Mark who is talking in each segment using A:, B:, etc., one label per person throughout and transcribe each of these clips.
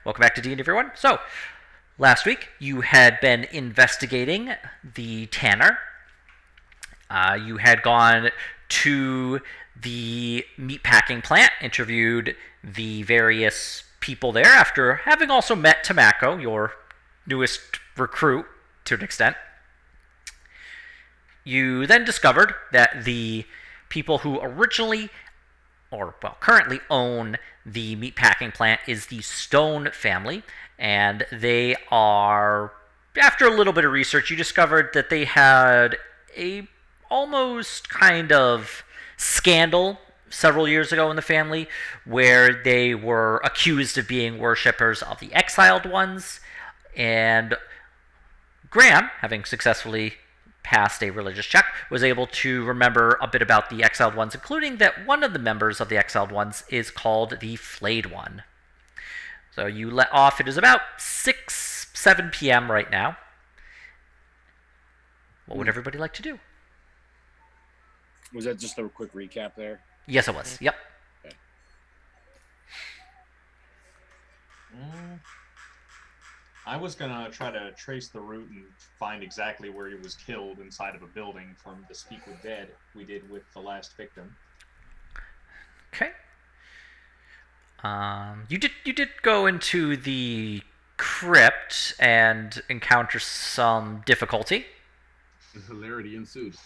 A: Welcome back to D&D, everyone. So, last week you had been investigating the Tanner. You had gone to the meatpacking plant, interviewed the various people there after having also met Tamako, your newest recruit to an extent. You then discovered that the people who originally currently own the meatpacking plant is the Stone family, and they are, after a little bit of research, you discovered that they had a almost kind of scandal several years ago in the family where they were accused of being worshippers of the exiled ones, and Graham, having successfully passed a religious check, was able to remember a bit about the Exiled Ones, including that one of the members of the Exiled Ones is called the Flayed One. So you let off, it is about 7 p.m. right now. What would everybody like to do?
B: Was that just a quick recap there?
A: Yes, it was. Yep.
B: Okay.
C: I was going to try to trace the route and find exactly where he was killed inside of a building from the Speak with Dead we did with the last victim.
A: Okay. You did go into the crypt and encounter some difficulty.
D: And hilarity ensued.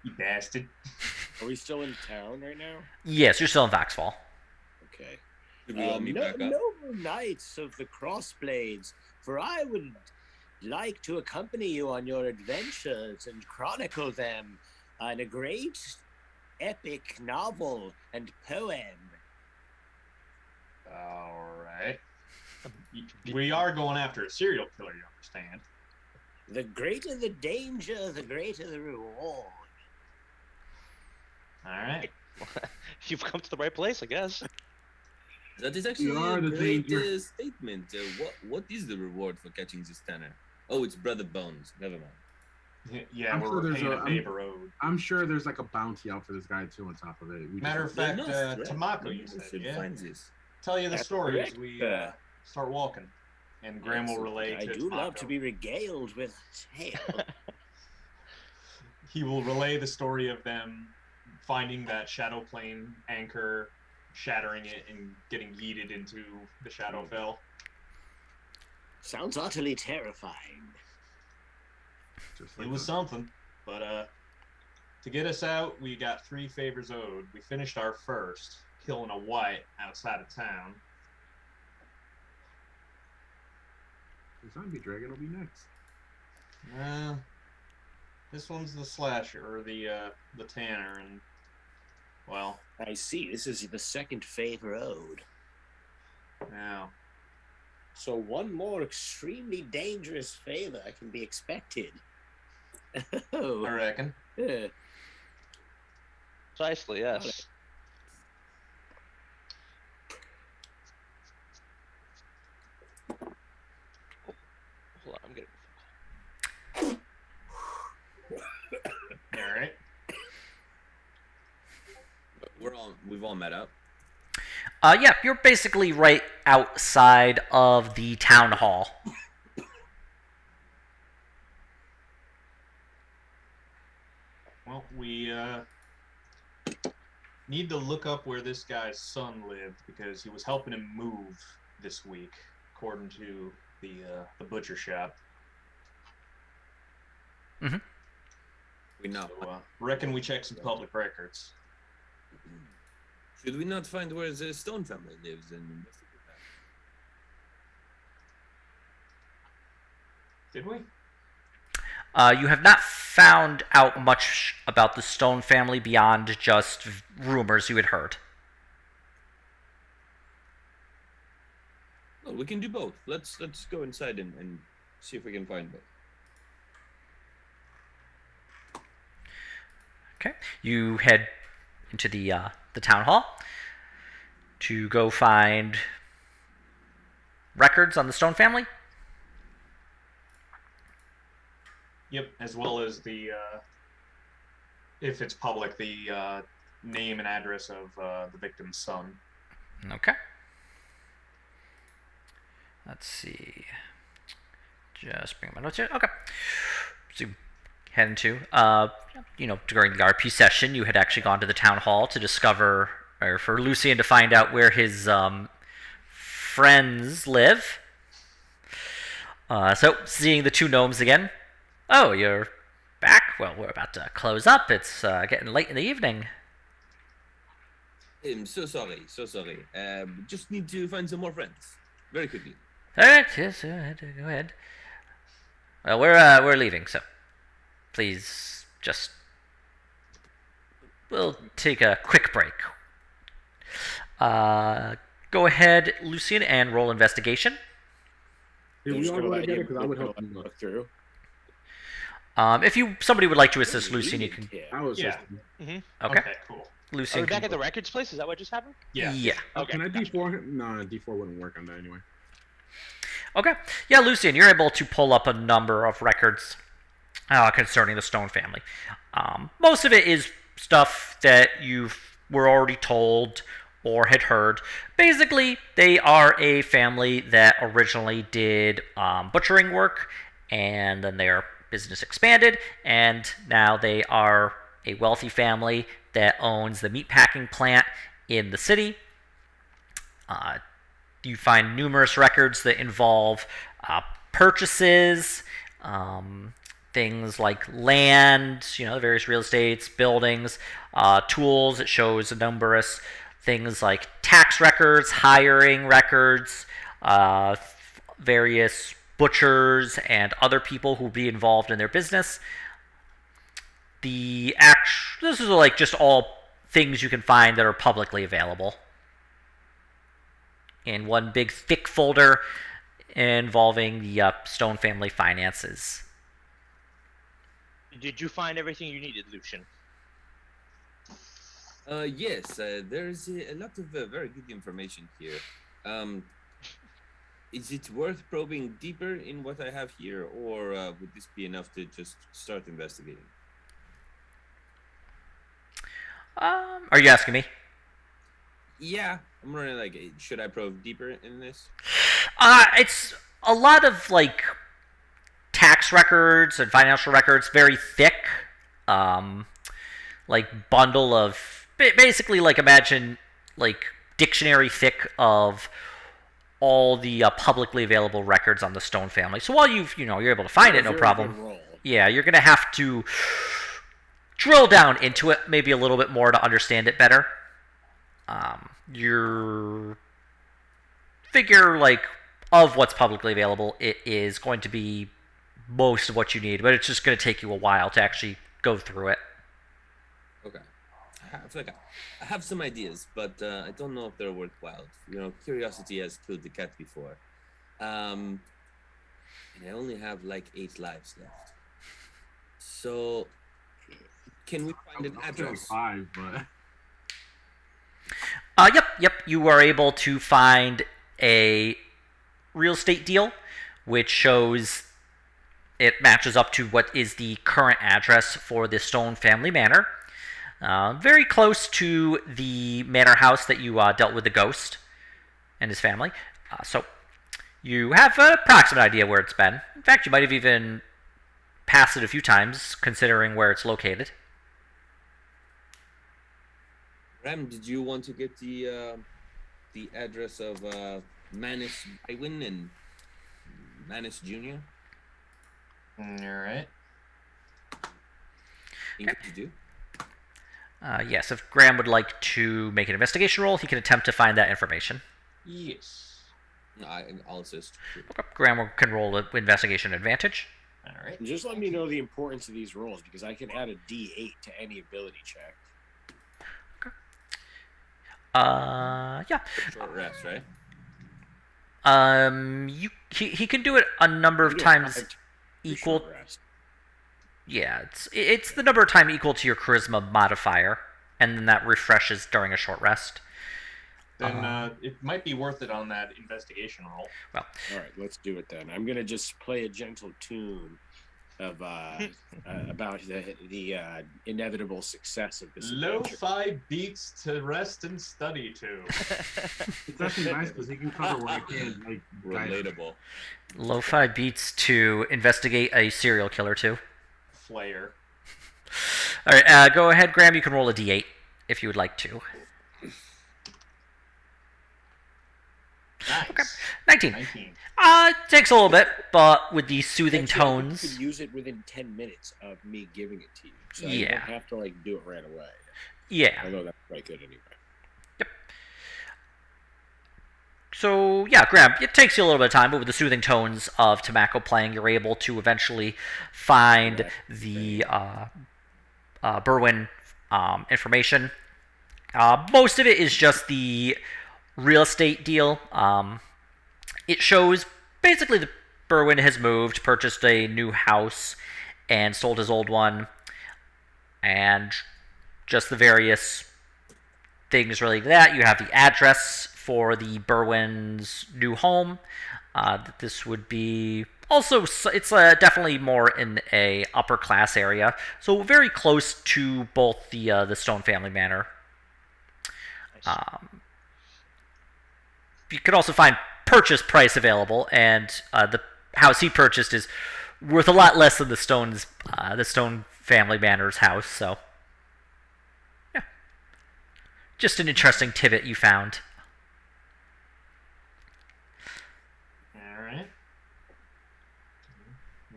C: You bastard.
B: Are we still in town right now?
A: Yes, you're still in Vaxfall.
B: Okay.
E: Should we all meet back up?
F: Noble knights of the Crossblades, for I would like to accompany you on your adventures and chronicle them in a great epic novel and poem.
C: All right. We are going after a serial killer, you understand?
F: The greater the danger, the greater the reward.
C: All right.
G: You've come to the right place, I guess.
E: That is actually
D: You are
E: a
D: the
E: great
D: danger.
E: statement. What is the reward for catching this Tanner? Oh, it's Brother Bones. Never mind.
C: Yeah,
D: I'm
C: we're
D: sure there's
C: paying
D: a-
C: a favor owed.
D: I'm sure there's like a bounty out for this guy too on top of it. We
C: Matter of
D: just,
C: fact,
E: They're not, right?
C: Tamako, you
E: We
C: said,
E: should
C: yeah?
E: find this.
C: Tell you the
F: That's
C: story as
F: correct.
C: we start walking. And Graham will relay
F: I
C: to
F: do love
C: Tamako.
F: to be regaled with a tale.
C: He will relay the story of them finding that shadow plane anchor, shattering it, and getting yeeted into the Shadowfell.
F: Sounds utterly terrifying.
D: just
C: It
D: like
C: was
D: that.
C: something, but to get us out, we got 3 favors owed. We finished our first, killing a white outside of town.
D: The zombie dragon will be next.
C: This one's the slasher, or the Tanner, and well,
F: I see. This is the second favor owed.
C: now
F: So one more extremely dangerous favor can be expected.
C: I
F: Oh,
C: reckon.
G: Precisely, yes. Hold on, I'm getting.
C: All right.
E: We've all met up.
A: Yeah, you're basically right outside of the town hall.
C: Well, we need to look up where this guy's son lived because he was helping him move this week, according to the butcher shop.
E: We know.
C: So, reckon we check some public records.
E: Should we not find where the Stone family lives and investigate that?
C: Did we?
A: You have not found out much about the Stone family beyond just rumors you had heard.
E: Well, we can do both. Let's go inside and see if we can find both.
A: Okay, you head into the town hall to go find records on the Stone family.
C: Yep, as well as the, if it's public, the name and address of the victim's son.
A: Okay. let's see. Just bring my notes here. Okay. So head into, during the RP session, you had actually gone to the town hall to discover, or for Lucian to find out where his friends live. So seeing the two gnomes again. Oh, you're back? Well, we're about to close up. It's getting late in the evening.
E: I'm so sorry, so sorry. Just need to find some more friends. Very quickly.
A: All right, yes, go ahead. Well, we're leaving, so please just we'll take a quick break. Go ahead, Lucian, and roll investigation.
D: Did we all go together? Because I would help you look.
F: through.
A: If somebody would like to assist Lucian, you can.
D: I was
C: Yeah.
A: Okay.
C: Okay, cool.
G: Are
A: Lucian.
G: we back
A: can-
G: at the records place? Is that what just happened?
C: Yeah.
A: Yeah.
G: Okay.
D: Can I D4? No, D4 wouldn't work on that anyway.
A: Okay. Yeah, Lucian, you're able to pull up a number of records concerning the Stone family. Most of it is stuff that you were already told or had heard. Basically, they are a family that originally did butchering work, and then their business expanded, and now they are a wealthy family that owns the meatpacking plant in the city. You find numerous records that involve purchases, things like land, various real estates, buildings, tools. It shows numerous things like tax records, hiring records, various butchers and other people who will be involved in their business. This is like just all things you can find that are publicly available in one big thick folder involving the Stone family finances.
G: Did you find everything you needed, Lucian?
E: Yes, there's a lot of very good information here. Is it worth probing deeper in what I have here, or would this be enough to just start investigating?
A: Are you asking me?
E: Yeah, I'm running like, should I probe deeper in this?
A: It's a lot of like tax records and financial records, very thick, like bundle of basically like imagine like dictionary thick of all the publicly available records on the Stone family. So while you're able to find it, no problem. Yeah, you're gonna have to drill down into it maybe a little bit more to understand it better. Your figure like of what's publicly available, it is going to be most of what you need, but it's just going to take you a while to actually go through it.
E: Okay. I feel like I have some ideas, but I don't know if they're worthwhile. Curiosity has killed the cat before. And I only have like 8 lives left. So, can we find an address?
D: 5, but
A: Yep. You are able to find a real estate deal, which shows it matches up to what is the current address for the Stone family manor. Very close to the manor house that you dealt with the ghost and his family. So you have an approximate idea where it's been. In fact, you might have even passed it a few times, considering where it's located.
E: Ram, did you want to get the address of Manus Bywin and Manus Jr.?
C: All right.
E: Think you do?
A: Yes, if Graham would like to make an investigation roll, he can attempt to find that information.
C: Yes.
E: No, I'll assist.
A: Okay, Graham can roll an investigation advantage.
C: All right.
F: And just let me know the importance of these rolls because I can add a D8 to any ability check.
A: Yeah.
E: Short rest, right?
A: He can do it a number of times equal. Yeah, it's the number of time equal to your charisma modifier, and then that refreshes during a short rest.
C: Then it might be worth it on that investigation roll.
A: Well,
F: all right, let's do it then. I'm gonna just play a gentle tune
B: of about the inevitable success of this adventure.
C: Lo-fi beats to rest and study to.
D: It's actually nice because he can cover what I can't. Like,
E: Relatable.
A: Lo-fi beats to investigate a serial killer too.
C: Flair.
A: All right, go ahead, Graham. You can roll a d8 if you would like to.
C: Nice.
A: Okay. 19.
C: 19.
A: Takes a little bit, but with the soothing
B: Actually, I think
A: tones.
B: you could use it within 10 minutes of me giving it to you, so you
A: Yeah.
B: don't have to like do it right away.
A: Yeah.
B: Although that's quite good anyway.
A: So, yeah, Graham, it takes you a little bit of time, but with the soothing tones of tobacco playing, you're able to eventually find the Berwyn information. Most of it is just the real estate deal. It shows basically that Berwyn has moved, purchased a new house, and sold his old one, and just the various things related to that. You have the address for the Berwyn's new home. This would be also, it's definitely more in a upper class area, so very close to both the Stone family manor.
G: Nice.
A: You could also find purchase price available, and the house he purchased is worth a lot less than the Stone family manor's house. So, yeah, just an interesting tidbit you found.
C: All right.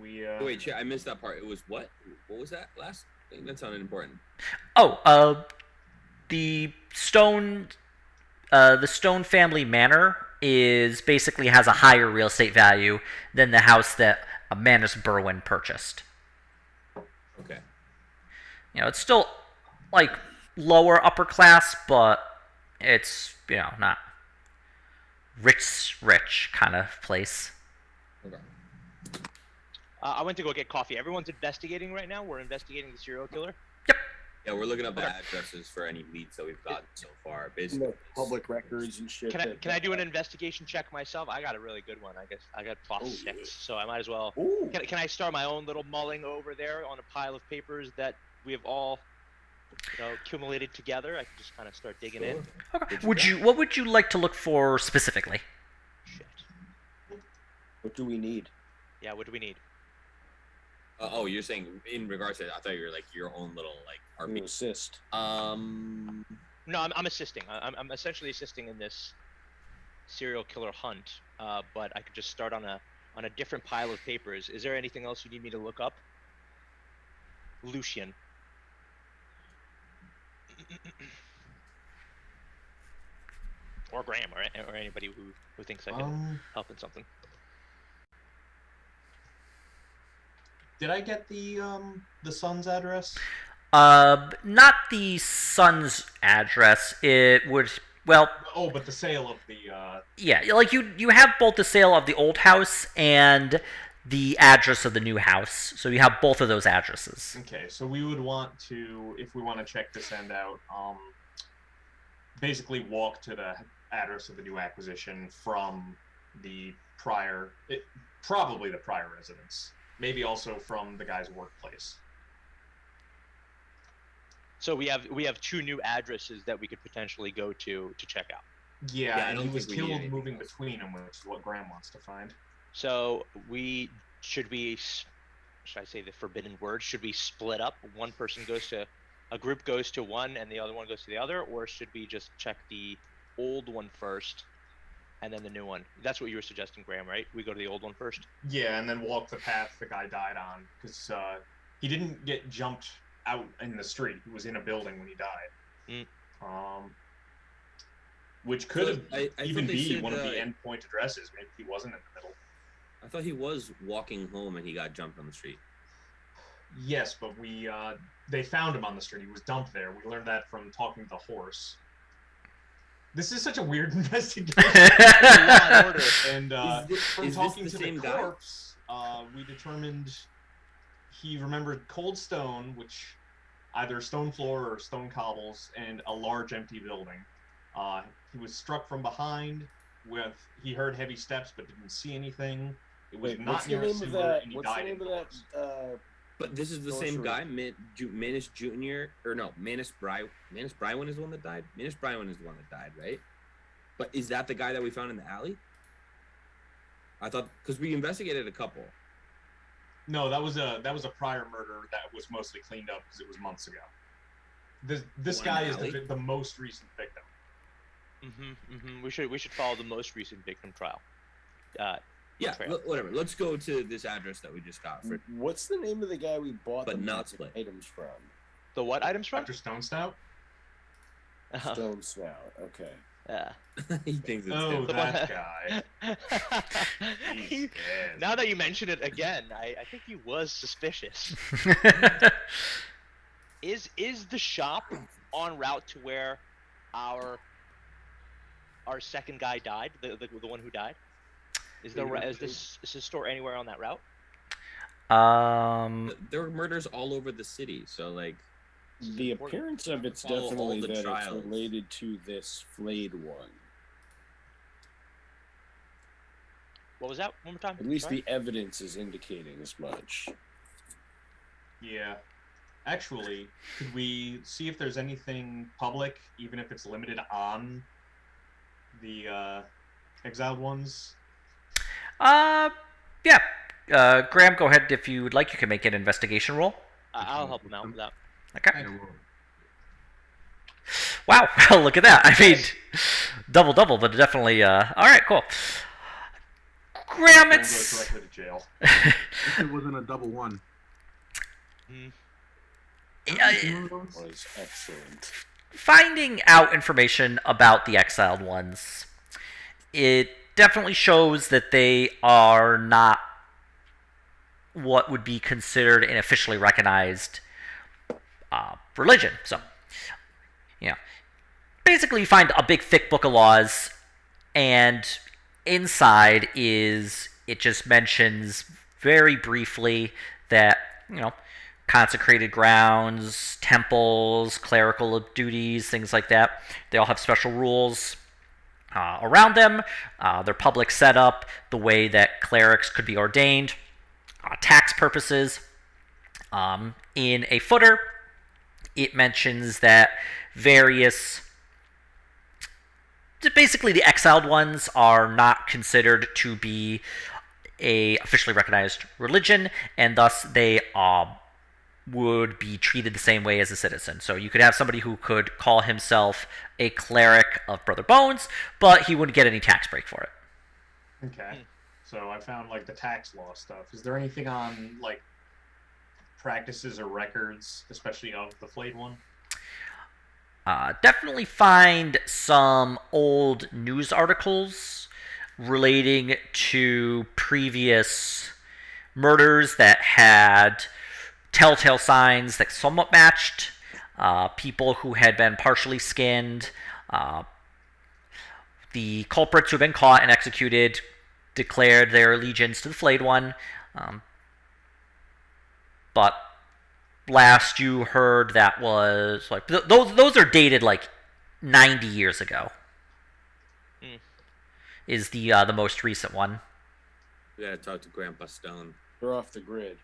E: Wait, I missed that part. It was what? What was that last thing? That sounded important.
A: Oh, the Stone family manor is basically has a higher real estate value than the house that Manus Berwyn purchased.
E: Okay.
A: You know, it's still like lower upper class, but it's, you know, not rich kind of place.
E: Okay.
G: I went to go get coffee. Everyone's investigating right now. We're investigating the serial killer.
A: Yep.
E: Yeah, we're looking up the addresses for any leads that we've gotten so far. Basically,
B: The public records and shit.
G: Can I do an investigation check myself? I got a really good one. I guess I got +6,
B: yeah.
G: so I might as well.
B: Ooh.
G: Can I start my own little mulling over there on a pile of papers that we have all, accumulated together? I can just kind of start digging in.
A: Okay. What would you like to look for specifically?
G: Shit.
B: What do we need?
G: Yeah. What do we need?
E: oh, you're saying in regards to? I thought you were like your own little like
B: You
E: RP.
B: assist.
G: No, I'm assisting. I'm essentially assisting in this serial killer hunt. But I could just start on a different pile of papers. Is there anything else you need me to look up? Lucian. Or Graham, or anybody who thinks I can help in something.
C: Did I get the son's address?
A: Not the son's address. It would, well,
C: Oh, but the sale of the.
A: yeah, like you have both the sale of the old house and the address of the new house. So you have both of those addresses.
C: Okay, so we would want to, if we want to check this end out, basically walk to the address of the new acquisition from the probably the prior residence. Maybe also from the guy's workplace.
G: So we have 2 new addresses that we could potentially go to check out.
C: Yeah,
E: I
C: and
E: don't
C: he was
E: think we need
C: killed
E: anything
C: moving
E: else.
C: between them, which is what Graham wants to find.
G: So should I say the forbidden word? Should we split up? A group goes to one and the other one goes to the other, or should we just check the old one first and then the new one? That's what you were suggesting, Graham, right? We go to the old one first?
C: Yeah, and then walk the path the guy died on, because he didn't get jumped out in the street. He was in a building when he died. Which could
E: I
C: even
E: thought they
C: be
E: said,
C: one of the endpoint addresses. Maybe he wasn't in the middle.
E: I thought he was walking home and he got jumped on the street.
C: Yes, but they found him on the street. He was dumped there. We learned that from talking to the horse. This is such a weird investigation.
G: Law and order.
C: And from
E: is
C: talking
E: this
C: to
E: the
C: the
E: same guy?
C: corpse, we determined he remembered cold stone, which either stone floor or stone cobbles, and a large empty building. He was struck from behind. He heard heavy steps but didn't see anything. It was
F: Wait,
C: not
F: what's the
C: near a
F: name of
C: sewer,
F: that?
C: and he
F: What's the
C: died
F: name of
C: indoors.
F: that?
E: But this is the same
F: Sorcerer.
E: guy, Manus Junior, or no, Manus Brywin is the one that died. Manus Brywin is the one that died, right? But is that the guy that we found in the alley? I thought because we investigated a couple.
C: No, that was a prior murder that was mostly cleaned up because it was months ago. This
E: one
C: guy
E: in
C: is
E: the alley?
C: the most recent victim.
G: We should follow the most recent victim trial.
E: Yeah,
G: trail.
E: whatever. Let's go to this address that we just got for.
F: What's the name of the guy we bought
E: But
F: the
E: not
F: magic
E: split.
F: items from?
G: The what items from?
C: Dr. Stone Stout?
F: Stone Snout. Okay.
G: Yeah.
E: He thinks it's
C: Oh,
E: him.
C: that guy.
G: He-
C: Yes.
G: now that you mention it again, I think he was suspicious. Is the shop en route to where our second guy died? The one who died? Is this store anywhere on that route?
E: There were murders all over the city, so like.
F: The appearance of it's
E: Follow all
F: definitely
E: the
F: that
E: trials.
F: it's related to this flayed one.
G: What was that? One more time.
F: At least
G: Sorry?
F: the evidence is indicating as much.
C: Yeah. Actually, could we see if there's anything public, even if it's limited on the exiled ones?
A: Yeah. Graham, go ahead if you would like. You can make an investigation roll.
G: I'll help him out with that.
A: Okay. Wow, look at that. I mean, double, but definitely. All right, cool. Graham,
C: We'll go
A: it's.
C: directly to jail.
D: If it wasn't a double one.
F: Was excellent.
A: Finding out information about the exiled ones, it definitely shows that they are not what would be considered an officially recognized religion. So, basically you find a big thick book of laws, and inside it just mentions very briefly that, consecrated grounds, temples, clerical duties, things like that, they all have special rules around them, their public setup, the way that clerics could be ordained, tax purposes. In a footer, it mentions that basically the exiled ones are not considered to be a officially recognized religion, and thus they would be treated the same way as a citizen. So you could have somebody who could call himself a cleric of Brother Bones, but he wouldn't get any tax break for it.
C: Okay. So I found like the tax law stuff. Is there anything on like practices or records, especially of the flayed one?
A: Definitely find some old news articles relating to previous murders that had telltale signs that somewhat matched, people who had been partially skinned, the culprits who had been caught and executed declared their allegiance to the flayed one, but last you heard that was like those are dated like 90 years ago. Is the most recent one.
E: We gotta talk to Grandpa Stone.
F: They're off the grid.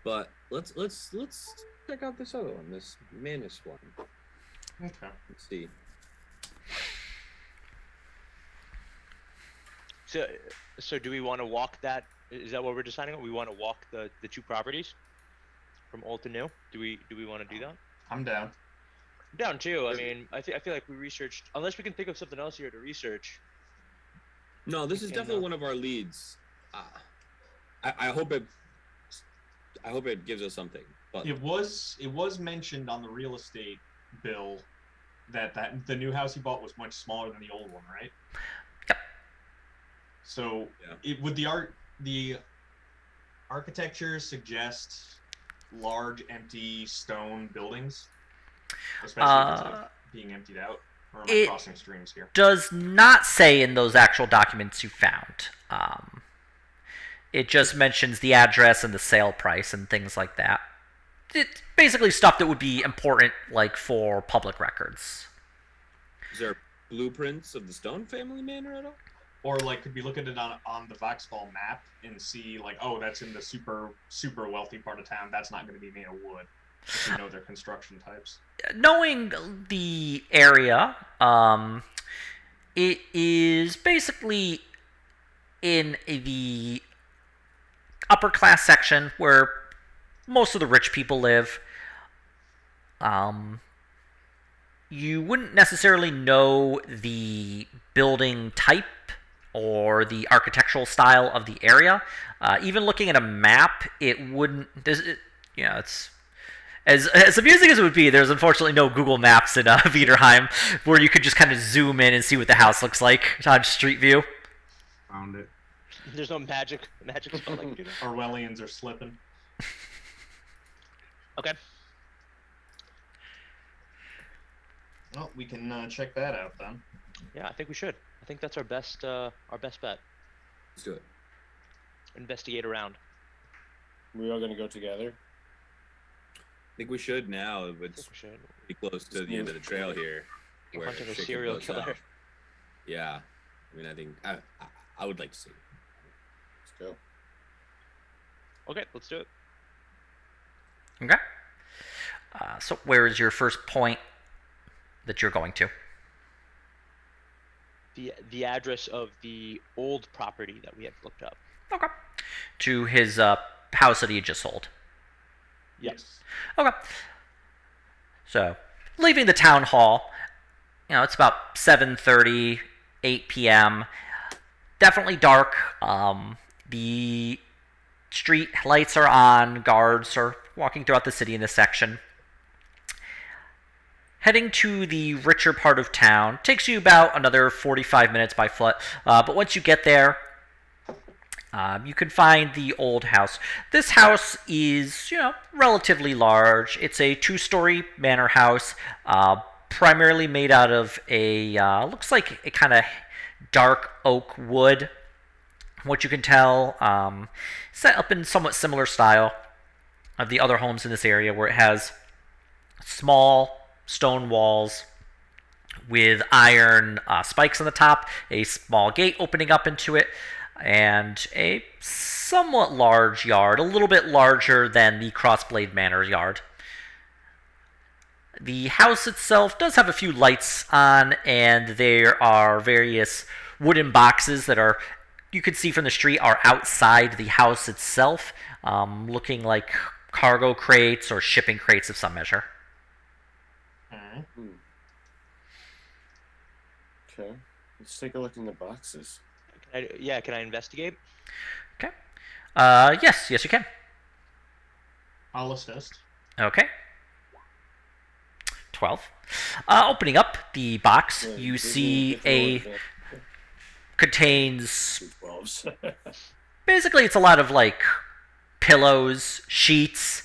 E: But let's check out this other one, this Manus one.
C: Okay.
E: Let's see.
G: So do we want to walk that? Is that what we're deciding on? We want to walk the two properties from old to new. Do we want to do that?
C: I'm down.
G: I'm down too. I mean, I feel like we researched. Unless we can think of something else here to research.
E: No, this is definitely one of our leads. I hope it gives us something. But
C: It was mentioned on the real estate bill that the new house he bought was much smaller than the old one, right?
A: Yep.
C: So
E: Yeah.
C: would the architecture suggest large empty stone buildings, especially if it's like being emptied out? Or am I crossing streams here?
A: Does not say in those actual documents you found. It just mentions the address and the sale price and things like that. It's basically stuff that would be important, like for public records.
E: is there blueprints of the Stone family manor at all?
C: Or like, could we look at it on the Vaxfall map and see like, oh, that's in the super wealthy part of town. That's not going to be made of wood. If we know their construction types.
A: Knowing the area, it is basically in the upper class section where most of the rich people live. You wouldn't necessarily know the building type or the architectural style of the area. Even looking at a map, it wouldn't. It's as amusing as it would be. There's unfortunately no Google Maps in Viderheim where you could just kind of zoom in and see what the house looks like on Street View.
D: Found it.
G: There's no magic spell like do that.
C: Orwellians are slipping.
G: Okay.
C: Well, we can check that out then.
G: Yeah, I think we should. I think that's our best bet.
E: Let's do it.
G: Investigate around.
F: We are going to go together.
E: I think we should now. It's pretty close to the end of the trail here.
G: We're hunting a
E: shit
G: serial
E: goes
G: killer.
E: south. Yeah. I mean, I think I would like to see.
F: Let's go.
G: Okay, let's do it.
A: Okay. So where is your first point that you're going to?
G: The address of the old property that we had looked up.
A: Okay. To his house that he had just sold.
C: Yes.
A: Okay. So, leaving the town hall, it's about 7:30, 8 p.m. Definitely dark. The street lights are on. Guards are walking throughout the city in this section. Heading to the richer part of town takes you about another 45 minutes by foot. But once you get there, you can find the old house. This house is, relatively large. It's a 2-story manor house, primarily made out of looks like a kind of dark oak wood. What you can tell, set up in somewhat similar style of the other homes in this area, where it has small stone walls with iron spikes on the top, a small gate opening up into it, and a somewhat large yard, a little bit larger than the Crossblade Manor yard. The house itself does have a few lights on, and there are various wooden boxes that you can see from the street are outside the house itself, looking like cargo crates or shipping crates of some measure.
F: Okay, let's take a look in the boxes.
G: Can I investigate?
A: Okay. Yes, you can.
C: I'll assist.
A: Okay. 12. Opening up the box,
F: Yeah,
A: you see contains...
F: 12s.
A: Basically, it's a lot of, pillows, sheets,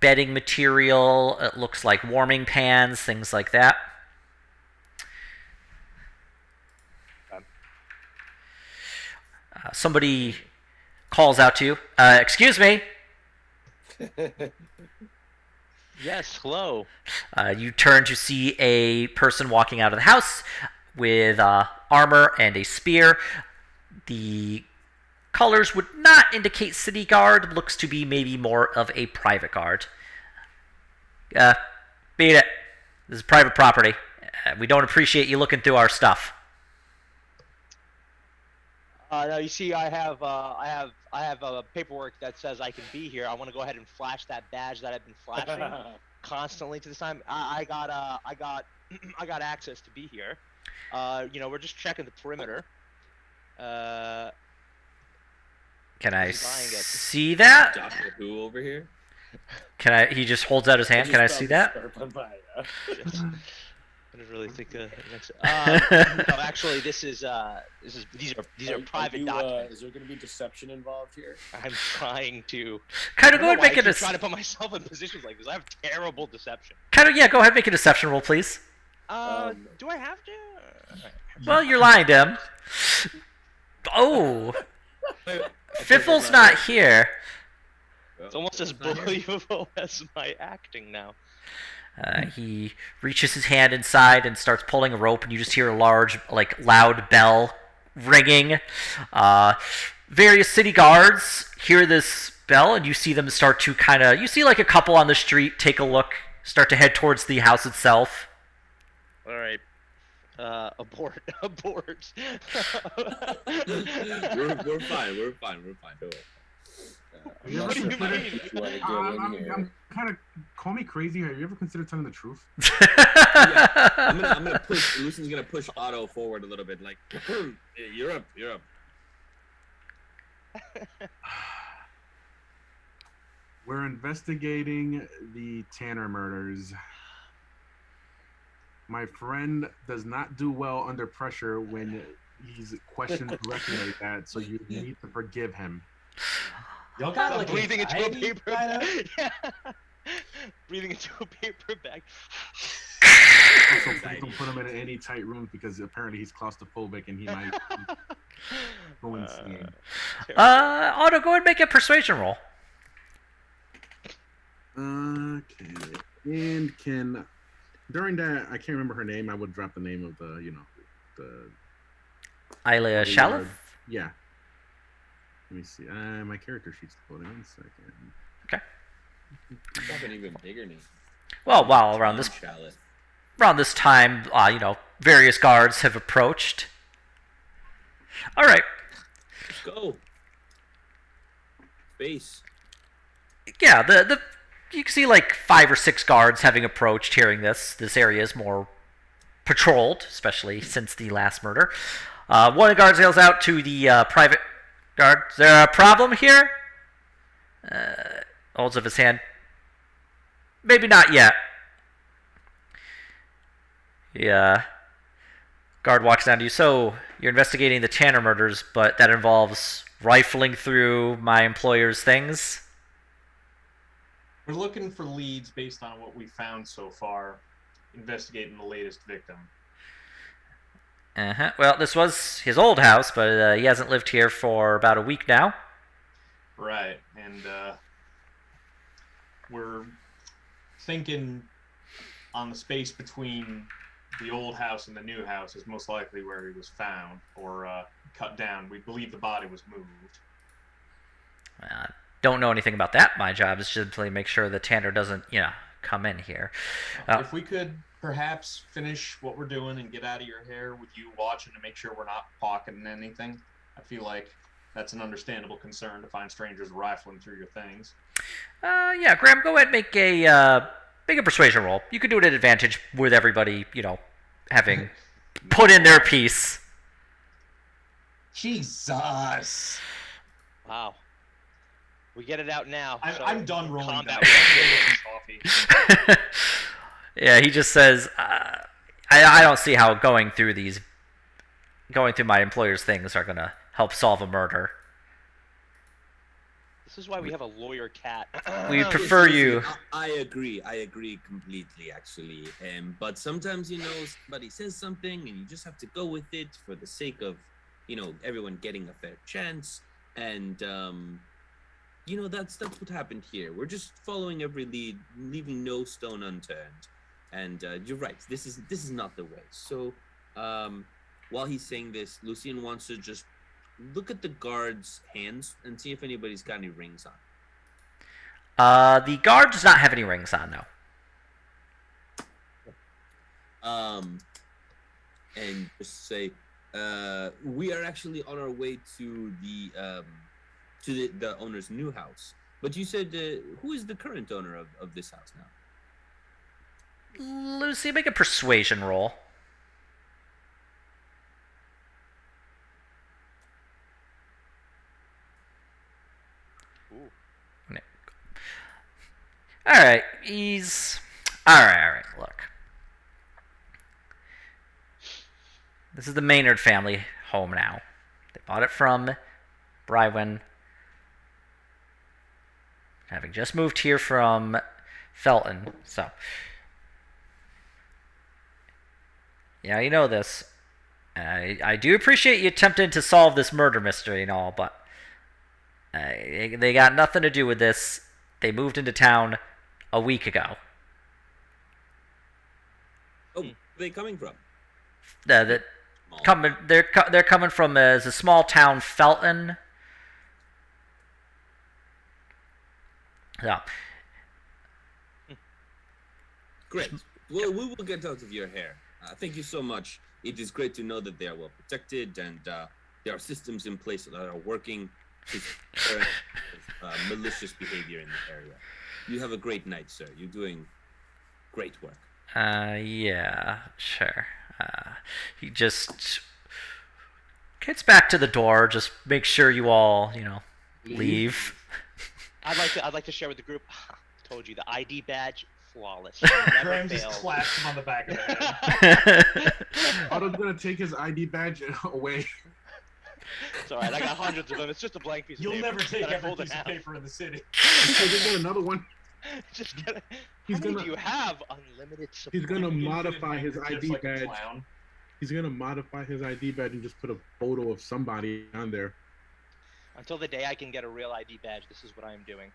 A: bedding material. It looks like warming pans, things like that. Somebody calls out to you. Excuse me.
G: Yes, hello.
A: You turn to see a person walking out of the house with armor and a spear. The colors would not indicate city guard. Looks to be maybe more of a private guard. Beat it. This is private property. We don't appreciate you looking through our stuff.
G: Now you see, I have paperwork that says I can be here. I want to go ahead and flash that badge that I've been flashing constantly to this time. I got access to be here. We're just checking the perimeter.
A: Can I see that?
E: Doctor Who over here?
A: He just holds out his hand. Can I see that?
G: I didn't really think no, actually, these are private documents.
F: Is there going to be deception involved here?
G: I'm trying to.
A: Kind of go ahead and make it.
G: Trying to put myself in positions like this. I have terrible deception.
A: Go ahead and make a deception roll, please.
G: Do I have to?
A: Well, you're lying to him. Oh, Fiffle's not here.
G: It's almost as believable as my acting now.
A: He reaches his hand inside and starts pulling a rope, and you just hear a large, loud bell ringing. Various city guards hear this bell, and you see them start to you see like a couple on the street take a look, start to head towards the house itself.
G: All right. Abort.
E: We're fine. Don't worry.
D: What
B: do you mean?
D: I'm kind of, call me crazy. Have you ever considered telling the truth?
E: Yeah, I'm gonna push. Lucian's gonna push Otto forward a little bit. Like, you're up.
D: We're investigating the Tanner murders. My friend does not do well under pressure when he's questioned directly like that, so you need to forgive him.
H: Y'all got like
G: breathing into a
H: anxiety,
G: paper
H: kinda?
G: bag. Yeah. Breathing into a paper bag.
D: Also, please don't put him in any tight rooms because apparently he's claustrophobic and he might go insane.
A: Otto, go ahead and make a persuasion roll.
D: Okay. And during that, I can't remember her name. I would drop the name of the
A: Isla Shalif?
D: Yeah. Let me see. My character sheet's loading. 1 second.
A: Okay.
E: That's an even bigger name.
A: Well, around this time, various guards have approached. All right.
E: Let's go. Base.
A: Yeah, the you can see like 5 or 6 guards having approached, hearing this. This area is more patrolled, especially since the last murder. One of the guards yells out to the private guard, "Is there a problem here?" Holds up his hand. "Maybe not yet." Yeah. Guard walks down to you. "So, you're investigating the Tanner murders, but that involves rifling through my employer's things?"
C: We're looking for leads based on what we found so far, investigating the latest victim.
A: Well, this was his old house, but he hasn't lived here for about a week now.
C: Right, and we're thinking on the space between the old house and the new house is most likely where he was found or cut down. We believe the body was moved.
A: Don't know anything about that. My job is simply make sure that Tanner doesn't, come in here.
C: If we could perhaps finish what we're doing and get out of your hair with you watching to make sure we're not pocketing anything, I feel like that's an understandable concern to find strangers rifling through your things.
A: Yeah, Graham, go ahead and make a persuasion roll. You can do it at advantage with everybody, having put in their piece.
H: Jesus.
G: Wow. We get it out now.
C: I'm done rolling
G: combat.
C: coffee.
A: Yeah, he just says, I don't see how going through my employer's things are going to help solve a murder.
G: This is why we have a lawyer cat.
A: We prefer you.
E: I agree completely, actually. But sometimes, somebody says something and you just have to go with it for the sake of, everyone getting a fair chance. And, that's what happened here. We're just following every lead, leaving no stone unturned. And you're right. This is not the way. So, while he's saying this, Lucien wants to just look at the guard's hands and see if anybody's got any rings on.
A: The guard does not have any rings on, no.
E: And just say, we are actually on our way to the owner's new house. But you said, who is the current owner of this house now?
A: Lucy, make a persuasion roll.
G: Ooh.
A: Alright, Alright, look. This is the Maynard family home now. They bought it from Brywin. Having just moved here from Felton, so. Yeah, you know this. I do appreciate you attempting to solve this murder mystery and all, but they got nothing to do with this. They moved into town a week ago.
E: they coming from?
A: That
E: Small.
A: they're coming from a small town, Felton. Yeah.
E: Great. Well, we will get out of your hair. Thank you so much. It is great to know that they are well protected and there are systems in place that are working to current malicious behavior in the area. You have a great night, sir. You're doing great work.
A: Yeah, sure. He just gets back to the door. Just make sure you all, leave.
G: I'd like to share with the group. Told you the ID badge, flawless. Never
C: Graham just
G: fails.
C: claps him on the back of the head.
D: Otto's gonna take his ID badge away.
G: It's alright, I got hundreds of them. It's just a blank piece of
C: You'll
G: paper.
C: never take
G: that I
C: every
G: fold in
C: piece of
G: half.
C: paper in the city.
D: So they get another one.
G: Just gonna,
D: He's
G: how many
D: gonna-
G: do you have? Unlimited supply.
D: He's gonna
C: Infinite
D: modify his
C: handkerchiefs
D: ID
C: like a
D: badge.
C: clown.
D: He's gonna modify his ID badge and just put a photo of somebody on there.
G: Until the day I can get a real ID badge, this is what I am doing.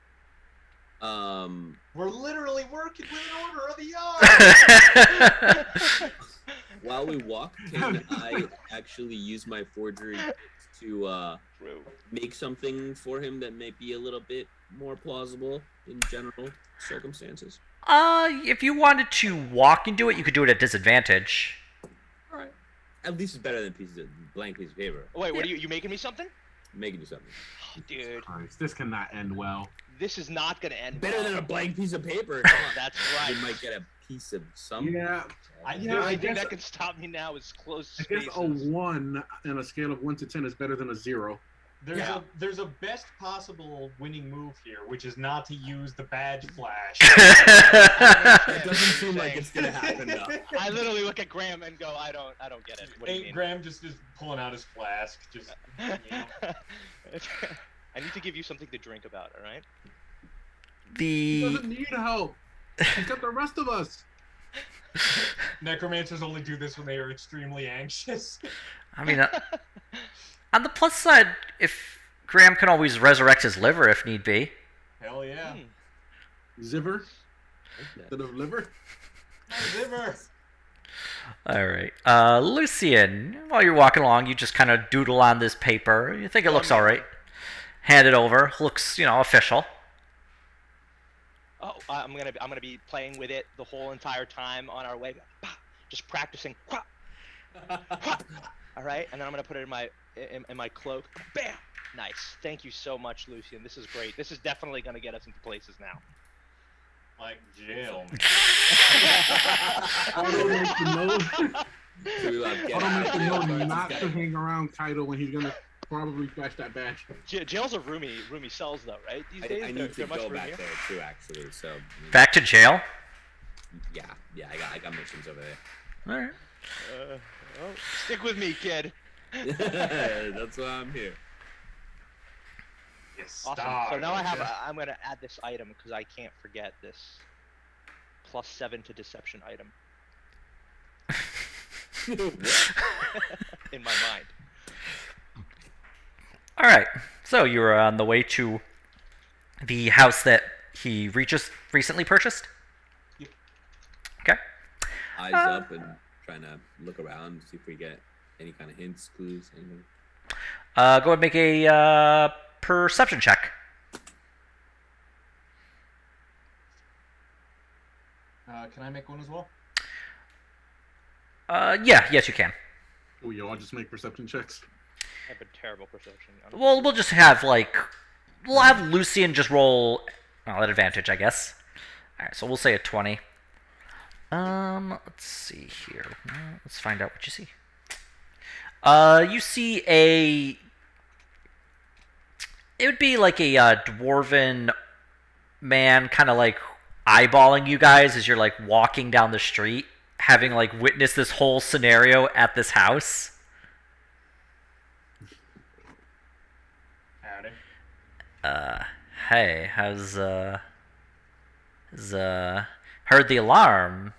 C: We're literally working with an order of the yard.
E: While we walk, can I actually use my forgery to make something for him that may be a little bit more plausible in general circumstances?
A: If you wanted to walk and do it, you could do it at disadvantage.
E: All right. At least it's better than blank piece of paper.
G: Oh, wait, what are you making me something?
E: Making you something.
G: Oh, dude,
D: Christ, this cannot end well.
G: this is not gonna end
E: Better
G: well.
E: than a blank piece of paper. Come on.
G: That's right.
E: You might get a piece of something.
D: Yeah,
G: The
D: Yeah,
G: only
D: I
G: thing
D: guess-
G: that can stop me now is closed
D: I guess
G: spaces.
D: a 1 on a scale of 1 to 10 is better than a 0.
C: There's a best possible winning move here, which is not to use the badge flash.
E: It doesn't seem like it's gonna happen though.
G: I literally look at Graham and go, I don't get it. What do you mean?
C: Graham just is pulling out his flask. Just
G: I need to give you something to drink about, all right?
D: He
A: The
D: doesn't need help. He's got the rest of us.
C: necromancers only do this when they are extremely anxious.
A: I mean, on the plus side, if Graham can always resurrect his liver if need be.
C: Hell yeah.
D: Ziver instead of liver.
C: Zimmer.
A: All right, Lucian. While you're walking along, you just kind of doodle on this paper. You think it looks all right. Hand it over. Looks, official.
G: Oh, I'm gonna be playing with it the whole entire time on our way, just practicing. All right, and then I'm gonna put it in my cloak. Bam! Nice. Thank you so much, Lucian. This is great. This is definitely gonna get us into places now.
C: Like jail.
D: Otto makes the note.
E: So we get
D: Otto
E: out
D: makes
E: of
D: the
E: jail
D: note
E: cards
D: not to
E: together.
D: hang around Kaido when he's gonna probably flash that badge.
G: Jails are roomy cells, though, right? These days,
E: I
G: they're
E: need to
G: much
E: go
G: roomier.
E: back there too, actually. So
A: Back to jail.
E: yeah, I got missions over
A: All right.
G: Well, stick with me, kid.
E: there. That's why I'm here.
C: Yes.
G: Awesome. So now I'm gonna add this item because I can't forget this +7 to deception item in my mind.
A: All right. So you were on the way to the house that he recently purchased.
C: Yep.
A: Okay.
E: Eyes up and trying to look around, see if we get any kind of hints, clues, anything.
A: Go ahead and make a perception check.
C: Can I make one as well?
A: Yes, you can.
D: Oh, yo, I'll just make perception checks.
G: I have a terrible perception.
A: Well, we'll just have we'll have Lucian just roll at advantage, I guess. All right, so we'll say a 20. Let's see here. Let's find out what you see. You see it would be like a dwarven man, kind of like eyeballing you guys as you're like walking down the street, having like witnessed this whole scenario at this house.
C: Howdy.
A: Hey, has heard the alarm.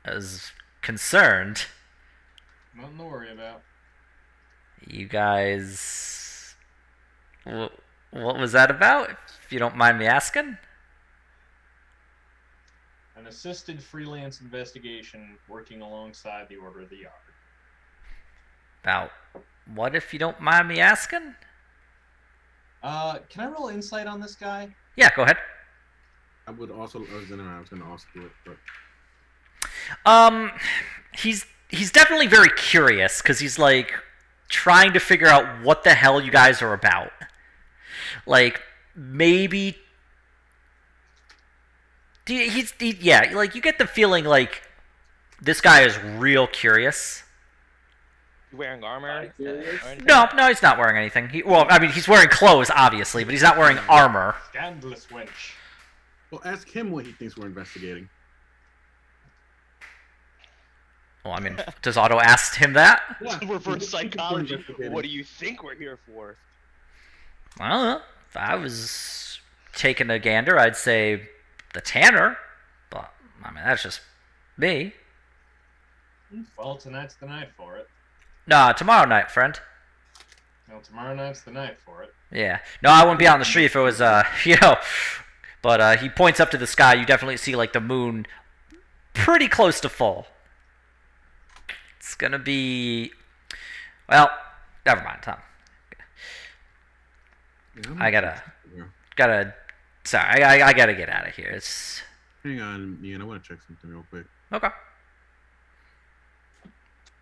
A: Is concerned.
C: Nothing to worry about.
A: You guys, what was that about? If you don't mind me asking.
C: An assisted freelance investigation working alongside the Order of the Yard.
A: About what, if you don't mind me asking?
C: Can I roll insight on this guy?
A: Yeah, go ahead.
D: I was gonna also do it, but
A: He's definitely very curious because he's like trying to figure out what the hell you guys are about. Like maybe yeah, like you get the feeling like this guy is real curious.
G: You wearing armor? Or anything?
A: No, he's not wearing anything. I mean, he's wearing clothes, obviously, but he's not wearing armor.
C: Scandalous wench.
D: well, ask him what he thinks we're investigating.
A: Well, I mean, does Otto ask him that?
D: Yeah.
G: Reverse psychology.
D: investigating.
G: What do you think we're here for?
A: I don't know. If I was taking a gander, I'd say the Tanner. But, I mean, that's just me.
C: Well, tonight's the night for it.
A: Nah, tomorrow night, friend.
C: Well, tomorrow night's the night for it.
A: Yeah. No, I wouldn't be out on the street if it was, you know. But he points up to the sky. You definitely see, like, the moon pretty close to full. It's gonna be... Well, never mind, Tom.
D: Yeah,
A: I gotta... Sorry, I gotta get out of here. It's...
D: Hang on, Ian. I want to check something real quick.
A: Okay.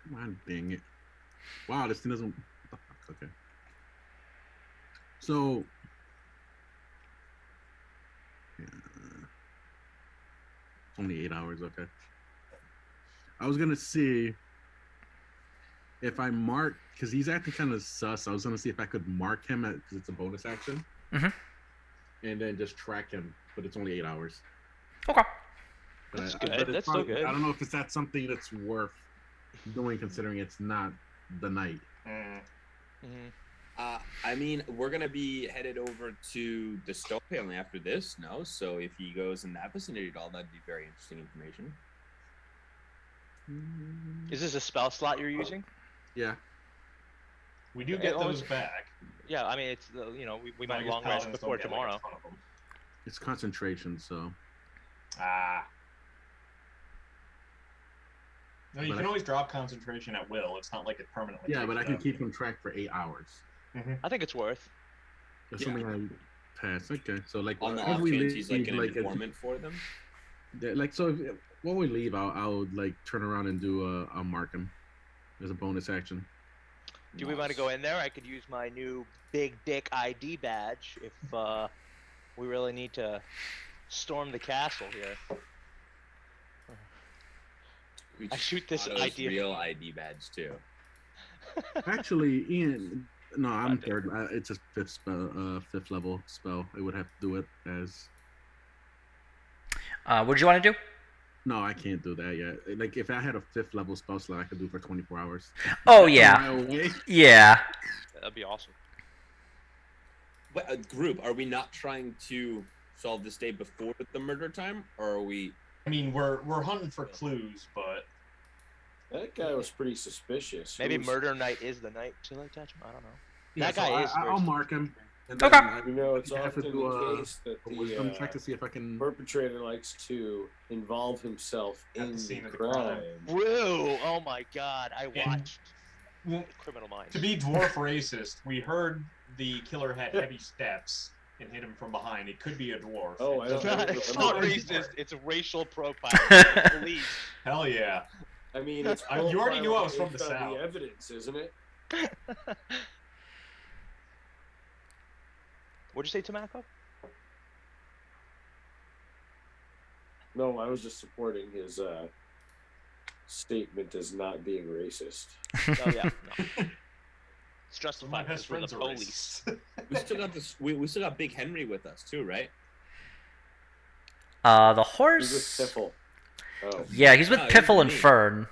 D: Come on, dang it! Wow, this thing doesn't. What the fuck? Okay. So. Yeah. Only 8 hours. Okay. I was gonna see if I mark because he's acting kind of sus. I was gonna see if I could mark him because it's a bonus action,
A: Mhm.
D: and then just track him. But it's only 8 hours.
A: Okay.
D: But
G: That's
D: but
G: good.
D: it's
G: That's still
D: probably-
G: good.
D: I don't know if it's that something that's worth doing considering it's not the night.
E: I mean, we're gonna be headed over to the stove family after this, no? So if he goes in that vicinity at all, that'd be very interesting information.
G: Is this a spell slot you're using?
D: Yeah.
C: We do
G: Yeah,
C: get
G: well,
C: those back.
G: Yeah, I mean, it's we
C: I
G: might
C: guess
G: long rest
C: paladins
G: before
C: don't get, like, a
G: tomorrow.
C: ton of them.
D: It's concentration, so.
C: Ah. No, you
D: But
C: can
D: I-
C: always drop concentration at will. It's not like it permanently.
D: Yeah,
C: takes
D: but I
C: it
D: can
C: out.
D: keep him tracked for 8 hours.
G: I think it's worth.
D: Assuming I pass. Okay, so like
E: On the
D: as
E: off
D: we
E: chance he's like an
D: like,
E: informant for them.
D: like so if, when we leave, I'll like turn around and do a mark him as a bonus action.
G: Do we want to go in there? I could use my new big dick ID badge if we really need to storm the castle here.
E: We
G: I shoot this
E: Otto's
G: idea.
E: real ID badge too.
D: Actually, Ian, no, I'm
G: Okay.
D: third. It's a fifth level spell. I would have to do it as.
A: What did you want to do?
D: No, I can't do that yet. Like if I had a fifth level spell slot, I could do it for 24 hours.
A: Oh, yeah.
D: Mile away.
A: Yeah.
G: That'd be awesome.
E: But group, are we not trying to solve this day before the murder time, or are we?
C: I mean, we're hunting for clues, but
B: That guy was pretty suspicious.
G: Maybe
B: Who's-
G: murder night is the night to like touch him. I don't know.
D: Yeah,
G: That
D: so
G: guy is
D: I'll
G: very-
D: mark him. And
A: Okay.
B: You know, it's
D: I have to
B: often
D: do
B: the
D: a
B: case that
D: wisdom check
B: the
D: to see if I can.
B: perpetrator likes to involve himself
C: At the
B: in
C: scene
B: the
C: of the
B: crime.
C: crime.
G: Whoa! Oh my God! I
C: And-
G: watched
C: well,
G: Criminal Minds.
C: to be dwarf racist, we heard the killer had heavy steps and hit him from behind. It could be a dwarf.
B: Oh, I
C: It
B: don't
C: doesn't-
B: know.
G: It's
C: it's
G: not
C: not
G: racist. It's racial profiling. The police.
C: Hell yeah.
B: I mean, it's
C: You already knew I was
B: profiling
C: from the
B: based on
C: South.
B: The evidence, isn't it?
G: What'd you say, Tomako?
B: No, I was just supporting his statement as not being racist.
G: Oh yeah, no. It's
C: So my
G: justified
C: best
G: for the
C: friends are
G: police.
C: racist.
E: We still got this. We still got Big Henry with us too, right?
A: The
B: He's
A: horse...
B: with Piffle. Oh,
A: Yeah, he's with
E: No, he's
A: Piffle
E: with
A: and
E: me.
A: Fern.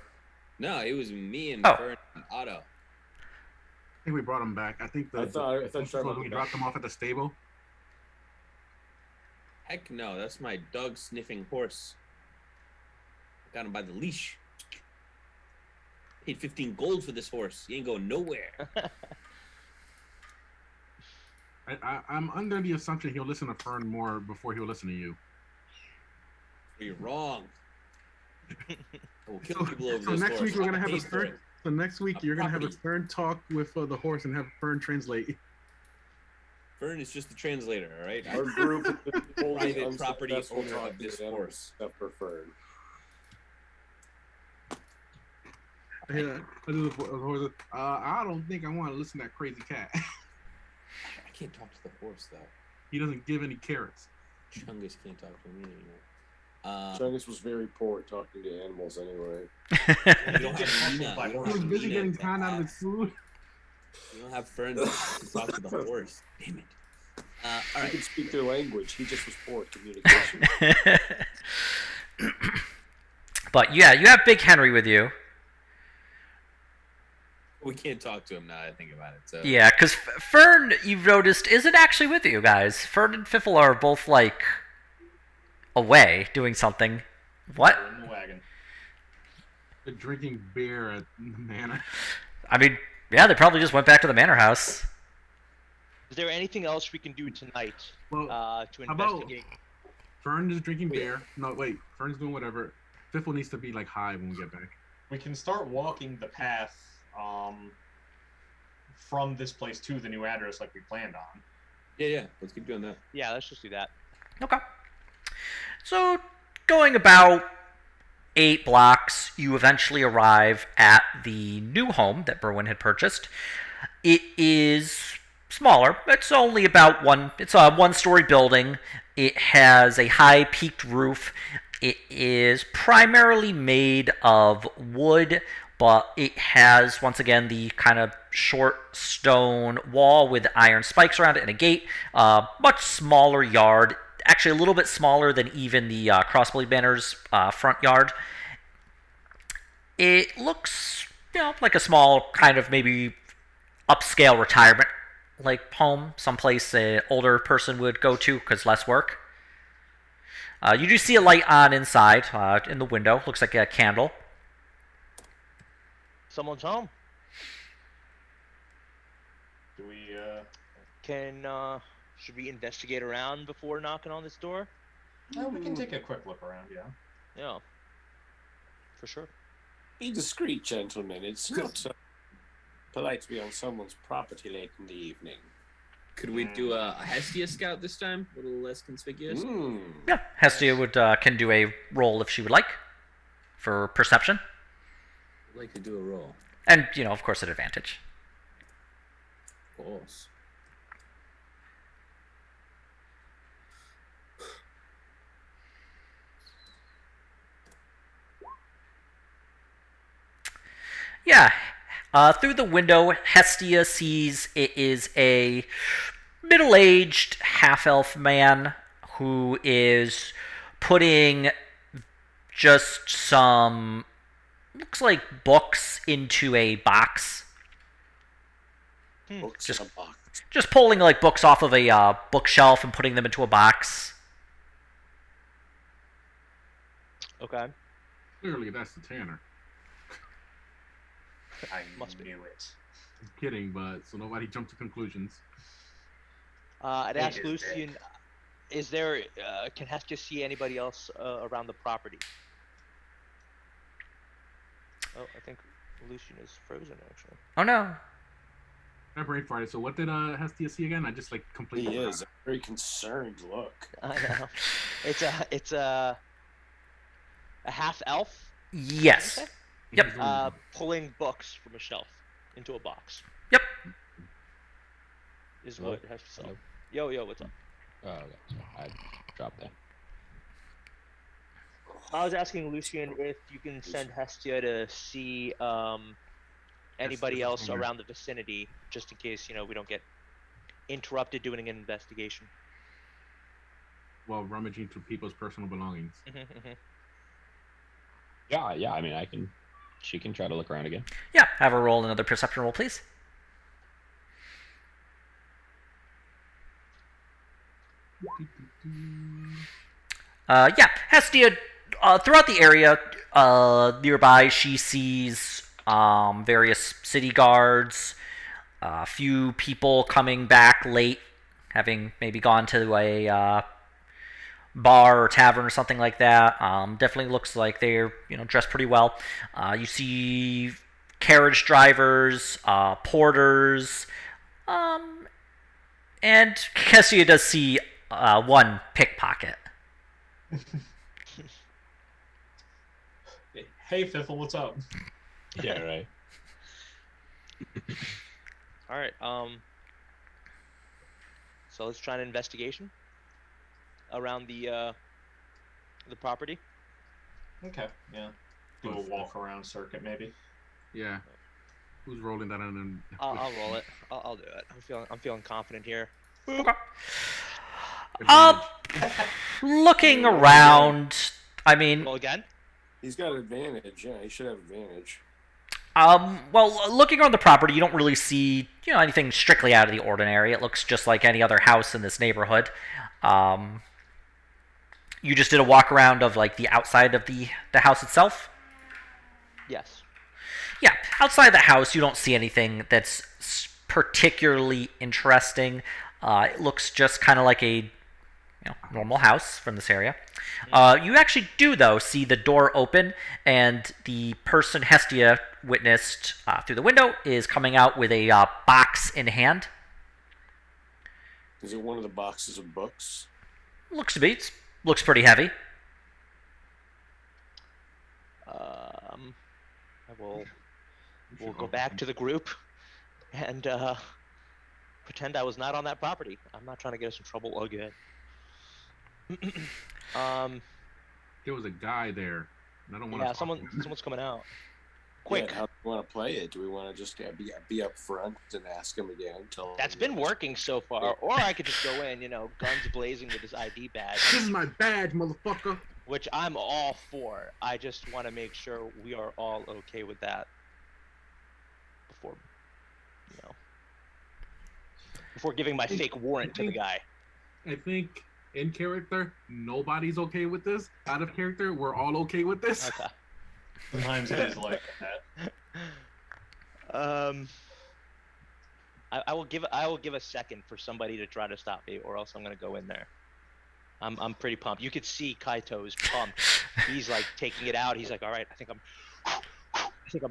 E: No, it was me and
A: Oh.
E: Fern and Otto.
D: I think we brought him back. I think
B: I thought you were talking
D: we
B: about-
D: dropped him off at the stable.
E: Heck no, that's my dog sniffing horse. Got him by the leash. Paid 15 gold for this horse. He ain't going nowhere.
D: I'm under the assumption he'll listen to Fern more before he'll listen to you.
E: You're wrong. I will kill people over
D: So
E: this
D: next
E: horse.
D: week we're gonna have a
E: Pay for it.
D: stern. So next week you're gonna have a
E: Property.
D: stern talk with the horse and have Fern translate.
E: Fern is just the translator, all right?
B: Our group is the only
E: Private property
B: unsuccessful
E: owner of
B: talking
E: this
B: animal
E: horse.
B: except for Fern.
D: Yeah, I don't think I want to listen to that crazy cat.
E: I can't talk to the horse though.
D: He doesn't give any carrots.
E: Chungus can't talk to me anymore.
B: Chungus was very poor at talking to animals anyway.
E: You don't have Nina.
C: By
E: You don't
D: He was
E: have
D: busy
E: Nina
D: getting
E: that
D: time out of
E: bad.
D: his food.
E: You don't have Fern to talk to the horse. Damn it. All
B: He
E: right.
B: could speak their language. He just was poor at communication.
A: But yeah, you have Big Henry with you.
E: We can't talk to him now that I think about it. So
A: Yeah, because Fern, you've noticed, isn't actually with you guys. Fern and Fiffle are both, like, away doing something. What?
C: We're in the wagon.
D: They're drinking beer at the manor.
A: I mean, yeah, they probably just went back to the manor house.
G: Is there anything else we can do tonight
D: Well,
G: to
D: how about-
G: investigate?
D: Fern is drinking beer. No, wait. Fern's doing whatever. Fiffle needs to be like high when we get back.
C: We can start walking the path from this place to the new address like we planned on.
E: yeah. Let's keep doing that.
G: Yeah, let's just do that.
A: Okay. So, going about 8 blocks, you eventually arrive at the new home that Berwin had purchased. It is smaller. It's only about it's a one-story building. It has a high peaked roof. It is primarily made of wood, but it has, once again, the kind of short stone wall with iron spikes around it and a gate. Much smaller yard. Actually, a little bit smaller than even the Crossblade Manor's front yard. It looks, like a small kind of maybe upscale retirement like home, someplace an older person would go to because less work. You do see a light on inside in the window. Looks like a candle.
G: Someone's home.
C: Do we?
G: Should we investigate around before knocking on this door?
C: We can take a quick look around. Yeah.
G: Yeah. For sure.
B: Be discreet, gentlemen. It's not polite to be on someone's property late in the evening.
E: Could we do a Hestia scout this time? A little less conspicuous.
A: Yeah, Hestia can do a roll if she would like for perception,
E: I'd like to do a roll.
A: and of course, at advantage.
E: Of course.
A: Yeah. Through the window, Hestia sees it is a middle-aged half-elf man who is putting just some, looks like books into a box.
B: Books
A: Just-
B: in a box.
A: Just pulling like books off of a bookshelf and putting them into a box.
G: Okay.
D: Clearly, that's the Tanner.
C: I
G: Must be.
C: knew it.
D: I'm kidding, but so nobody jumped to conclusions.
G: I'd
C: It
G: ask
C: is
G: Lucian, is there? Can Hestia see anybody else around the property? Oh, I think Lucian is frozen actually.
A: Oh no.
D: I brain farted. So what did Hestia see again? I just like
B: He
D: completely.
B: is a very concerned look.
G: I know. It's a half elf.
A: Yes.
G: Okay.
A: Yep.
G: Pulling books from a shelf into a box
A: Yep.
G: is
I: Hello?
G: what Hestia saw.
I: Hello?
G: Yo, what's up?
I: Oh, okay. So I dropped that.
G: I was asking Lucian if you can send Hestia to see anybody
D: Hestia's
G: else
D: hungry.
G: around the vicinity, just in case we don't get interrupted doing an investigation.
D: While rummaging through people's personal belongings.
I: Yeah. I mean, she can try to look around again.
A: Yeah. Have her roll another perception roll, please. Yeah, Hestia, throughout the area nearby, she sees various city guards, a few people coming back late, having maybe gone to a bar or tavern or something like that. Definitely looks like they're dressed pretty well. You see carriage drivers, porters, and Kessia does see one pickpocket.
C: Hey, Fiffle, what's up?
I: Yeah, right.
G: All right. So let's try an investigation around the property.
C: Okay, yeah. Do a walk around circuit, maybe.
D: Yeah. Who's rolling that on?
G: I'll roll it. I'll do it. I'm feeling confident here.
A: Looking around, I mean,
G: Roll again.
B: He's got advantage. Yeah, he should have advantage.
A: well, looking around the property, you don't really see, anything strictly out of the ordinary. It looks just like any other house in this neighborhood. You just did a walk around of like the outside of the house itself.
G: Yes.
A: Yeah, outside the house, you don't see anything that's particularly interesting. It looks just kind of like a normal house from this area. You actually do, though, see the door open, and the person Hestia witnessed through the window is coming out with a box in hand.
B: Is it one of the boxes of books?
A: Looks to be. Looks pretty heavy.
G: We'll go back to the group and pretend I was not on that property. I'm not trying to get us in trouble again.
D: There was a guy there. And I don't want to.
G: Yeah, someone's coming out. Quick.
B: Yeah, how do we want to play it? Do we want to just be up front and ask him again?
G: That's been working so far. Or I could just go in, guns blazing with his ID badge.
D: This is my badge, motherfucker.
G: Which I'm all for. I just want to make sure we are all okay with that before giving my fake warrant to the guy.
D: I think in character, nobody's okay with this. Out of character, we're all okay with this.
G: Okay.
C: Sometimes it is like that.
G: I will give a second for somebody to try to stop me, or else I'm gonna go in there. I'm pretty pumped. You could see Kaito's pumped. He's like taking it out. He's like, all right, I think I'm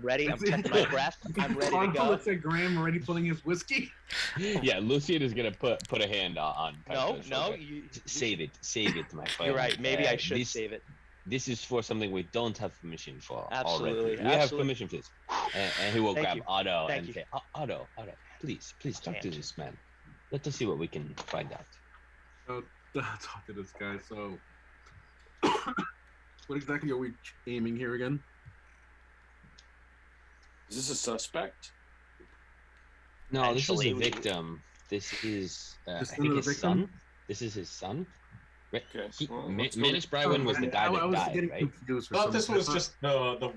G: ready. I'm checking my breath. I'm ready to go.
D: Looks at Graham already pulling his whiskey.
I: Yeah, Lucian is gonna put a hand on. Kaito's
G: No.
I: Save it, my friend.
G: You're right. Maybe I should save it.
I: This is for something we don't have permission for.
G: Absolutely.
I: Already. We have permission for this. And he will
G: Thank
I: grab
G: you.
I: Otto
G: Thank
I: and
G: you.
I: say, Otto, please talk to this man. Let us see what we can find out.
D: So, talk to this guy. So, what exactly are we aiming here again?
B: Is this a suspect?
I: No, this is
G: Actually,
I: a victim. This is, I
D: This
I: think,
D: is
I: his
D: the
I: son.
D: victim?
I: This is his son. Right?
B: Okay, well, let's go
I: Menace Brywin was the guy
D: I
I: that
D: was
I: died,
D: getting
I: right?
D: confused for
C: I thought
D: some
C: this
D: reason.
C: was just the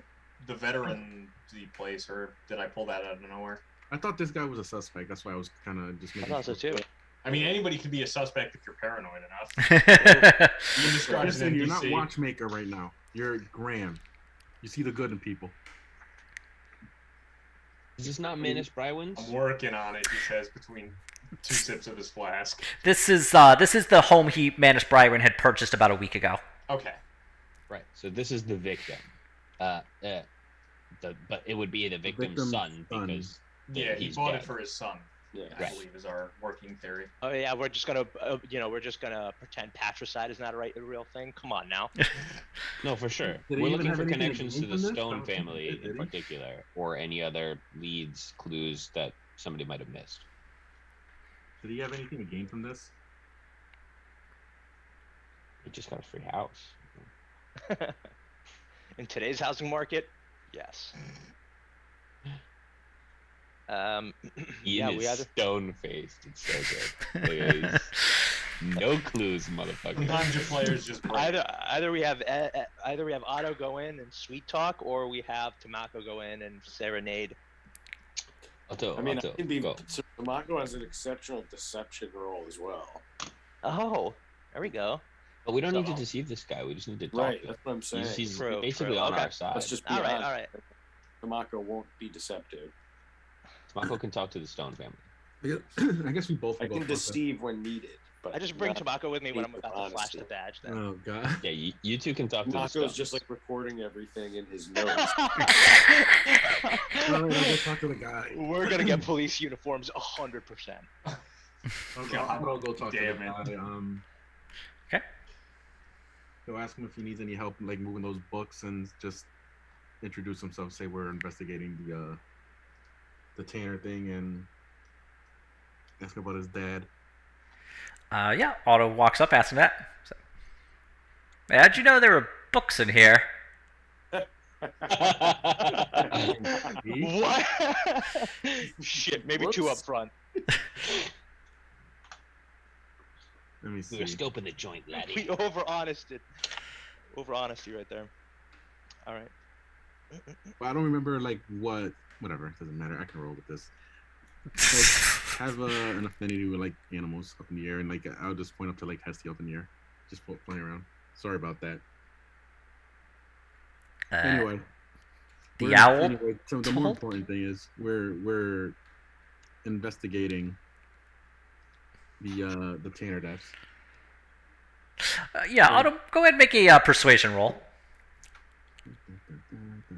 C: veteran place, or did I pull that out of nowhere?
D: I thought this guy was a suspect. That's why I was kind of just
G: I
D: making.
G: thought so too.
C: I mean, anybody can be a suspect if you're paranoid enough. You described as an
D: Listen, you're not
C: NPC.
D: watchmaker right now. You're Graham. You see the good in people.
I: Is this not Menace Brywin's?
C: I'm working on it, he says, between 2 sips of his flask.
A: This is the home Manus Brywin had purchased about a week ago.
C: Okay.
I: Right. So this is the victim. But it would be the victim's son because
C: Yeah, he
I: he's
C: bought
I: dead.
C: it for his son.
B: Yeah.
C: I believe is our working theory.
G: Oh yeah, we're just gonna pretend patricide is not a real thing. Come on now.
I: No, for sure.
D: Did he
I: We're
D: even
I: looking
D: have
I: for
D: anything to
I: connections
D: gain
I: to the
D: from this? I
I: Stone
D: don't think
I: family
D: he did,
I: in
D: did he?
I: particular, or any other leads, clues that somebody might have missed.
D: Did he have anything to gain from this?
I: He just got a free house.
G: In today's housing market, yes.
I: Ian
G: Yeah,
I: is
G: we either
I: stone-faced. It's so good. Look at this. No clues, motherfucker.
C: Sometimes your players just break.
G: either we have Otto go in and sweet talk, or we have Tamako go in and serenade.
I: Otto,
B: I mean,
I: Otto,
B: I can be.
I: go.
B: So Mako has an exceptional deception roll as well.
G: Oh, there we go.
I: But we don't need to
G: So-
I: deceive this guy. We just need to talk
B: Right,
I: to him.
B: that's what I'm saying.
I: He's
G: True,
I: basically
G: true.
I: on
G: Okay.
I: our side.
B: Let's just be
G: All right,
B: honest.
G: all right.
B: Mako won't be deceptive.
I: Mako can talk to the Stone family.
D: I guess we both.
B: I
D: will go
B: can
D: for it.
B: deceive when needed. But
G: I just bring
B: not
G: tobacco with me when I'm
B: speak
G: about
B: of
G: to flash the
B: honesty.
G: badge. Then.
D: Oh god.
I: Yeah, you two can talk to the
B: Marco's just
I: scouts.
B: like recording everything in his notes.
D: All right, I'll go talk to the guy.
G: We're gonna get police uniforms 100%.
D: Okay, I'm gonna go talk to the
C: Damn it.
D: guy.
A: Okay.
D: Go ask him if he needs any help, like moving those books, and just introduce himself. Say we're investigating the Tanner thing, and ask about his dad.
A: Yeah, Otto walks up, asking that. So, "Hey, how'd you know there were books in here?"
G: What? Shit, maybe two up
B: Whoops.
G: front.
D: Let me
I: We were
D: see.
I: scoping the joint,
G: We
I: laddie.
G: over honesty right there. All right.
D: But I don't remember like what. Whatever, it doesn't matter. I can roll with this. Like, have an affinity with like animals up in the air, and like I'll just point up to like Hesty up in the air, just pointing around. Sorry about that. Anyway,
A: the
D: we're-
A: owl
D: Anyway, so the more
A: told-
D: important thing is we're investigating the Tanner deaths.
A: Yeah, Otto, go ahead and make a persuasion roll.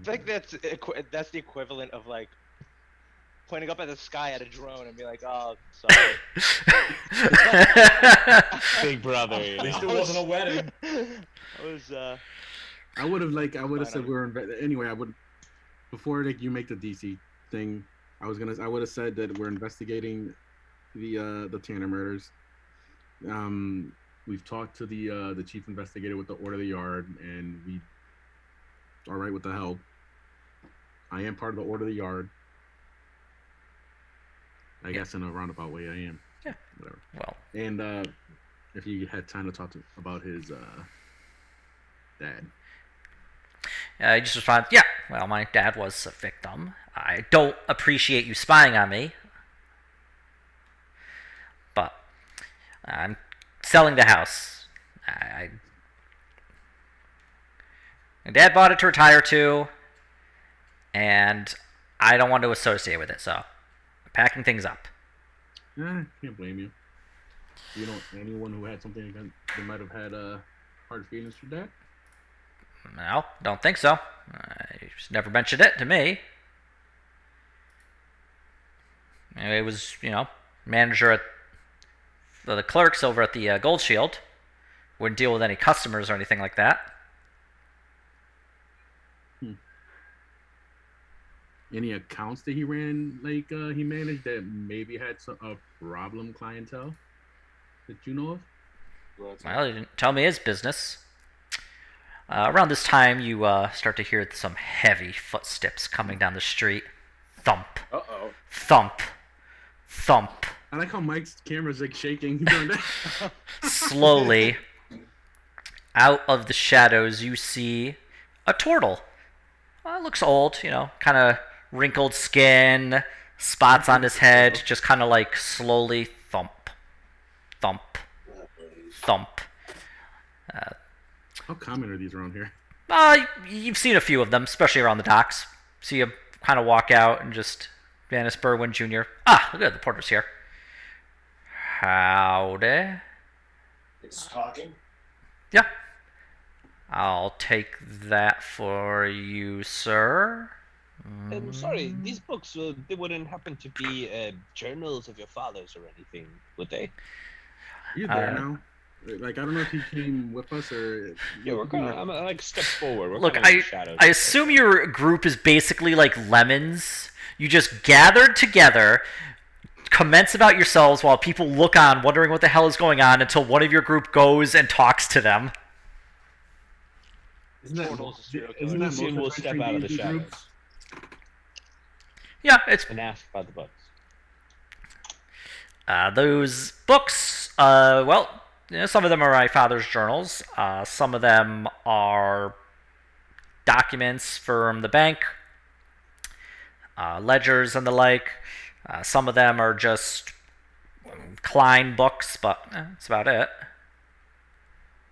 G: I think that's the equivalent of like pointing up at the sky at a drone and be like, "Oh, sorry."
I: Big brother. You
C: At least
I: know?
C: it wasn't a wedding.
G: I was
D: I would have
G: Fine,
D: said we were anyway. I would before like you make the DC thing. I would have said that we're investigating the Tanner murders. We've talked to the chief investigator with the order of the yard, and we all right with the help. I am part of the order of the yard. I guess in a roundabout way, I am.
A: Yeah.
D: Whatever.
A: Well,
D: And if you had time to talk about his dad.
A: he just responds, "Yeah, well, my dad was a victim. I don't appreciate you spying on me, but I'm selling the house. My dad bought it to retire to, and I don't want to associate with it, so I'm packing things up."
D: Can't blame you. You know anyone who had something against, they might have had hard feelings for that?
A: No, don't think so. He's never mentioned it to me. It was, manager at the clerks over at the Gold Shield. Wouldn't deal with any customers or anything like that.
D: Any accounts that he ran, like he managed that maybe had a problem clientele that you know of?
A: Well, he didn't tell me his business. Around this time, you start to hear some heavy footsteps coming down the street. Thump,
B: Uh-oh.
A: thump, thump.
D: I like how Mike's camera's like shaking during that.
A: Slowly, out of the shadows, you see a turtle. Looks old, kind of wrinkled skin, spots on his head, just kind of like slowly thump, thump, thump.
D: How common are these around here?
A: You've seen a few of them, especially around the docks. See him kind of walk out and just Vanis Berwin Jr. Look at the porter's here. Howdy.
B: It's talking.
A: Yeah. I'll take that for you, sir.
I: I'm sorry, these books, they wouldn't happen to be journals of your father's or anything, would they?
D: Are you there now? Like, I don't know if he came with us or...
I: Yeah, we're kind of, I'm like step forward. We're
A: Look,
I: kinda in the shadows.
A: I assume your group is basically like lemons. You just gathered together, commence about yourselves while people look on, wondering what the hell is going on, until one of your group goes and talks to them.
D: Isn't that,
G: Portal's a serial killer.
D: isn't that
I: Soon we'll
D: most
I: step out of the
D: D&D
I: shadows
D: groups?
A: Yeah, it's
I: and ask about the books.
A: those books. Well, some of them are my father's journals. Some of them are documents from the bank, ledgers and the like. Some of them are just Klein books, but that's about it.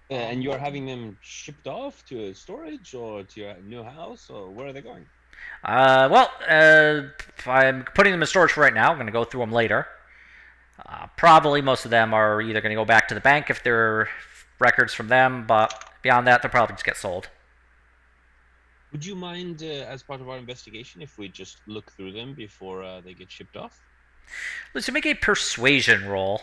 I: And you're having them shipped off to a storage or to your new house, or where are they going?
A: Well, I'm putting them in storage for right now. I'm going to go through them later. Probably most of them are either going to go back to the bank if they're records from them, but beyond that, they'll probably just get sold.
I: Would you mind, as part of our investigation, if we just look through them before they get shipped off?
A: Let's make a persuasion roll.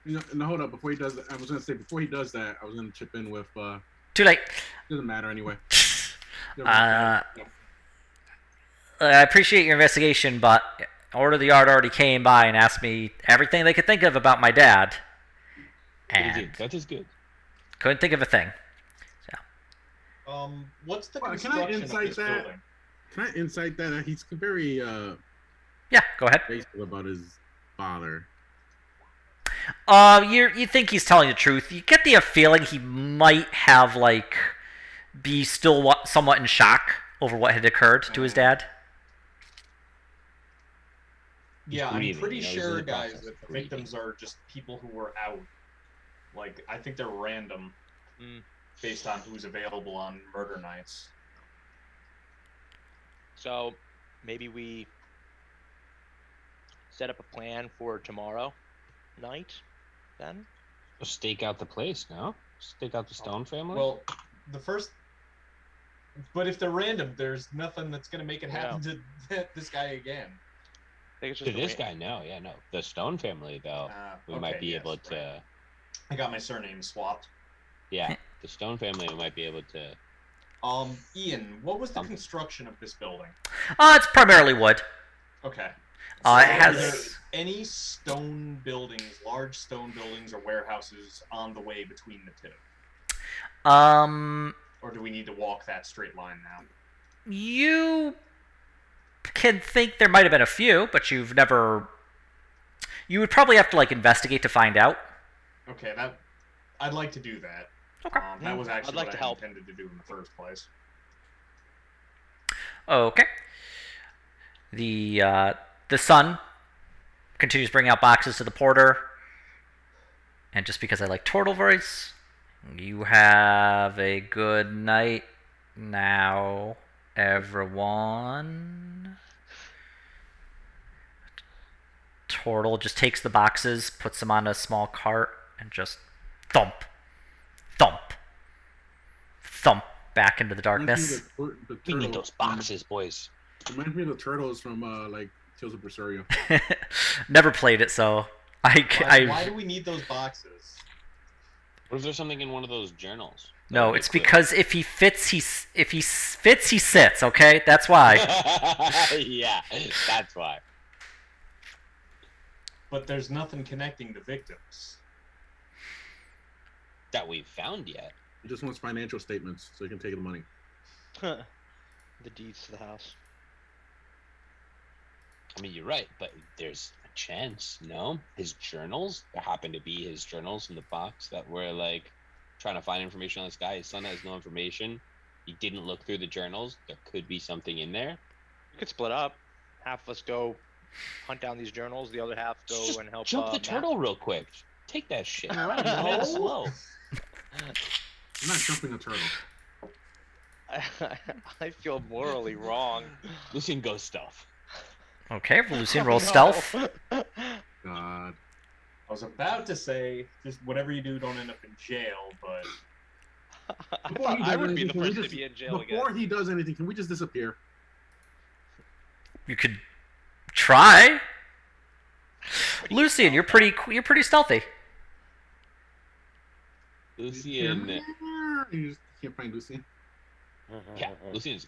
D: No, hold up. Before he does that, I was gonna say before he does that, I was gonna chip in with.
A: Too late.
D: Doesn't matter anyway.
A: I appreciate your investigation, but Order of the Yard already came by and asked me everything they could think of about my dad. And
I: that is good.
A: Couldn't think of a thing.
C: So. What's the
D: Can
C: construction
D: I insight
C: of this
D: that?
C: building?
D: Can I insight that he's very
A: Yeah, go ahead.
D: faithful about his father?
A: You think he's telling the truth. You get the feeling he might have be still somewhat in shock over what had occurred to his dad.
C: Yeah, I'm
I: grieving,
C: pretty
I: he's in
C: sure,
I: the
C: guys,
I: process
C: that
I: of
C: the
I: grieving.
C: victims are just people who were out. I think they're random based on who's available on murder nights.
G: So maybe we set up a plan for tomorrow night, then?
I: Just stake out the place, no? Stake out the Stone family?
C: Well, but if they're random, there's nothing that's going to make it happen to this guy again.
G: I think it's
I: to
G: just
I: this guy, no. The Stone family, though, we might be able to...
C: Right. I got my surname swapped.
I: Yeah, the Stone family, we might be able to...
C: Ian, what was the construction of this building?
A: It's primarily wood.
C: Okay.
A: It
C: Are
A: has
C: there any stone buildings, large stone buildings or warehouses on the way between the two? Or do we need to walk that straight line now?
A: You can think there might have been a few, but you've never... You would probably have to investigate to find out.
C: Okay, I'd like to do that.
A: Okay.
C: That was actually
G: I'd like
C: what
G: to
C: I
G: help.
C: intended to do in the first place.
A: Okay. The son continues bringing out boxes to the porter. And just because I like turtle voice, you have a good night now, everyone. Turtle just takes the boxes, puts them on a small cart, and just thump, thump, thump back into the darkness.
I: We need those boxes, boys.
D: Reminds me of the turtles from Tales of Berseria.
A: Never played it, so
C: Why do we need those boxes?
I: What if there's something in one of those journals?
A: No, it's because if he fits, he sits. Okay, that's why.
I: Yeah, that's why.
C: But there's nothing connecting the victims.
I: That we've found yet.
D: He just wants financial statements so he can take the money.
G: The deeds to the house.
I: I mean, you're right, but there's a chance, no? His journals, there happen to be his journals in the box that were trying to find information on this guy. His son has no information. He didn't look through the journals. There could be something in there.
G: We could split up. Half of us go hunt down these journals. The other half go
I: Just
G: and help.
I: jump the
G: Matt.
I: turtle real quick. Take that shit and run. No. Slow.
D: I'm not jumping a turtle.
G: I feel morally wrong.
I: Lucian goes stealth.
A: Okay, Lucian
G: Oh,
A: rolls
G: no.
A: stealth.
D: God.
C: I was about to say, just whatever you do, don't end up in jail, but...
G: I would be the first to be in jail again.
D: Before he does anything, can we just disappear?
A: You could try. Lucian, you're pretty stealthy.
I: Lucian,
D: You just can't find Lucian.
I: yeah, Lucian's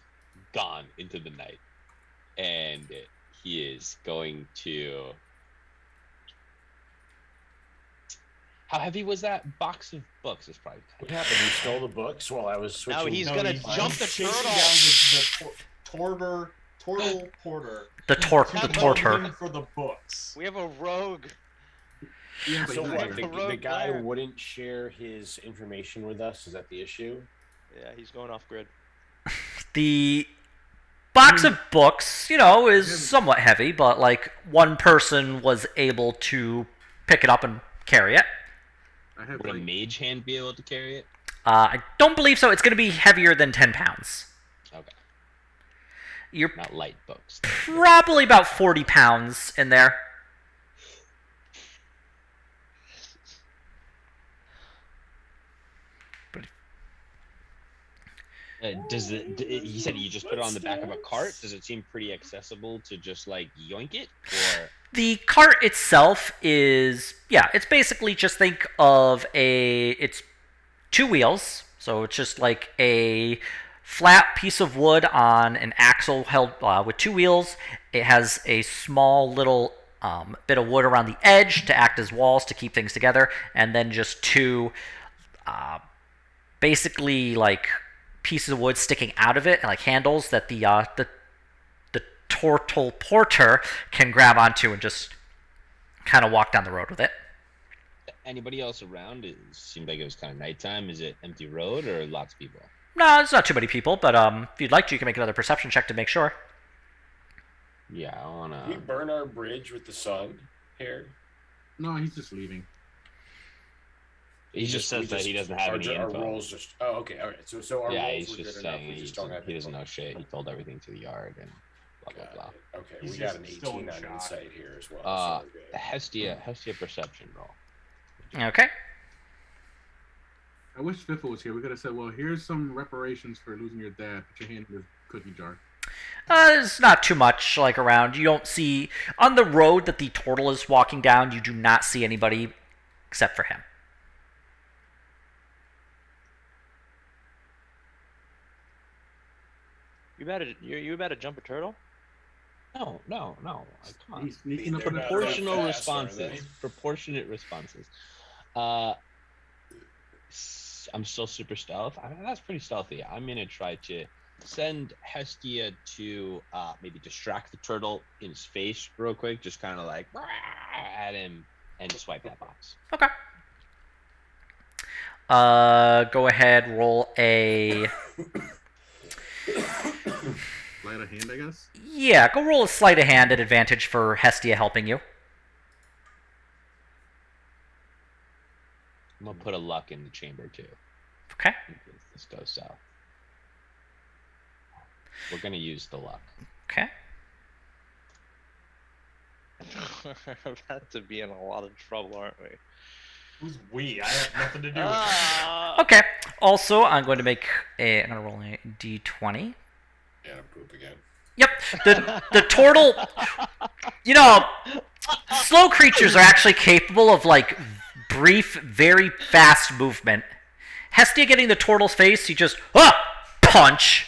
I: gone into the night, and he is going to. How heavy was that box of books? It's probably.
F: What happened? You stole the books while I was switching.
G: Now he's gonna jump the
C: chasing
G: turtle.
C: down the turtle porter.
A: The
C: to
A: torter.
C: him for the books.
G: We have a rogue.
D: Yeah, but
F: So
D: he's
F: what?
D: not
F: The,
D: here.
F: the guy
G: player.
F: wouldn't share his information with us. Is that the issue?
G: Yeah, he's going off grid.
A: The box of books, is somewhat heavy, but one person was able to pick it up and carry it.
D: I have
I: Would a mage hand be able to carry it?
A: I don't believe so. It's going to be heavier than 10 pounds.
I: Okay.
A: You're
I: Not light books.
A: probably about 40 pounds in there.
I: You said you just put it on the back of a cart? Does it seem pretty accessible to just like yoink it? Or
A: The cart itself is, yeah, it's basically just think of it's two wheels. So it's just like a flat piece of wood on an axle held with two wheels. It has a small little bit of wood around the edge to act as walls to keep things together, and then just two basically like pieces of wood sticking out of it, like handles that the turtle porter can grab onto and just kind of walk down the road with it.
I: anybody else around? It seemed like it was kind of nighttime. Is it empty road or lots of people?
A: No, it's not too many people, but if you'd like to, you can make another perception check to make sure.
I: Yeah, I wanna.
B: We burn our bridge with the sun here.
D: No, he's just leaving.
I: He just says that he doesn't have any
B: our
I: info.
B: rolls just. Oh, okay, all right. So our
I: Yeah,
B: rolls
I: he's
B: were
I: just
B: good enough.
I: saying
B: We just don't have
I: he doesn't
B: info.
I: know shit. He told everything to the yard and blah blah blah.
B: Okay,
C: He's
B: we got
C: just
B: an
C: still
B: 18
C: in
B: on
C: shock.
B: insight here as well. So we're good.
I: Hestia perception roll.
A: Okay.
D: I wish Fiffle was here. We could have said, well, here's some reparations for losing your dad. Put your hand in the cookie jar.
A: There's not too much like around. You don't see on the road that the turtle is walking down. You do not see anybody except for him.
G: You about to jump a turtle?
I: No. Come on.
D: He's sneaking up
B: They're
D: on the
B: not
I: Proportional
B: that fast, are
I: responses.
B: they?
I: Proportionate responses. I'm still super stealth. I mean, that's pretty stealthy. I'm gonna try to send Hestia to maybe distract the turtle in his face real quick, just kind of like at him and swipe that box.
A: Okay. Go ahead, roll a.
D: Sleight of hand, I guess.
A: Yeah, go roll a sleight of hand at advantage for Hestia helping you.
I: I'm gonna put a luck in the chamber too.
A: Okay.
I: In case this goes south. We're gonna use the luck.
A: Okay.
G: We're about to be in a lot of trouble, aren't we?
C: Who's we? I have nothing to do with it.
A: Okay. Also, I'm going to make a. I'm gonna roll a d20.
B: Yeah, poop again.
A: Yep. The turtle. You know, slow creatures are actually capable of like brief, very fast movement. Hestia getting the turtle's face, he just punch,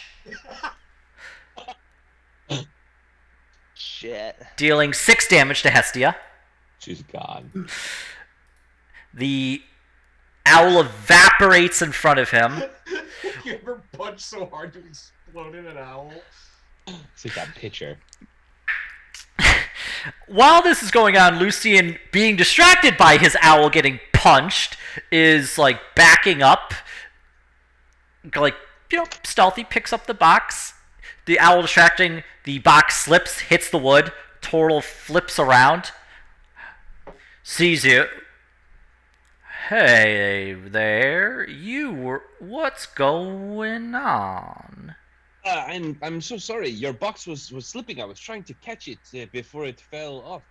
G: Shit.
A: dealing 6 damage to Hestia.
I: She's gone.
A: The owl evaporates in front of him.
C: You ever punch so hard to explode in an owl?
I: It's like that pitcher.
A: While this is going on, Lucian, being distracted by his owl getting punched, is like backing up, like, you know, stealthy, picks up the box. The owl distracting, the box slips, hits the wood. Turtle flips around, sees you. Hey there, what's going on?
I: I'm so sorry. Your box was slipping. I was trying to catch it before it fell off.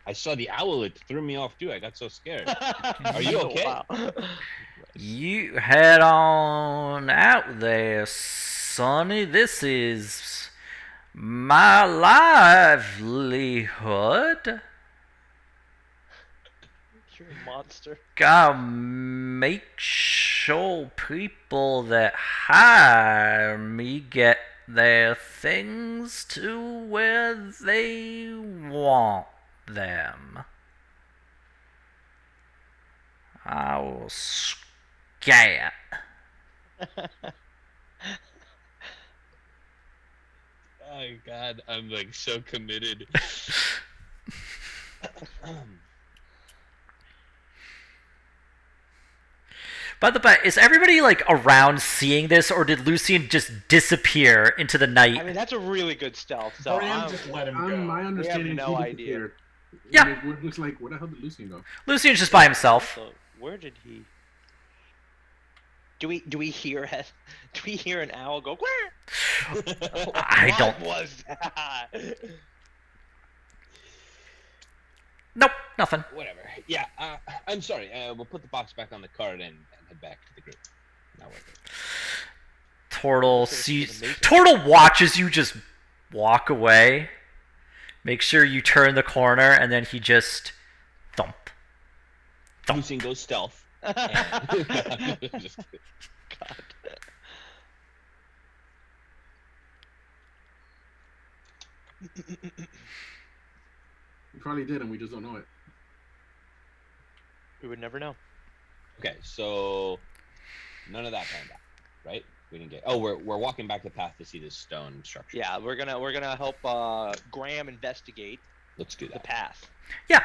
I: I saw the owl. It threw me off too. I got so scared. Are you okay?
G: Wow.
A: You head on out there, Sonny. This is my livelihood.
G: You're a monster.
A: Gotta make sure people that hire me get their things to where they want them. I will scat.
I: Oh God, I'm like so committed.
A: By the way, is everybody like around seeing this, or did Lucian just disappear into the night?
G: I mean, that's a really good stealth. So
C: Bram just let him go.
D: My understanding
G: no
D: is he
G: idea.
D: disappeared.
A: Yeah.
D: We're just like, where the hell did Lucian go?
A: Lucian's just by himself.
G: So where did he? Do we hear it? Do we hear an owl go? Where?
A: I don't.
G: What was that?
A: Nope, nothing.
I: Whatever. Yeah, I'm sorry. We'll put the box back on the cart and head back to the group. Not worth it.
A: Turtle
G: This is
A: sees.
G: amazing.
A: Turtle watches you just walk away. Make sure you turn the corner, and then he just thump.
I: Lucian goes stealth. And... Just kidding.
G: God.
D: We probably did, and we just don't know it.
G: We would never know.
I: Okay, so none of that panned out, right? We didn't get. Oh, we're walking back the path to see this stone structure.
G: Yeah, we're gonna help Graham investigate
I: Let's do
G: the
I: that.
G: path.
A: Yeah.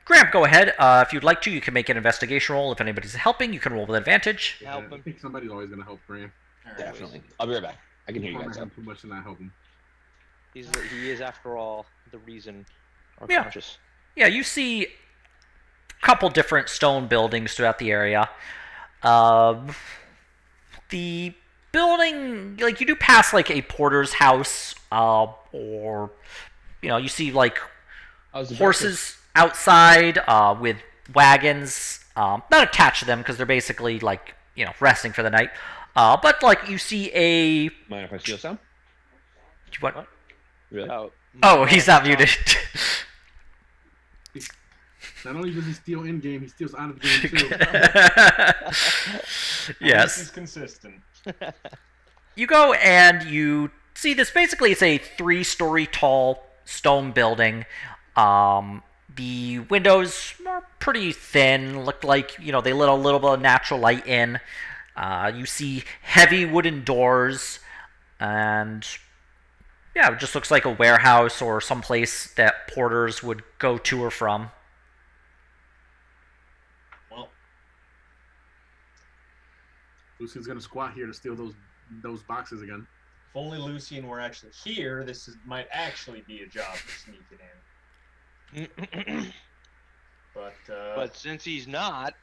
A: Graham, go ahead. If you'd like to, you can make an investigation roll. If anybody's helping, you can roll with advantage.
G: Help
D: I
G: him.
D: think somebody's always gonna help Graham.
C: All right.
I: Definitely. I'll be right back. I can hear you
D: I
I: guys.
D: have too much to not help him.
G: He is, after all, the reason our
A: Yeah.
G: conscious.
A: Yeah, you see a couple different stone buildings throughout the area. The building, like, you do pass, like, a porter's house, or, you see, like, horses outside with wagons, not attached to them because they're basically, like, resting for the night. But, like, you see a...
I: Mind if I steal some?
A: What?
I: Really?
A: Oh, he's not muted.
D: Not only does he steal in game, he steals out of the game too.
A: Yes.
C: This is consistent.
A: You go and you see this. Basically, it's a 3-story tall stone building. The windows are pretty thin. Look like they let a little bit of natural light in. You see heavy wooden doors, and yeah, it just looks like a warehouse or someplace that porters would go to or from.
C: Well,
D: Lucian's gonna squat here to steal those boxes again.
C: if only Lucian were actually here, might actually be a job for sneaking in.
G: But since he's not,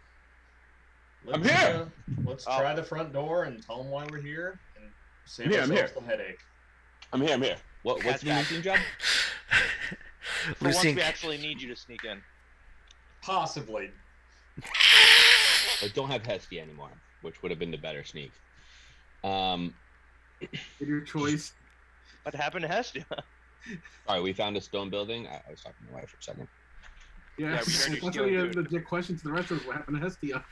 C: Let's,
I: I'm here.
C: Let's try the front door and tell them why we're here and save
I: I'm
C: ourselves the headache.
I: I'm here. What's the Lucian job?
G: for once
A: Lucian,
G: we actually need you to sneak in.
C: Possibly.
I: I don't have Hestia anymore, which would have been the better sneak.
D: Your choice.
G: What happened to Hestia?
I: All right, we found a stone building. I was talking to my wife for a second.
D: Yeah,
G: we heard you
D: that's
G: stealing
D: really a
G: food.
D: legit question to the rest of us. What happened to Hestia?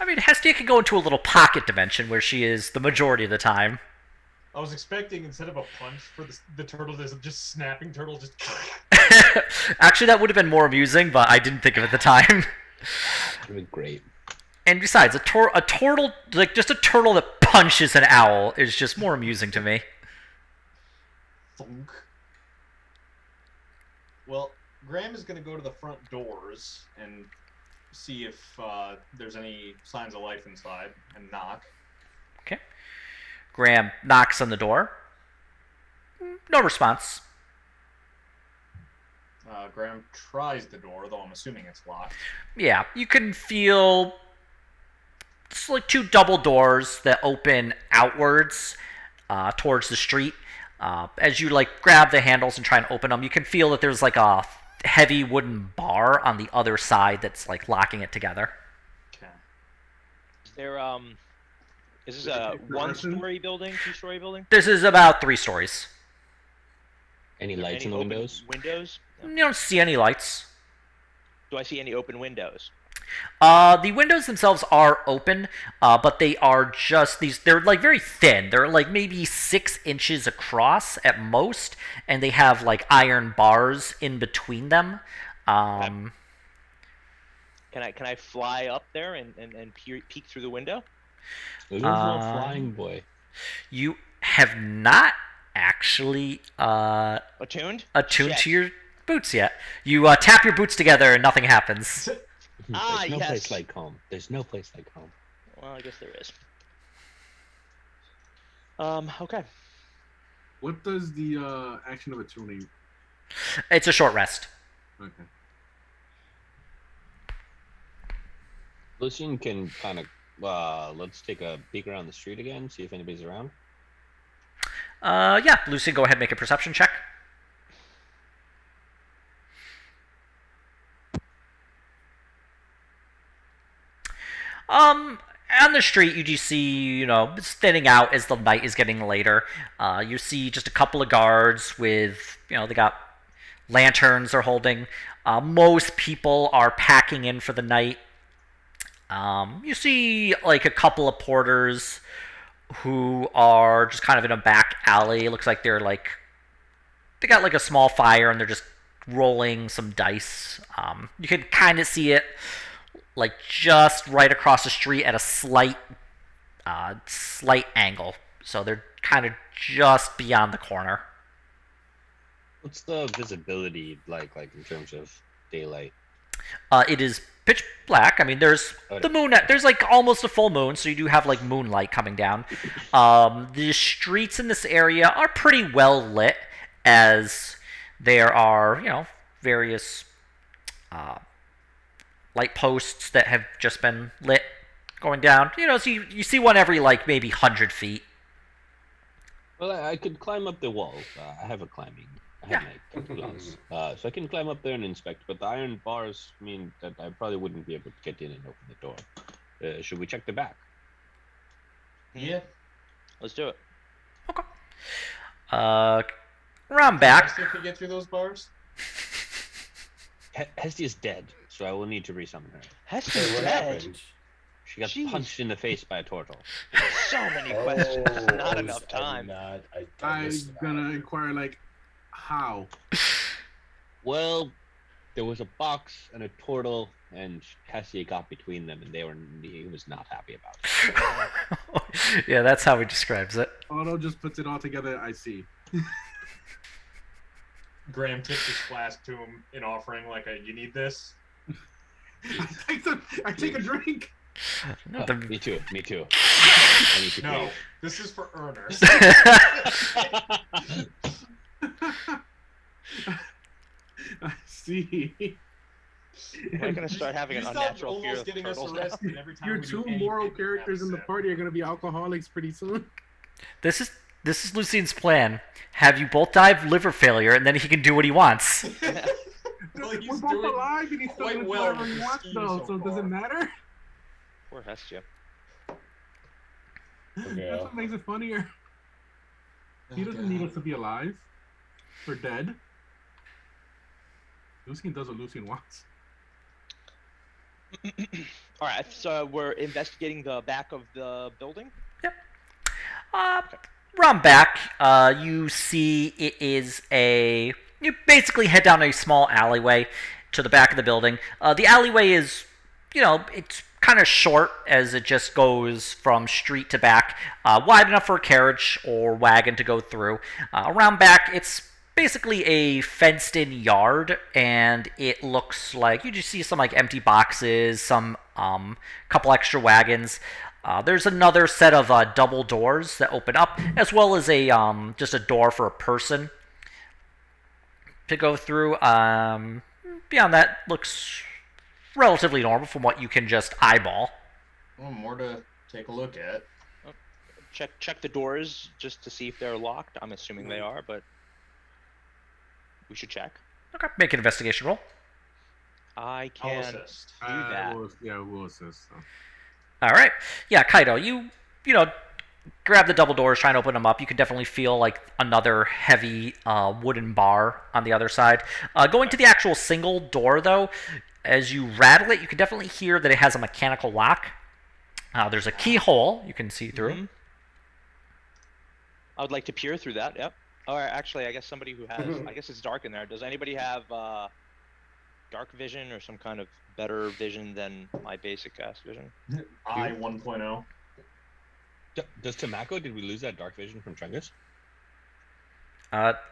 A: I mean, Hestia can go into a little pocket dimension where she is the majority of the time.
C: I was expecting instead of a punch for the turtle, there's just snapping turtle just.
A: Actually, that would have been more amusing, but I didn't think of it at the time.
I: Would have been great.
A: And besides, a turtle, like just a turtle that punches an owl, is just more amusing to me.
C: Thunk. Well, Graham is going to go to the front doors and see if there's any signs of life inside and knock.
A: Okay. Graham knocks on the door. No response.
C: Graham tries the door, though I'm assuming it's locked.
A: Yeah, you can feel it's like 2 double doors that open outwards towards the street. As you grab the handles and try and open them, you can feel that there's a heavy wooden bar on the other side that's locking it together.
C: Okay.
G: Is this a 1-story building, 2-story building?
A: This is about 3 stories.
I: Any lights in the
G: open
I: windows?
G: Windows?
A: You don't see any lights.
G: Do I see any open windows?
A: The windows themselves are open, but they are just these. They're very thin. They're maybe 6 inches across at most, and they have iron bars in between them.
G: Can I fly up there and peek through the window?
I: There's no flying boy.
A: You have not actually
G: Attuned?
A: attuned
G: Shit.
A: to your boots yet. You tap your boots together, and nothing happens.
I: There's no
G: yes.
I: place like home. There's no place like home.
G: Well, I guess there is. Okay.
D: What does the action of attuning?
A: It's a short rest.
D: Okay.
I: Lucian can kind of let's take a peek around the street again, see if anybody's around.
A: Yeah, Lucian, go ahead and make a perception check. On the street, you just see, it's thinning out as the night is getting later. You see just a couple of guards with, they got lanterns they're holding. Most people are packing in for the night. You see, like, a couple of porters who are just kind of in a back alley. It looks like they got like a small fire and they're just rolling some dice. You can kind of see it like just right across the street at a slight angle. So they're kind of just beyond the corner.
I: What's the visibility like in terms of daylight?
A: It is pitch black. I mean, there's the moon. There's like almost a full moon, so you do have like moonlight coming down. The streets in this area are pretty well lit, as there are, various light posts that have just been lit going down. So you see one every like maybe 100 feet.
I: Well, I could climb up the wall. I have a climbing. I have my gloves. So I can climb up there and inspect. But the iron bars mean that I probably wouldn't be able to get in and open the door. Should we check the back?
C: Yeah.
G: Let's do it.
A: Okay. Around back.
C: If we get through those bars.
I: Hestia is dead, so I will need to resummon her.
G: Hesty's
E: What
G: dead.
E: happened?
I: She got
G: Jeez.
I: punched in the face by a turtle.
G: So many questions. Not enough time.
D: I'm gonna inquire, like, how?
I: Well, there was a box and a turtle, and Hestia got between them, and he was not happy about it.
A: Yeah, that's how he describes it.
D: Otto just puts it all together. I see.
C: Graham tips his flask to him in offering, like, you need this?
D: I take a drink.
I: Oh, me too. I need to
C: No,
I: breathe.
C: this is for earners.
D: I see.
G: We're gonna start having an
C: You
G: unnatural
C: stopped
G: fear
C: almost
G: of
C: getting us
G: turtles now.
C: arrested every time
D: Your
C: we do
D: two
C: anything
D: moral
C: in
D: characters in the
C: episode.
D: party are gonna be alcoholics pretty soon.
A: This is Lucian's plan. Have you both die of liver failure, and then he can do what he wants.
C: Well, he's
D: We're both
C: doing
D: alive, and he's still
C: quite
D: gonna
C: well
D: whatever
C: with
D: he
C: his
D: wants,
C: scheme
D: though.
C: so
D: So does
C: far.
D: it matter?
G: Poor Hestia.
D: That's what makes it funnier. He doesn't need us to be alive or dead. Lucian does what Lucian wants.
G: All right, so we're investigating the back of the building.
A: Around back, you see it is you basically head down a small alleyway to the back of the building. The alleyway is, it's kind of short as it just goes from street to back, wide enough for a carriage or wagon to go through. Around back, it's basically a fenced-in yard, and it looks like you just see some like empty boxes, some couple extra wagons. There's another set of double doors that open up, as well as a just a door for a person to go through. Beyond that, looks relatively normal from what you can just eyeball.
C: Well, more to take a look at.
G: Check the doors just to see if they're locked. I'm assuming they are, but we should check.
A: Okay, make an investigation roll.
G: I
C: I'll
G: can
C: assist.
G: do that.
D: We'll assist. So.
A: All right, yeah, Kaido, you grab the double doors, try and open them up. You can definitely feel like another heavy wooden bar on the other side. Going to the actual single door, though, as you rattle it, you can definitely hear that it has a mechanical lock. There's a keyhole you can see through.
G: Mhm. I would like to peer through that. Yep. Or actually, I guess somebody who has. I guess it's dark in there. Does anybody have dark vision or some kind of better vision than my basic cast vision?
C: I 1.0.
I: Does Tobacco? Did we lose that dark vision from Chungus?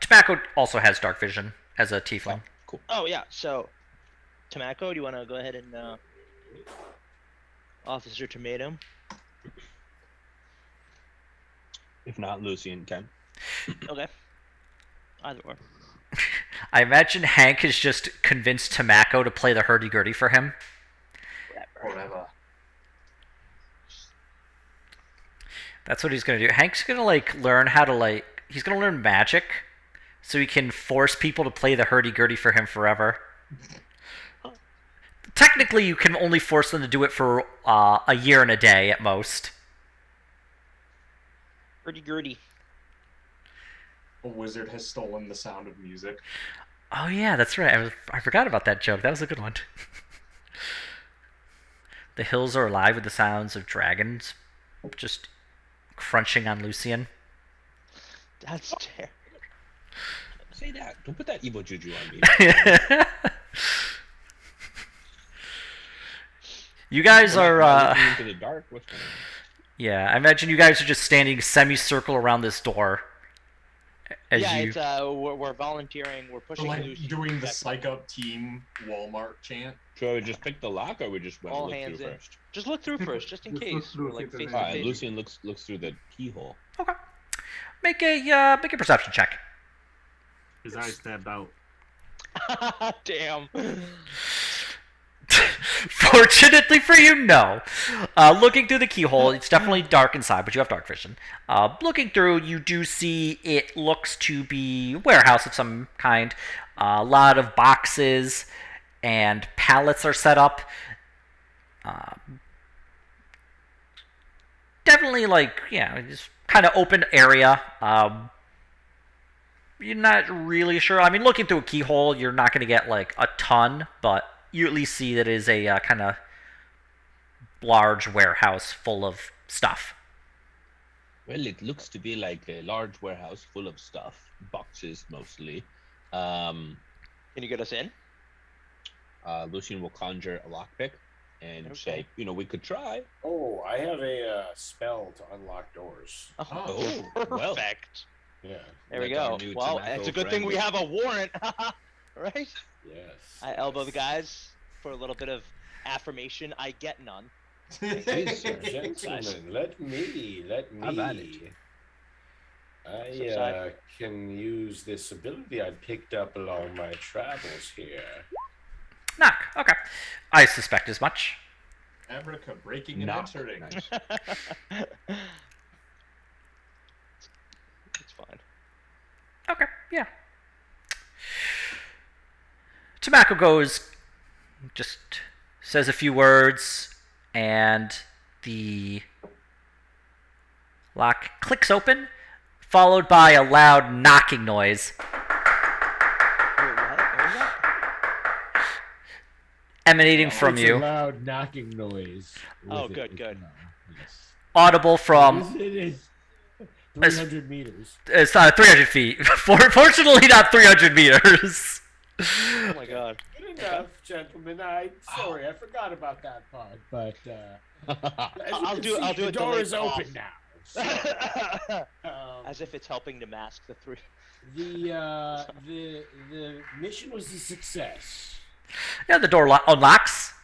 A: Tobacco also has dark vision as a tiefling.
I: Cool.
G: Oh yeah. So, Tomako, do you want to go ahead and Officer Tomato?
I: If not, Lucian can.
G: Okay. Either or.
A: I imagine Hank has just convinced Tomako to play the hurdy-gurdy for him.
G: Whatever.
H: Whatever.
A: That's what he's gonna do. Hank's gonna learn how to he's gonna learn magic, so he can force people to play the hurdy-gurdy for him forever. Technically, you can only force them to do it for a year and a day at most.
G: Hurdy-gurdy.
C: A wizard has stolen the sound of music.
A: Oh yeah, that's right. I forgot about that joke. That was a good one. The hills are alive with the sounds of dragons just crunching on Lucian.
G: That's terrible.
I: Say that. Don't put that evil juju on me.
A: You guys
I: We're not
A: are.
I: looking into the dark. What's going on?
A: Yeah, I imagine you guys are just standing semicircle around this door. As
G: Yeah,
A: you...
G: it's we're volunteering. We're pushing
C: We're like
G: Lucian.
C: doing the psych up team Walmart chant.
I: So we just pick the lock, or we just want to
G: All
I: look
G: hands
I: through
G: in.
I: first?
G: Just look through first, just in
D: Just
G: case.
D: look through
G: We're like
D: if
G: face
D: there's
G: to
I: Alright,
G: face.
I: Lucian looks through the keyhole.
A: Okay. Make a perception check.
D: His eyes stabbed out.
G: Damn.
A: Fortunately for you, no. Looking through the keyhole, it's definitely dark inside, but you have dark vision. Looking through, you do see it looks to be a warehouse of some kind. A lot of boxes and pallets are set up. Definitely just kind of open area. You're not really sure. I mean, looking through a keyhole, you're not going to get a ton, but you at least see that it is a kind of large warehouse full of stuff.
I: Well, it looks to be like a large warehouse full of stuff, boxes mostly.
G: Can you get us in?
I: Lucian will conjure a lockpick and say, we could try.
B: Oh, I have a spell to unlock doors.
I: Oh,
G: perfect.
I: well.
B: Yeah.
G: There we
I: That's our
G: go.
I: new
G: Well,
I: tobacco
G: it's a good
I: friend.
G: thing we have a warrant, right?
B: Yes.
G: I elbow the guys for a little bit of affirmation. I get none.
I: Please, sir.
B: Gentlemen, let me.
I: Have at it.
B: I can use this ability I picked up along my travels here.
A: Knock. Okay. I suspect as much.
C: Abraca breaking and
I: Knock.
C: entering.
I: Nice.
G: It's fine.
A: Okay, yeah. Tobacco goes, just says a few words, and the lock clicks open, followed by a loud knocking noise.
G: Wait, what was that?
A: Emanating from
B: It's a
A: you,
B: loud knocking noise.
G: Oh,
B: with
G: good,
B: it.
G: good.
B: Yes.
A: audible from
B: It is 300 meters.
A: it's 300 feet. Fortunately, not 300 meters.
G: Oh my god.
B: Good enough, gentlemen. I'm sorry, I forgot about that part. But
G: I'll do it
B: The door
G: delayed
B: is open
G: cough.
B: now. So,
G: As if it's helping to mask the three.
B: the mission was a success.
A: Yeah, the door unlocks.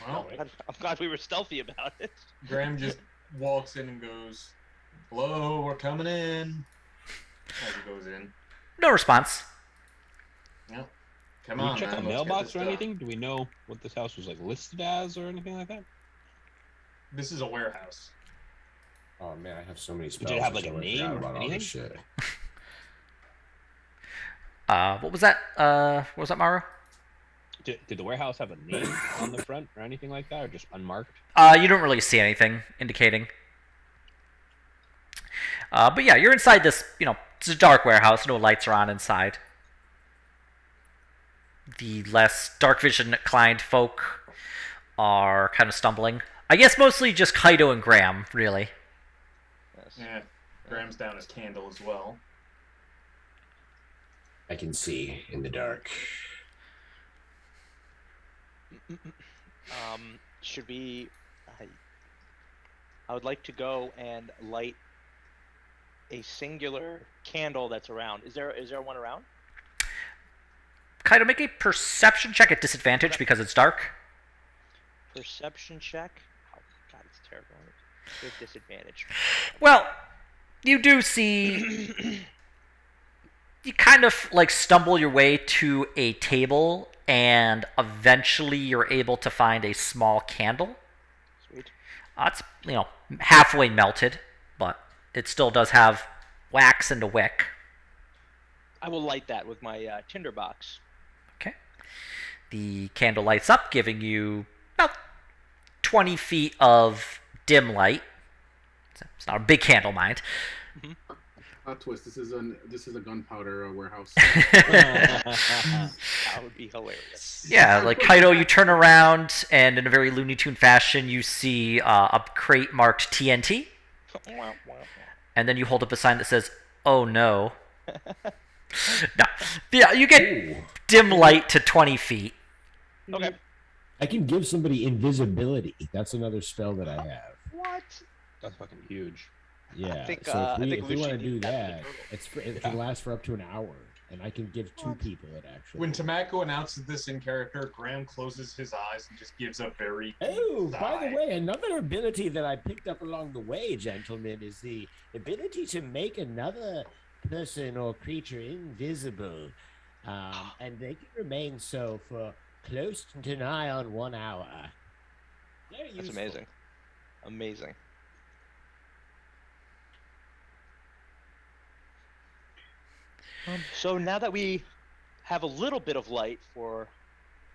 C: Well,
G: I'm glad we were stealthy about it.
C: Graham just walks in and goes, "Hello, we're coming in." As he goes in.
A: No response.
C: Yep. Come
I: Can we
C: on,
I: check
C: man,
I: a
C: let's get
I: mailbox
C: this
I: or
C: done.
I: anything? Do we know what this house was listed as or anything like that?
C: This is a warehouse.
B: Oh man, I have so many spells.
I: Did it have,
B: I
I: like, a
B: totally
I: name
B: forgot
I: or
B: about all
I: anything?
B: this shit.
A: What was that? What was that, Maru?
I: Did the warehouse have a name on the front or anything like that, or just unmarked?
A: You don't really see anything indicating. But yeah, you're inside this, it's a dark warehouse, no lights are on inside. The less dark vision inclined folk are kind of stumbling. I guess mostly just Kaido and Graham, really.
G: Yes.
C: Yeah. Graham's down his candle as well.
B: I can see in the dark.
G: Should we? I would like to go and light a singular candle that's around. Is there one around?
A: Kaido, make a perception check at disadvantage because it's dark.
G: Perception check. Oh god, it's terrible. With disadvantage.
A: Well, you do see. You kind of stumble your way to a table, and eventually you're able to find a small candle.
G: Sweet.
A: It's halfway melted, but it still does have wax and a wick.
G: I will light that with my tinderbox.
A: Okay. The candle lights up, giving you about 20 feet of dim light. It's not a big candle, mind.
D: Twist. This is a gunpowder warehouse.
G: That would be hilarious.
A: Yeah, like Kaido, you turn around, and in a very Looney Tune fashion, you see a crate marked TNT, and then you hold up a sign that says, "Oh no." No. Yeah, you get dim light to 20 feet.
G: Okay.
J: I can give somebody invisibility. That's another spell that I have.
G: What?
I: That's fucking huge.
J: Yeah.
G: think,
J: so
G: I think
J: if we want to
G: Lucian
J: do
G: needs that
J: that, it can last for up to an hour, and I can give two people it actually.
C: When Tamako announces this in character, Graham closes his eyes and just gives a very
J: Oh,
C: deep
J: by
C: sigh.
J: the way, another ability that I picked up along the way, gentlemen, is the ability to make another person or creature invisible, and they can remain so for close to nigh on 1 hour. Very
G: That's
J: useful.
G: amazing. Amazing. So now that we have a little bit of light for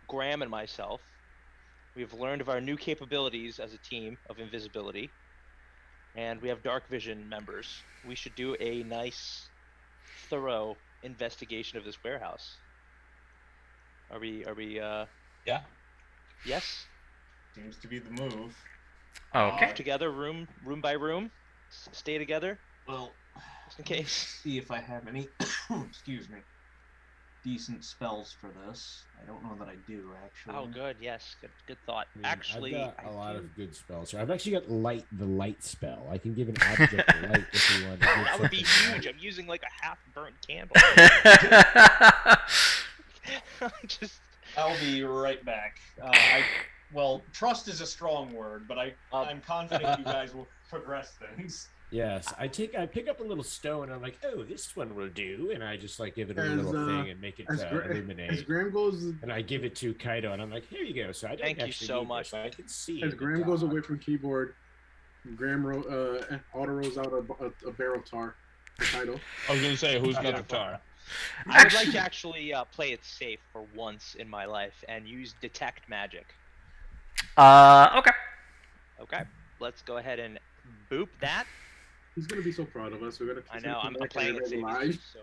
G: Graham and myself, we've learned of our new capabilities as a team of invisibility, and we have dark vision members. We should do a nice, thorough investigation of this warehouse. Are we?
I: Yeah.
G: Yes.
C: Seems to be the move.
A: Okay.
G: Together, room by room. Stay together,
C: Well,
G: just in case.
C: see if I have any, excuse me, decent spells for this. I don't know that I do, actually.
G: Oh, good. Yes. Good thought.
J: I mean,
G: Actually,
J: I've got a lot
G: do-
J: of good spells here. I've actually got the light spell. I can give an object light if you want to give
G: that would be
J: something
G: huge.
J: light.
G: I'm using like a half-burnt candle. Just
C: I'll be right back. Well, trust is a strong word, but I'm confident you guys will progress things.
J: Yes, I pick up a little stone. And I'm like, oh, this one will do, and I just like give it a
D: As,
J: little thing and make it
D: As
J: illuminate.
D: Graham goes,
J: And I give it to Kaido, and I'm like, here you go. So I don't
G: Thank you
J: actually
G: so
J: need
G: much.
J: this. I can see.
D: as
J: the
D: Graham goes
J: dog.
D: away from keyboard, Graham auto rolls out a barrel tar for Kaido.
I: I was gonna say, who's got the tar?
G: I would like to actually play it safe for once in my life and use detect magic.
A: Okay.
G: Okay, let's go ahead and boop that.
D: He's gonna be so proud of us. We're gonna.
G: I
D: he's gonna
G: know,
D: come
G: I'm
D: back
G: playing it
D: and
G: safe.
D: live.
G: So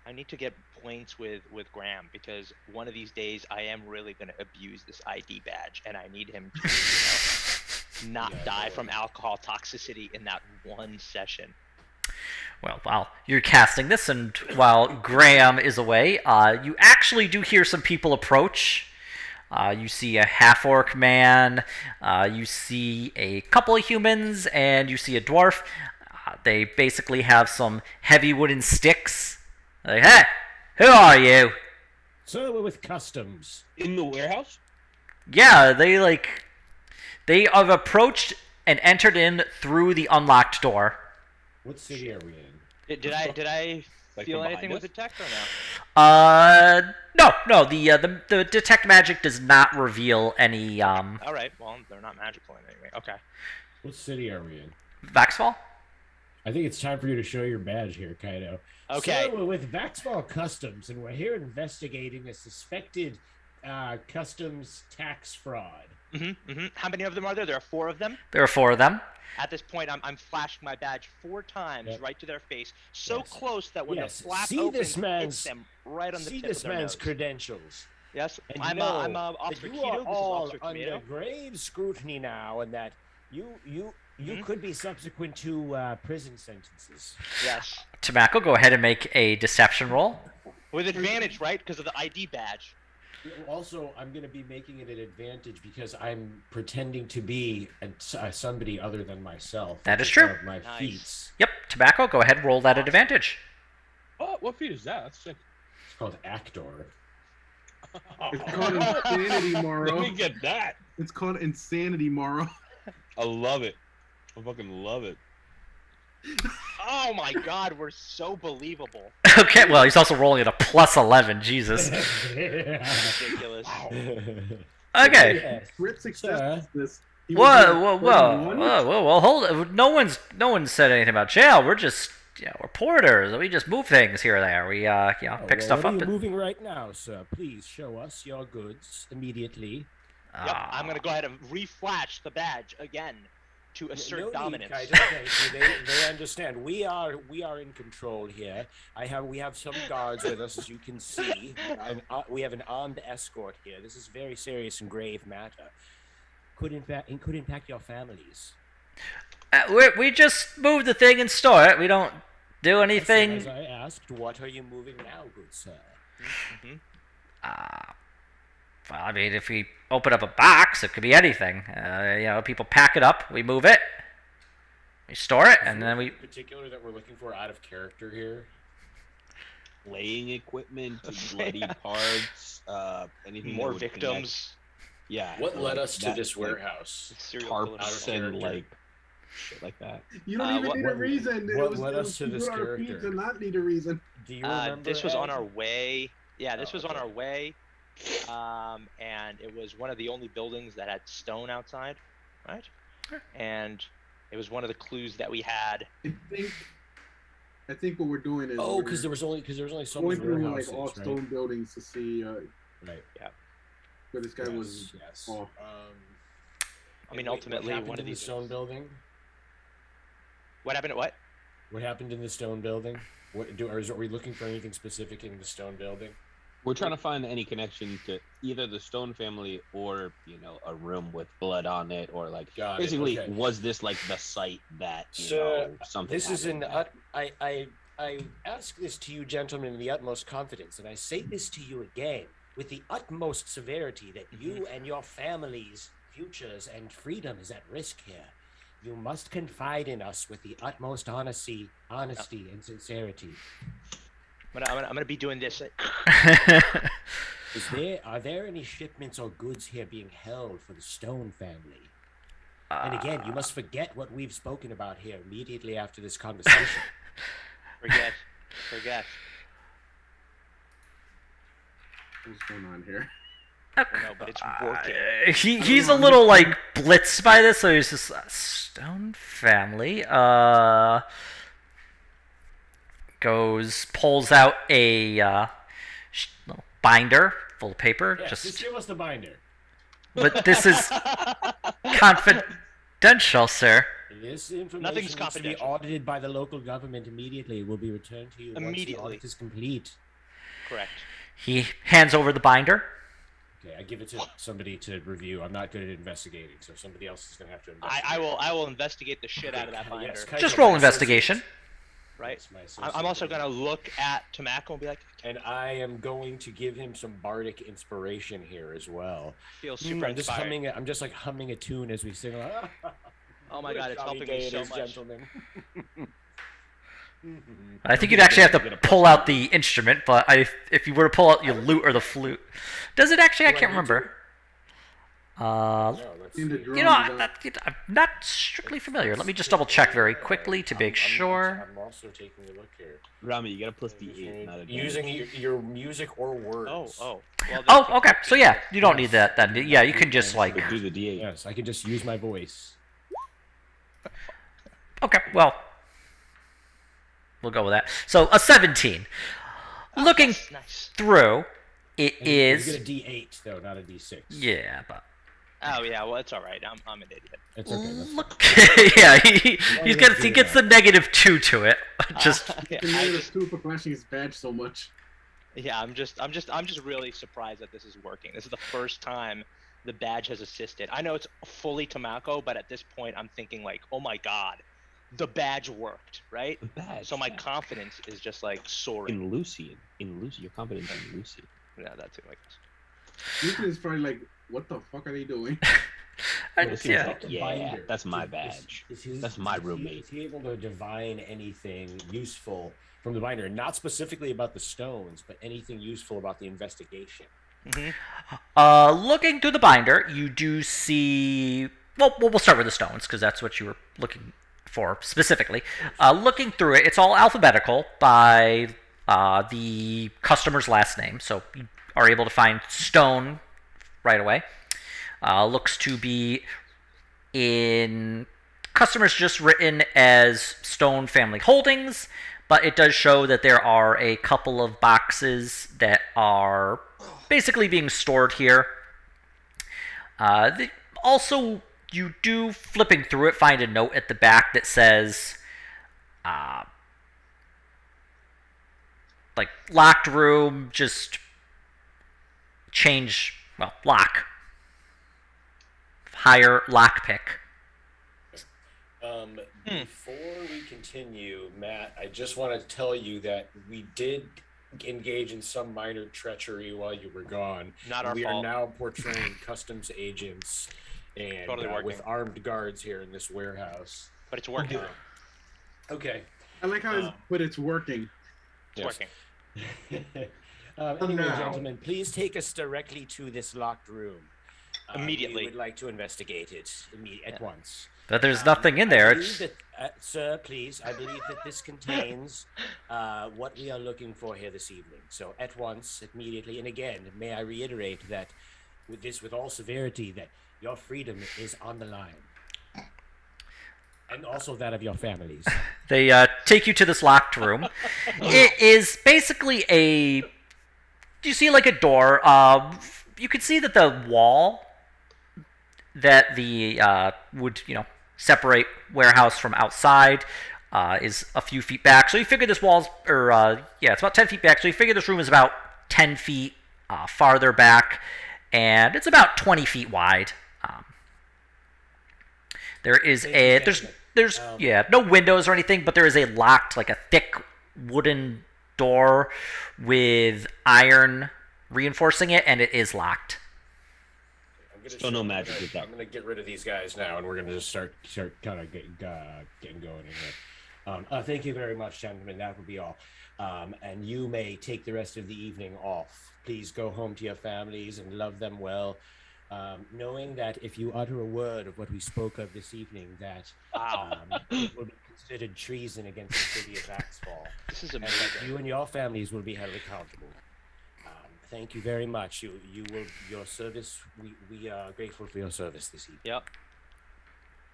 G: I need to get points with Graham because one of these days I am really going to abuse this ID badge, and I need him to not die from alcohol toxicity in that one session.
A: Well, while you're casting this, and while Graham is away, you actually do hear some people approach. You see a half-orc man, you see a couple of humans, and you see a dwarf. They basically have some heavy wooden sticks. Like, hey, who are you?
J: So we're with customs.
I: In the warehouse?
A: Yeah, they have approached and entered in through the unlocked door.
J: What city are we in?
G: Did I
I: Like
G: feel
I: from
G: anything
I: behind
G: with
I: us?
G: detect or no?
A: No. The detect magic does not reveal any
G: All right. Well, they're not magical in any way. Okay.
J: What city are we in?
A: Vaxfall.
J: I think it's time for you to show your badge here, Kaido.
G: Okay.
J: So we're with Vaxfall Customs, and we're here investigating a suspected customs tax fraud.
G: How many of them are there? There are 4 of them.
A: There are 4 of them.
G: At this point, I'm flashing my badge 4 times
J: Yep.
G: right to their face, so
J: Yes.
G: close that when
J: Yes.
G: the flap
J: See
G: opens,
J: this
G: it hits
J: man's-
G: them right on the
J: See
G: tip
J: this
G: of their
J: man's
G: nose.
J: credentials.
G: Yes,
J: And
G: I'm
J: know
G: Officer
J: that you
G: Keto.
J: are
G: This is
J: all
G: Officer
J: under
G: Tomato.
J: grave scrutiny now, and that you could be subsequent to prison sentences.
G: Yes,
A: Tobacco, go ahead and make a deception roll.
G: with advantage, right? Because of the ID badge.
J: Also, I'm going to be making it an advantage because I'm pretending to be somebody other than myself.
A: That
J: which
A: is true.
J: one of my
G: Nice.
J: feats.
A: Yep, Tobacco, go ahead and roll that at advantage.
I: Oh, what feat is that? That's sick.
J: It's called Actor.
D: It's called insanity,
I: Let
D: Morrow.
I: me get that.
D: It's called insanity, Morrow.
I: I love it. I fucking love it.
G: Oh my God, we're so believable.
A: Okay, well, he's also rolling at a plus 11. Jesus.
G: Ridiculous.
A: Okay.
J: Yes.
D: Great success.
J: Sir.
D: This. He was
A: Whoa,
D: doing
A: whoa,
D: 31.
A: whoa, hold it. No one's said anything about jail. We're just, we're porters. We just move things here or there. We, pick stuff
J: what
A: up.
J: are you moving right now, sir? Please show us your goods immediately.
G: Yep, I'm gonna go ahead and reflash the badge again to assert
J: No
G: dominance.
J: need, Kaiser, thank you. They understand. We are in control here. We have some guards with us, as you can see. We have an armed escort here. This is a very serious and grave matter. Could impact your families.
A: We just move the thing and store it. We don't do anything.
J: As I asked, what are you moving now, good sir?
A: Well, I mean, if we open up a box, it could be anything. People pack it up, we move it, we store it, and then we.
J: In particular, that we're looking for out of character here.
I: Playing equipment, bloody parts, anything.
G: More
I: that would
G: victims.
I: Yeah.
H: What led us to
I: that,
H: this warehouse?
G: Serial killer
I: Tarps and like shit like that.
D: You don't even need a reason.
J: What led us to this character?
D: To not need a reason.
J: Do you remember?
G: This was on
J: Ed?
G: our way. Yeah, this was on
J: okay.
G: our way. And it was one of the only buildings that had stone outside, right? And it was one of the clues that we had.
D: I think what we're doing is
J: because there was only so
D: going
J: many
D: through
J: warehouses,
D: all
J: right?
D: stone buildings to see
J: Right.
G: Yeah.
D: where this guy was.
J: Yes.
D: Oh.
G: I mean,
J: What
G: ultimately,
J: happened
G: one
J: in
G: of
J: the
G: these.
J: stone building.
G: What happened at what?
J: What happened in the stone building? Are we looking for anything specific in the stone building?
I: We're trying to find any connection to either the Stone family or, a room with blood on it, or like
J: Got it,
I: basically,
J: okay.
I: was this like the site that something?
J: This is
I: happened at?
J: I ask this to you, gentlemen, in the utmost confidence, and I say this to you again with the utmost severity that you and your families' futures and freedom is at risk here. You must confide in us with the utmost honesty and sincerity.
G: I'm gonna be doing this.
J: Are there any shipments or goods here being held for the Stone family? And again, you must forget what we've spoken about here immediately after this conversation.
G: Forget.
D: What's going on here?
G: No, but it's working.
A: He's a little like blitzed by this, so he's just Stone family. Pulls out a little binder full of paper.
J: Yes, just give us the binder.
A: But this is confidential, sir.
J: This information
G: Nothing's
J: needs to be
G: confidential.
J: audited by the local government immediately. It will be returned to you once the audit is complete.
G: Correct.
A: He hands over the binder.
J: Okay, I give it to somebody to review. I'm not good at investigating, so somebody else is going to have to investigate.
G: I will investigate the shit out of that binder.
J: Yes,
A: Just roll investigation.
G: Right.
J: Yes,
G: I'm also gonna look at Tomako and be like,
J: and I am going to give him some bardic inspiration here as well.
G: Feel super inspired.
J: I'm just like humming a tune as we sing.
G: Oh my god, it's helping me so much.
J: Gentlemen.
A: I think you'd actually have to pull out the instrument, but if you were to pull out your lute or the flute, does it actually? I can't remember. I'm not strictly familiar. Let me just double check very quickly to make sure.
J: I'm also taking a look here.
I: Rami, you got a plus D8, not a D8.
J: Using your music or words.
G: Well,
A: okay. So yeah, you don't need that then. Yeah, you can just like
I: do the D8.
J: Yes, I can just use my voice.
A: Okay, well, we'll go with that. So a 17. Looking through, it is.
J: You get a D8 though, not a D6.
A: Yeah, but.
G: Oh yeah, well it's all right. I'm an idiot.
J: It's okay.
A: Look, yeah, he gets the -2 to it. Just
D: The -2 for flashing his badge so much.
G: Yeah, I'm just really surprised that this is working. This is the first time the badge has assisted. I know it's fully Tomako, but at this point I'm thinking like, oh my god, the badge worked, right?
I: The badge,
G: so my confidence is just like soaring.
I: In Lucy, your confidence in Lucy.
G: Yeah, that's it. Like
D: Lucy is probably like, what the fuck are they doing?
I: Yeah, that's my badge. That's my roommate.
J: Is he able to divine anything useful from the binder? Not specifically about the stones, but anything useful about the investigation.
A: Looking through the binder, you do see. Well, we'll start with the stones because that's what you were looking for specifically. Looking through it, it's all alphabetical by the customer's last name, so you are able to find Stone right away. Looks to be in customers just written as Stone Family Holdings, but it does show that there are a couple of boxes that are basically being stored here. Also, you do, flipping through it, find a note at the back that says, like, locked room, just change, well, lock. Higher lockpick.
K: Before we continue, Matt, I just want to tell you that we did engage in some minor treachery while you were gone.
G: Not our
K: we
G: fault.
K: are now portraying customs agents and
G: Totally working.
K: with armed guards here in this warehouse.
G: But it's working.
K: Okay.
D: I like how but it's working.
G: It's working.
J: Anyway,
D: now.
J: gentlemen, please take us directly to this locked room.
G: Immediately.
J: We would like to investigate it at once.
A: But there's nothing in there. It's
J: Sir, please, I believe that this contains what we are looking for here this evening. So at once, immediately, and again, may I reiterate that with all severity, that your freedom is on the line. And also that of your families.
A: They take you to this locked room. It is basically you see like a door. You can see that the wall that the would separate warehouse from outside is a few feet back. So you figure this wall's it's about 10 feet back. So you figure this room is about 10 feet farther back, and it's about 20 feet wide. There is there's no windows or anything, but there is a locked, like a thick wooden door with iron reinforcing it, and it is locked.
I: Still no magic with that.
K: I'm gonna get rid of these guys now, and we're gonna just start kind of getting going in here. Thank you very much, gentlemen. That will be all. And you may take the rest of the evening off. Please go home to your families and love them well, knowing that if you utter a word of what we spoke of this evening, that it will be considered treason against the city of Axfall.
G: This is
K: and
G: amazing.
K: that you and your families will be held accountable. Thank you very much. Your service. We are grateful for your service this evening.
G: Yep.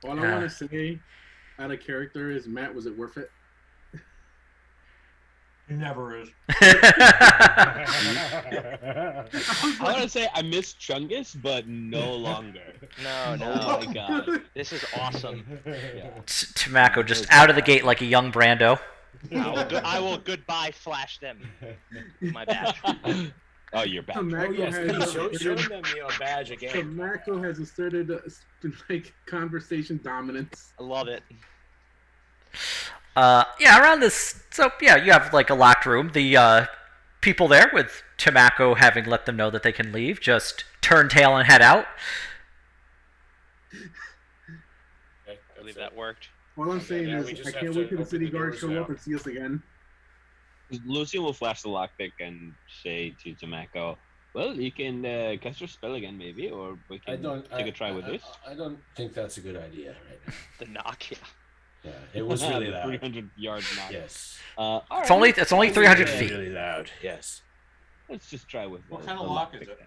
D: All I want to say, out of character, is Matt, was it worth it?
C: It never is.
I: I want to say I miss Chungus, but no longer.
G: No.
I: Oh my god.
G: This is awesome.
A: Tobacco just out of the gate like a young Brando.
G: I will goodbye flash them. My bad.
I: Oh, you're back.
K: Show them your badge again.
D: Tobacco has asserted conversation dominance.
G: I love it.
A: Around this, so you have like a locked room. The people there, with Tobacco having let them know that they can leave, just turn tail and head out.
G: I believe that worked.
D: All I'm saying is, I can't wait till the city guards show up and see us again.
I: Lucian will flash the lockpick and say to Tomako, well, you can cast your spell again, maybe, or we can take a try with this.
K: I don't think that's a good idea right now.
G: The knock, yeah.
K: Yeah, it was really loud.
I: 300-yard knock.
K: Yes.
A: It's only 300 feet.
K: Really loud. Yes.
I: Let's just try with
C: What kind of lock is it?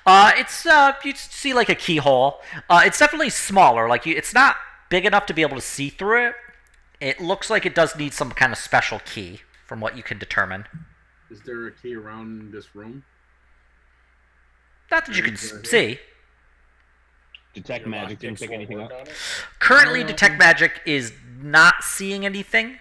A: It's you see like a keyhole. It's definitely smaller. It's not big enough to be able to see through it. It looks like it does need some kind of special key, from what you can determine.
D: Is there a key around this room?
A: Not that you can see.
I: Detect magic didn't pick anything up.
A: Currently, Detect Magic is not seeing anything.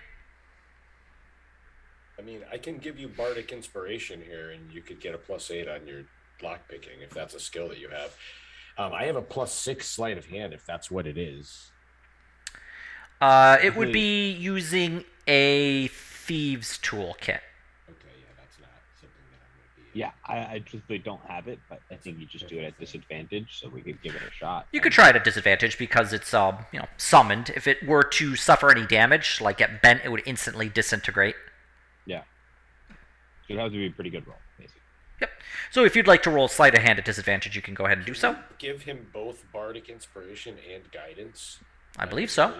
K: I mean, I can give you Bardic Inspiration here, and you could get a +8 on your lockpicking if that's a skill that you have. I have a +6 sleight of hand if that's what it is.
A: It would be using a thieves toolkit.
K: Okay, yeah, that's not something that I'm going to be.
I: Yeah, I truthfully don't have it, but I think you just do it at disadvantage, so we could give it a shot.
A: You could try it at disadvantage because it's summoned. If it were to suffer any damage, like get bent, it would instantly disintegrate.
I: Yeah. So it has to be a pretty good roll, basically.
A: Yep. So if you'd like to roll sleight of hand at disadvantage, you can go ahead and do so.
K: Give him both Bardic Inspiration and Guidance.
A: I believe so.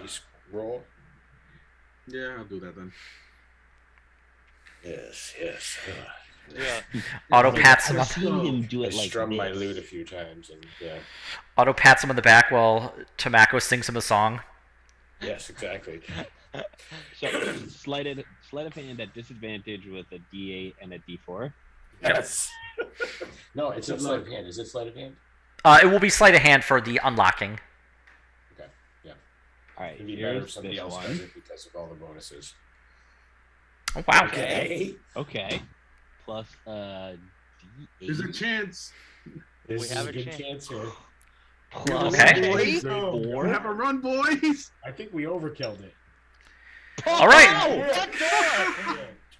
K: Roll.
D: Yeah, I'll do that then.
K: Yes.
G: Yeah.
A: Otto pats him
I: I've
A: up.
I: seen him do
K: I
I: it like
K: strummed my
I: this.
K: lute a few times, and yeah.
A: Otto pats him on the back while Tamako sings him a song.
K: Yes, exactly.
I: So sleight of hand at disadvantage with a D8 and a D4.
K: Yes. No, it's not
D: Good
K: sleight
D: luck.
K: of hand. Is it sleight of hand?
A: It will be sleight of hand for the unlocking.
K: Okay. Yeah.
I: All right,
K: It'd be better if
I: here's
K: somebody
I: this
K: else
I: one.
K: does it because of all the bonuses.
A: Oh, wow.
I: Okay. Plus D8.
D: There's a chance.
K: This
G: We
K: is
G: have
K: a
G: a
K: good
G: chance.
K: chance here.
I: Plus
A: Okay.
D: Boys,
K: Oh,
D: we have a run, boys.
K: I think we overkilled it.
A: All right.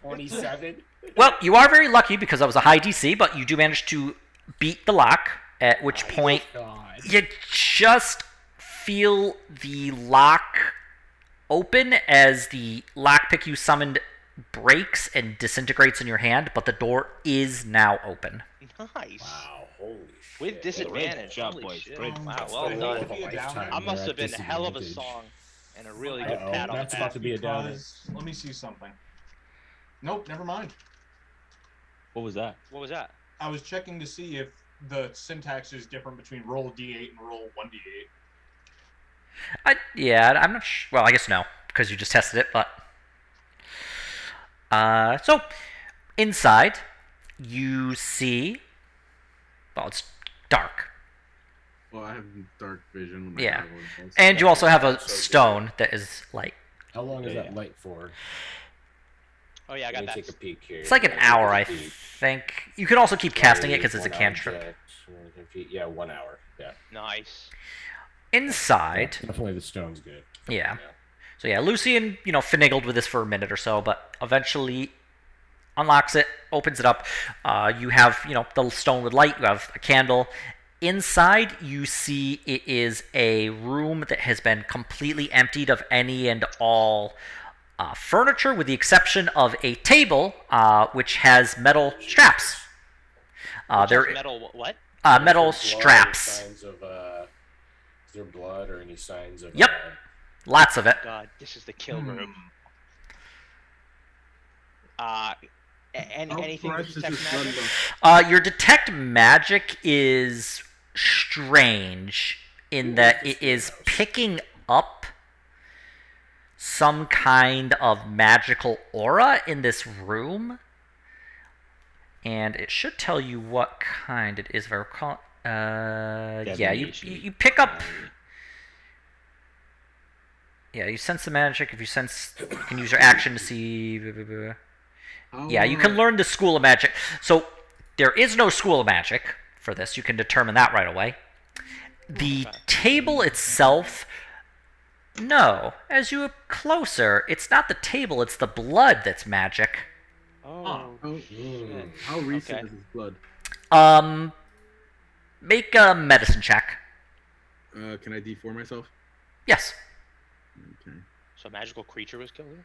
K: 27.
A: Well, you are very lucky because that was a high DC, but you do manage to beat the lock, at which point
K: God.
A: you just feel the lock open as the lockpick you summoned breaks and disintegrates in your hand, but the door is now open.
G: Nice.
K: Wow, holy shit.
G: With disadvantage.
I: Great job,
G: Holy
I: boys.
G: shit.
I: Great.
G: Wow,
K: That's
G: well
K: the
G: done.
K: goal of a lifetime.
G: I must
K: They're
G: have
K: at
G: been a hell of a
K: disadvantage.
G: song and a really good
K: Uh-oh,
G: pat on the
K: that's
G: back.
K: about to be a downer.
C: Let me see something. Nope, never mind.
I: What was that?
G: What was that?
C: I was checking to see if the syntax is different between roll d8 and roll 1d8.
A: Yeah, I'm not sure. Well, I guess no, because you just tested it, but... So, inside, you see... Well, it's dark.
D: Well, I have dark vision. With my
A: Yeah.
D: goggles.
A: And you also have a
K: So good.
A: stone that is light.
K: How long is
I: Yeah.
K: that light for?
G: Oh yeah, I
K: Let
G: got
K: me
G: that.
K: take a peek here.
A: It's like an
K: Let me
A: hour, I
K: take a peek.
A: think. You can also keep casting it because it's a
K: 1 hour
A: cantrip.
K: jet, 1 feet. Yeah, 1 hour. Yeah.
G: Nice.
A: Inside,
K: Definitely the stone's good.
A: yeah. So yeah, Lucian, finagled with this for a minute or so, but eventually unlocks it, opens it up. You have, the stone with light. You have a candle. Inside, you see it is a room that has been completely emptied of any and all furniture, with the exception of a table, which has metal straps. There,
G: Metal what?
A: metal
K: Is there blood or
A: straps.
K: Signs of, is there blood or any signs of?
A: Yep. Lots of it.
G: God, this is the kill room. Anything with
D: Precious
G: detect
D: is
G: magic?
D: blood.
A: Your detect magic is strange in that it is picking up some kind of magical aura in this room, and it should tell you what kind it is. If I recall, yeah, you pick up. Yeah, you sense the magic. If you sense, you can use your action to see. Yeah, you can learn the School of Magic. So there is no School of Magic for this. You can determine that right away. The table itself, no. As you look closer, it's not the table, it's the blood that's magic.
G: Oh.
D: How recent
G: Okay.
D: is his blood?
A: Make a medicine check.
D: Can I D4 myself?
A: Yes.
D: Okay.
G: So a magical creature was killed here?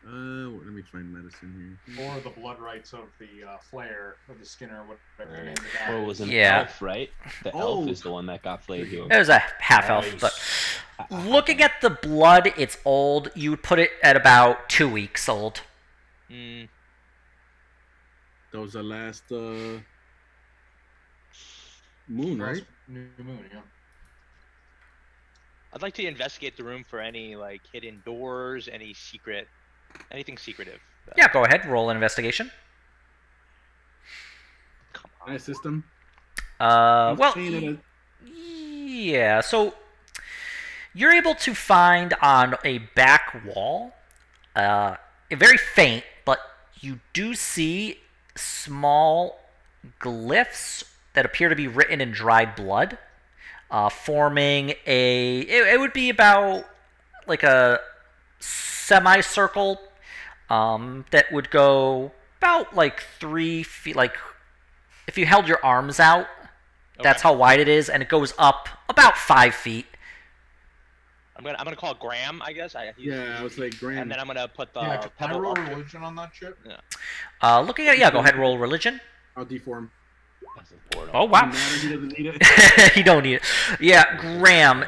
D: Let me find medicine here.
C: Or the blood rights of the flare or the Skinner, whatever the name of the guy
I: Or it
C: is.
I: was an
A: Yeah.
I: elf, right? The elf is the one that got flayed here.
A: It was a half elf, but looking at the blood, it's old. You would put it at about 2 weeks old.
G: Mm.
D: That was the last moon, right?
C: New moon, yeah.
G: I'd like to investigate the room for any hidden doors, anything secretive.
A: Yeah, go ahead. Roll an investigation.
G: Come
D: Can I
G: on.
D: assist him?
A: Well,
D: Saying it
A: yeah. So you're able to find on a back wall, very faint, but you do see small glyphs that appear to be written in dried blood, forming it would be about like a semicircle that would go about 3 feet. Like if you held your arms out, that's how wide it is, and it goes up about 5 feet.
G: I'm gonna call Graham, I guess.
D: Yeah, I was like, Graham.
G: And then I'm gonna put the
C: Yeah, can I
G: pebble
C: roll
G: up.
C: religion on that shit?
A: Looking at go ahead, roll religion.
D: I'll D4 him.
I: That's important.
A: Oh wow,
D: Doesn't matter, he doesn't need it.
A: he don't need it. Yeah, Graham.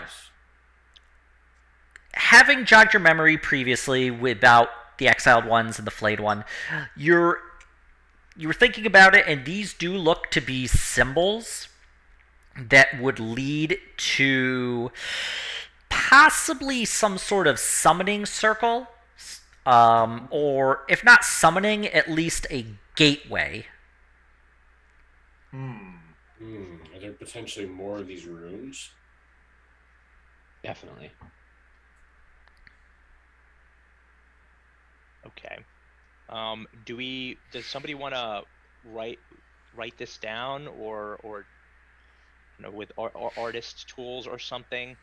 A: Having jogged your memory previously about the exiled ones and the flayed one, you're you were thinking about it, and these do look to be symbols that would lead to possibly some sort of summoning circle, or if not summoning, at least a gateway.
K: Are there potentially more of these runes?
I: Definitely.
G: Okay. Does somebody want to write this down, or with artist tools or something,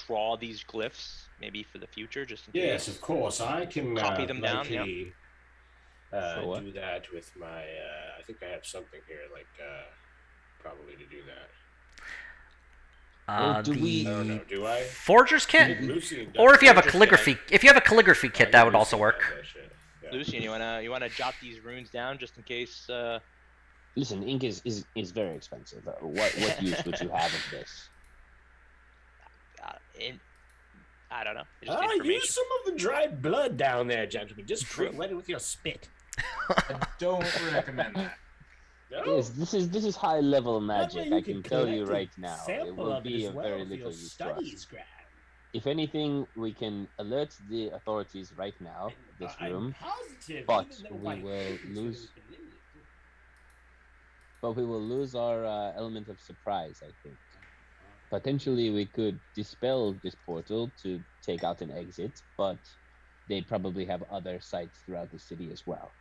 G: draw these glyphs maybe for the future, just in
K: Yes,
G: case?
K: of course. I can
G: Copy them down,
K: likely
I: what?
K: do that with my. I think I have something here, probably to do that.
I: Well, do we-
K: I don't know. Do I?
A: Forger's kit,
K: Lucian does
A: or if you have a
G: Forger's
A: calligraphy, if you have a calligraphy kit, that would also work.
K: that shit. Yeah.
G: Lucian, you wanna jot these runes down just in case?
I: Listen, ink is very expensive. What use would you have of this?
G: I don't know. Just
K: Use
G: information.
K: some of the dried blood down there, gentlemen. Just wet it with your spit.
C: I don't recommend that.
K: No?
I: Yes, this is high level
K: That way
I: magic.
K: you
I: I can tell you
K: collect a
I: right now. It
K: sample
I: will
K: of it
I: be
K: as
I: of
K: well
I: very
K: for your
I: little use to us.
K: studies, Graham.
I: If anything, we can alert the authorities right now. This room,
K: I'm positive,
I: but
K: even though
I: we
K: my
I: will
K: hands are
I: lose.
K: limited.
I: But we will lose our element of surprise. I think. Potentially, we could dispel this portal to take out an exit, but they probably have other sites throughout the city as well.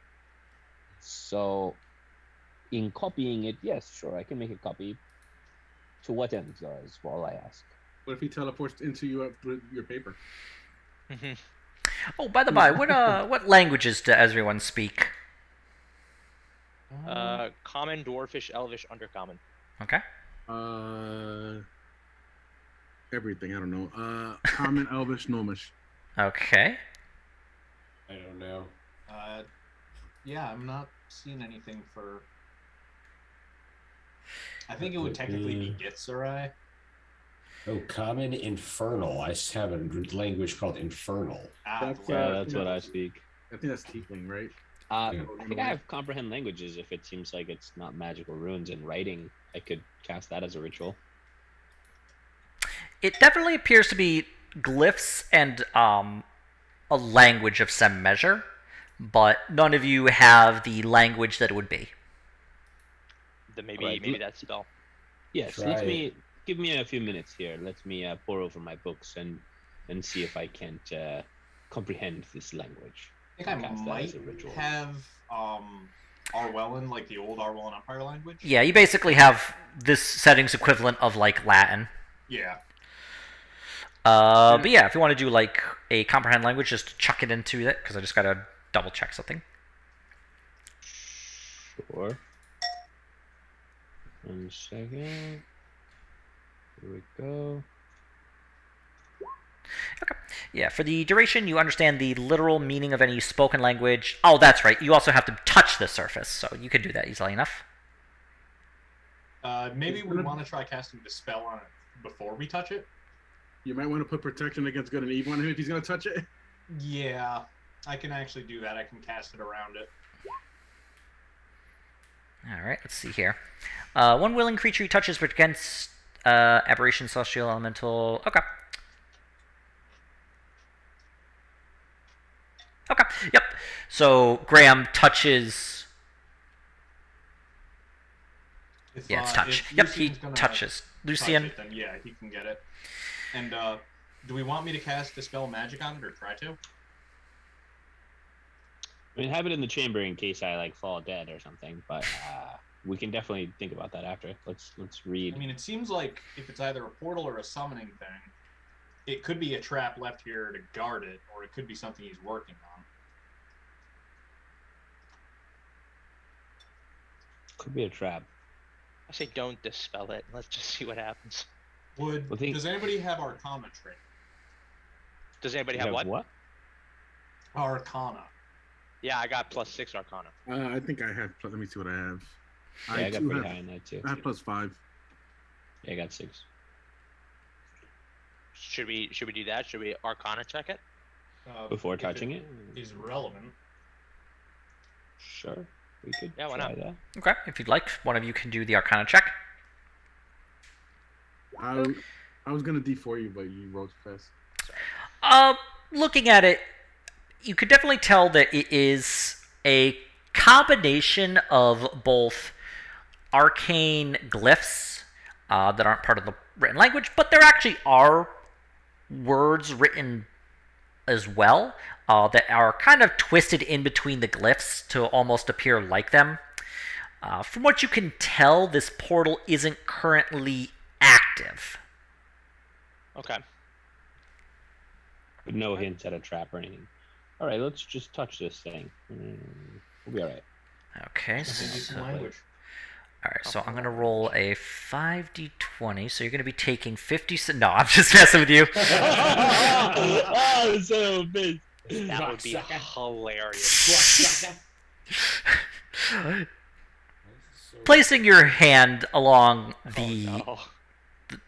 I: So, in copying it, yes, sure, I can make a copy. To what end, though, is all I ask.
D: What if he teleports into you through your paper?
A: Oh, by the by, what languages do everyone speak?
G: Common, Dwarfish, Elvish, Undercommon.
A: Okay.
D: Everything. I don't know. Common, Elvish, Gnomish.
A: Okay.
K: I don't know.
C: Yeah, I'm not seeing anything for. I think it would technically be Gitzerai.
K: Oh, common infernal. I have a language called infernal.
D: That's
I: what I speak.
D: I think that's Tiefling, right?
I: I think I have comprehend languages. If it seems like it's not magical runes and writing, I could cast that as a ritual.
A: It definitely appears to be glyphs and a language of some measure, but none of you have the language that it would be.
G: Then maybe
I: Right.
G: maybe that spell.
I: Yes,
K: Try
I: give me a few minutes here. Let me pore over my books and see if I can't comprehend this language.
C: I think I
I: Cast that
C: might
I: as a ritual.
C: have Arwellan, like the old Arwellan Empire language.
A: Yeah, you basically have this setting's equivalent of like Latin.
C: Yeah.
A: But yeah, if you want to do like a comprehend language, just chuck it into it, because I just gotta double check something.
I: Sure. 1 second. Here we go.
A: Okay. Yeah, for the duration, you understand the literal meaning of any spoken language. Oh, that's right. You also have to touch the surface, so you can do that easily enough.
C: Maybe we want to try casting Dispel on it before we touch it.
D: You might want to put protection against good and evil on him if he's going to touch it.
C: Yeah, I can actually do that. I can cast it around it.
A: Alright, let's see here. One willing creature he touches against aberration, celestial, elemental. Okay. Okay, yep. So Graham touches.
C: If,
A: Yeah, it's touch.
C: if
A: Yep, he
C: Lucian's gonna
A: touches.
C: touch
A: Lucian.
C: it, then yeah, he can get it. And do we want me to cast Dispel Magic on it, or try to?
I: I mean, have it in the chamber in case I like fall dead or something. But we can definitely think about that after. Let's read.
C: I mean, it seems like if it's either a portal or a summoning thing, it could be a trap left here to guard it, or it could be something he's working on.
I: Could be a trap.
G: I say don't dispel it. Let's just see what happens.
C: Does anybody have Arcana trait?
G: Does anybody
I: You
G: have what?
C: Arcana.
G: Yeah, I got +6 Arcana.
D: I think I have. Let me see what I have.
I: Yeah, I got
D: too
I: pretty
D: have-
I: high in that too.
D: I have +5.
I: Yeah, I got 6.
G: Should we do that? Should we Arcana check it?
I: Before
C: If
I: touching it?
C: is relevant.
I: Sure. We could
G: Yeah, why
I: try
G: not?
I: that.
A: Okay, if you'd like, one of you can do the Arcana check.
D: I was gonna D4 you, but you rolled fast.
A: Looking at it, you could definitely tell that it is a combination of both arcane glyphs that aren't part of the written language, but there actually are words written as well that are kind of twisted in between the glyphs to almost appear like them. From what you can tell, this portal isn't currently active.
G: Okay.
I: With no hints at a trap or anything. All right, let's just touch this thing. We'll be all right.
A: Okay,
C: Some language.
A: Alright, so I'm going to roll a 5d20, so you're going to be taking 50... No, I'm just messing with you.
I: Oh, so big.
G: That would be hilarious.
A: Placing your hand along the,
G: Oh,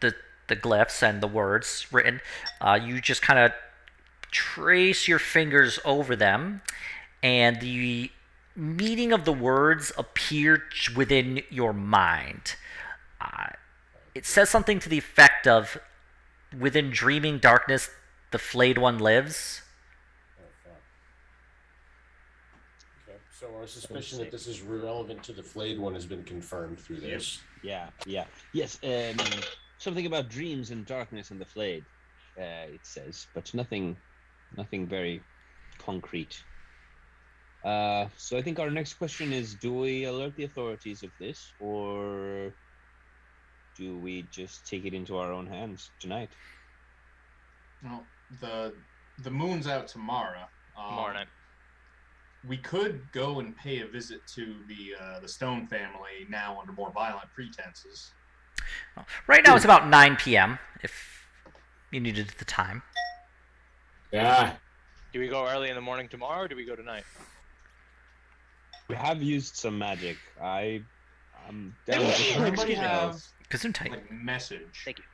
G: no.
A: the glyphs and the words written, you just kind of trace your fingers over them, and the meaning of the words appear within your mind. It says something to the effect of, within dreaming darkness, the flayed one lives.
K: Oh, fuck. Okay, so our suspicion that this is relevant to the flayed one has been confirmed through this.
I: Yeah. Yes, something about dreams and darkness and the flayed, it says, but nothing very concrete. So I think our next question is, do we alert the authorities of this, or do we just take it into our own hands tonight?
C: Well, the moon's out tomorrow.
G: Tomorrow night.
C: We could go and pay a visit to the Stone family now under more violent pretenses.
A: Right now it's about 9 p.m. if you needed the time.
K: Yeah.
G: Do we go early in the morning tomorrow, or do we go tonight?
I: We have used some magic. I'm down with
C: Everybody have
A: Gesundheit.
C: like message.
G: Thank you.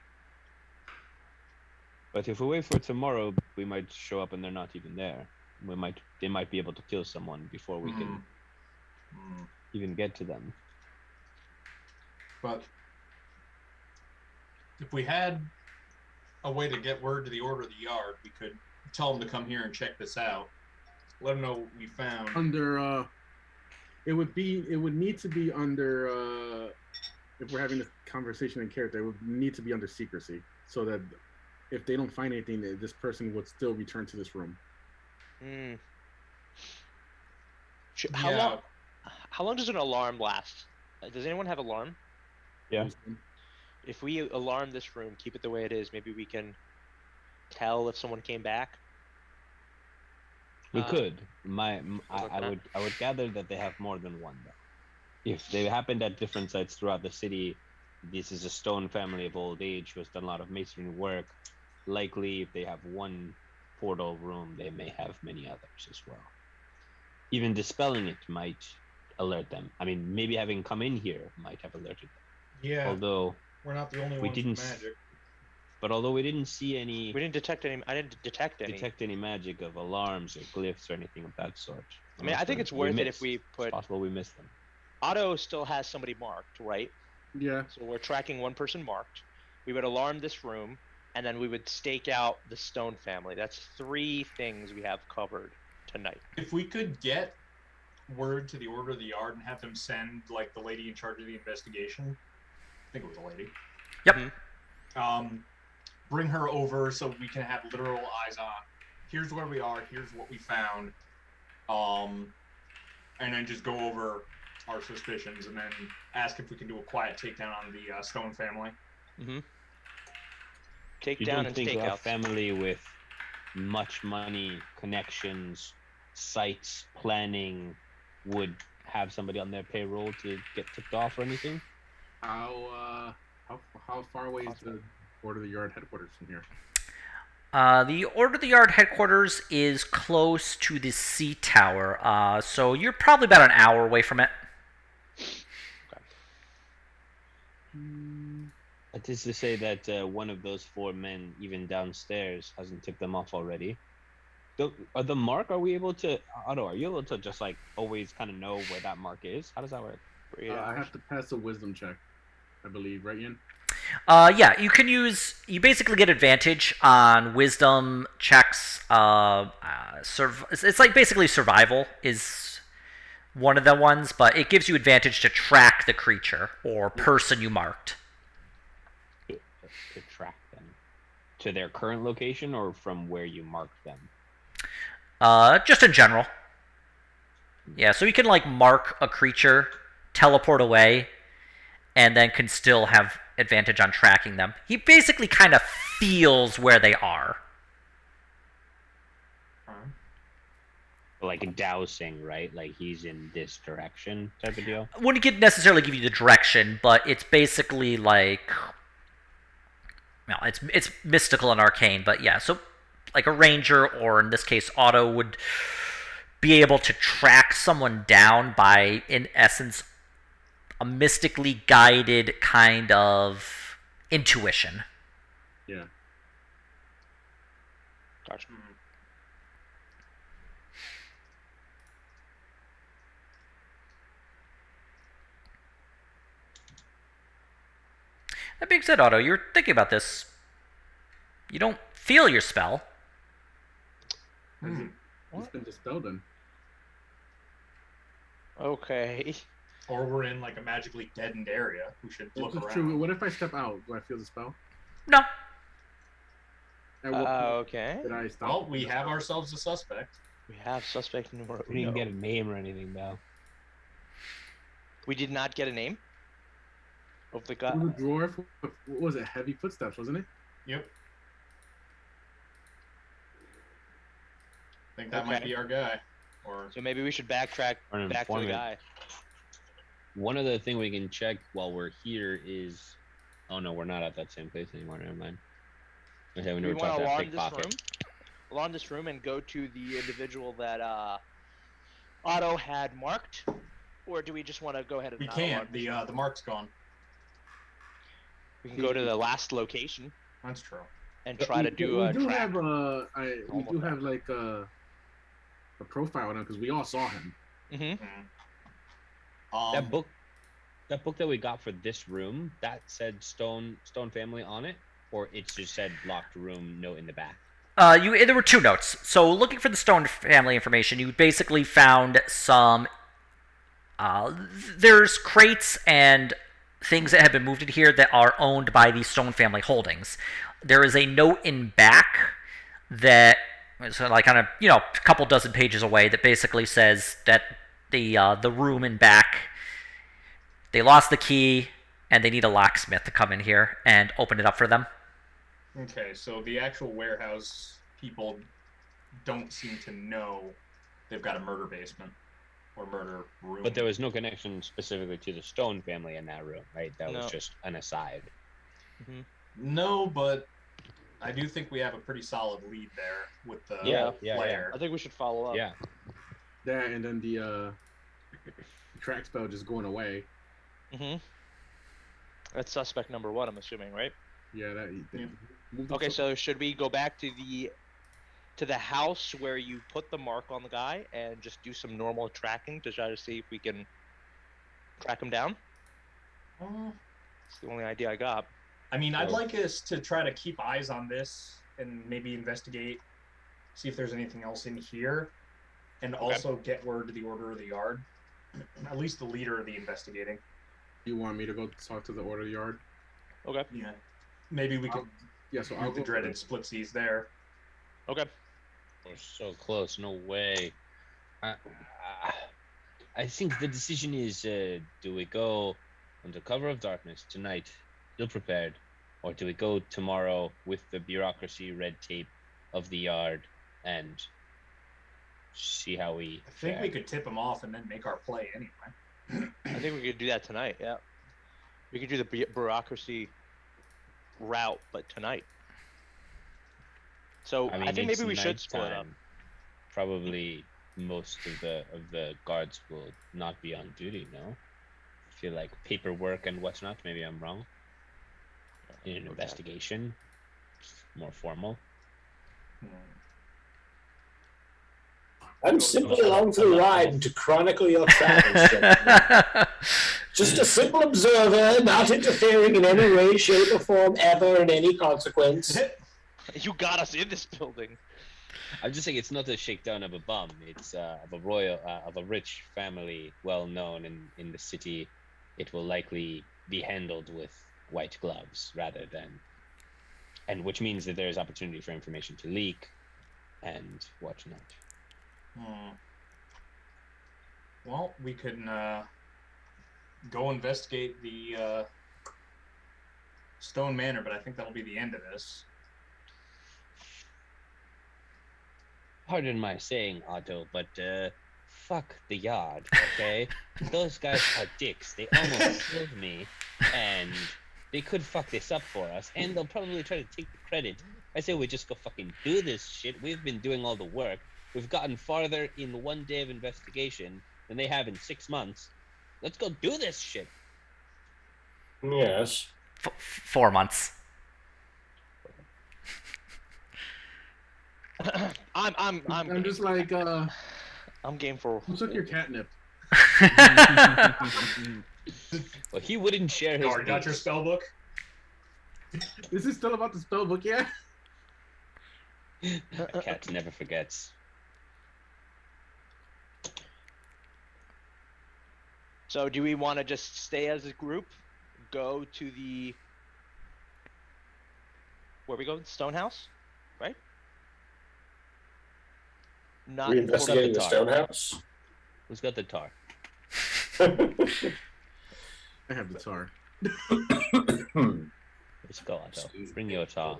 I: But if we wait for tomorrow, we might show up and they're not even there. They might be able to kill someone before we can even get to them.
C: But if we had a way to get word to the Order of the Yard, we could tell them to come here and check this out. Let them know what we found.
D: Under it would need to be under if we're having this conversation in character, it would need to be under secrecy, so that if they don't find anything, this person would still return to this room.
G: How long does an alarm last? Does anyone have alarm?
I: Yeah.
G: If we alarm this room, keep it the way it is, maybe we can tell if someone came back.
I: We could. I would gather that they have more than one, though. If they happened at different sites throughout the city, this is a Stone family of old age who has done a lot of masonry work. Likely, if they have one portal room, they may have many others as well. Even dispelling it might alert them. I mean, maybe having come in here might have alerted them.
C: Yeah.
I: Although
C: we're not the only ones with magic.
I: But although we didn't see any,
G: we didn't detect any. I didn't detect any
I: magic of alarms or glyphs or anything of that sort.
G: I mean, I think it's worth it if we put.
I: It's possible we missed them.
G: Otto still has somebody marked, right?
D: Yeah.
G: So we're tracking one person marked. We would alarm this room, and then we would stake out the Stone family. That's 3 things we have covered tonight.
C: If we could get word to the Order of the Yard and have them send like the lady in charge of the investigation, I think it was a lady.
A: Yep.
C: Bring her over so we can have literal eyes on. Here's where we are. Here's what we found. And then just go over our suspicions and then ask if we can do a quiet takedown on the Stone family.
G: Take
I: You
G: down
I: don't
G: and
I: think
G: stake
I: a
G: out.
I: family with much money, connections, sites, planning would have somebody on their payroll to get tipped off or anything?
D: How far away is the Order of the Yard headquarters from here?
A: The Order of the Yard headquarters is close to the sea tower, so you're probably about an hour away from it.
I: That is to say that one of those 4 men, even downstairs, hasn't tipped them off already. The mark, are we able to, Otto, are you able to just like always kind of know where that mark is? How does that work?
G: For 8
D: I
G: hours.
D: have to pass a wisdom check, I believe, right, Ian?
A: Yeah, you basically get advantage on wisdom checks. It's like basically survival is one of the ones, but it gives you advantage to track the creature or person you marked.
I: To track them to their current location or from where you marked them?
A: Just in general. Yeah, so you can like mark a creature, teleport away, and then can still have advantage on tracking them. He basically kind of feels where they are.
I: Like dowsing, right? Like he's in this direction type of deal.
A: Wouldn't necessarily give you the direction, but it's basically like, well, it's mystical and arcane, but yeah. So like a ranger, or in this case, Otto would be able to track someone down by, in essence, a mystically guided kind of intuition.
D: Yeah.
G: Gotcha.
A: That being said, Otto, you're thinking about this. You don't feel your spell.
D: It's been dispelled then.
G: Okay.
C: Or we're in like a magically deadened area. We should look
D: This is
C: around.
D: true. What if I step out? Do I feel the spell?
A: No.
D: At what point
G: Okay.
D: did I stop?
C: Well, we have ourselves a suspect.
G: We have suspect numero
I: We didn't
G: uno.
I: get a name or anything though.
G: We did not get a name of the guy.
D: There was a drawer. What was it? Heavy footsteps, wasn't it?
C: Yep. I think that might
G: Okay.
C: be our guy. Or
G: So maybe we should backtrack
I: Or an
G: back to the
I: informant.
G: guy.
I: One other thing we can check while we're here is, oh no, we're not at that same place anymore. Never mind. Okay, when we
G: We
I: were
G: want
I: talking
G: to
I: about
G: alarm this
I: pickpocket.
G: room. Alarm this room and go to the individual that Otto had marked, or do we just want to go ahead and
C: we
G: not alarm
C: can't.
G: this room?
C: The mark's gone.
G: We can go to the last location
C: That's true.
G: and try to do a
D: we do
G: track.
D: have we
G: Normal
D: do
G: track.
D: have like a profile on him because we all saw him.
G: Mm-hmm.
I: That book that we got for this room, that said Stone family on it, or it just said locked room note in the back.
A: There were two notes. So, looking for the Stone family information, you basically found some. There's crates and things that have been moved in here that are owned by the Stone family holdings. There is a note in back that, so like on a couple dozen pages away, that basically says that the room in back, they lost the key and they need a locksmith to come in here and open it up for them.
C: Okay, so the actual warehouse people don't seem to know they've got a murder basement or murder room.
I: But there was no connection specifically to the Stone family in that room, right? That was
G: No.
I: just an aside.
G: Mm-hmm.
C: No, but I do think we have a pretty solid lead there with the
I: Yeah.
C: player.
G: I think we should follow up.
I: Yeah.
D: That and then the track spell just going away.
G: Mm-hmm. That's suspect number one, I'm assuming, right?
D: Yeah, that.
C: Yeah.
D: moved
G: Okay,
D: up
G: so should we go back to the house where you put the mark on the guy and just do some normal tracking to try to see if we can track him down? It's the only idea I got.
C: I mean, I'd like us to try to keep eyes on this and maybe investigate, see if there's anything else in here, and also get word to the Order of the Yard. At least the leader of the investigating.
D: You want me to go talk to the Order of the Yard?
G: Okay.
C: Yeah. Maybe we could
D: Yeah, so
C: do
D: I'll
C: the
D: go
C: dreaded
D: first.
C: splitsies there.
G: Okay.
I: We're so close. No way. I think the decision is: do we go under cover of darkness tonight, ill prepared, or do we go tomorrow with the bureaucracy, red tape of the yard, and see how we?
C: I think
I: fare?
C: we could tip them off and then make our play anyway.
G: I think we could do that tonight, yeah. We could do the bureaucracy route, but tonight. So I, think
I: it's
G: maybe we should split up.
I: nighttime. Probably most of the guards will not be on duty. No, I feel like paperwork and whatnot. Maybe I'm wrong. In an investigation, more formal.
J: I'm simply along for the ride to chronicle your travels, gentlemen. Just a simple observer, not interfering in any way, shape, or form ever in any consequence.
G: You got us in this building.
I: I'm just saying it's not a shakedown of a bomb. It's of a rich family, well known in the city. It will likely be handled with white gloves rather than, and which means that there is opportunity for information to leak, and whatnot.
C: Well, we can go investigate the Stone Manor, but I think that'll be the end of this.
I: Pardon my saying, Otto, but fuck the yard, okay? Those guys are dicks. They almost killed me, and they could fuck this up for us, and they'll probably try to take the credit. I say we just go fucking do this shit. We've been doing all the work. We've gotten farther in 1 day of investigation than they have in 6 months. Let's go do this shit.
J: Yes.
A: 4 months.
D: I'm just like,
G: I'm game for.
D: who took your catnip?
I: Well, he wouldn't share his.
C: Oh, you got your spell book?
D: This is still about the spell book, yeah?
I: A cat never forgets.
G: So, do we want to just stay as a group? Go to the. Where we go? Stonehouse? Right? Not
J: We investigating the Stonehouse?
I: Who's got the tar?
D: I have the tar.
I: Let's go, Otto. Bring your tar.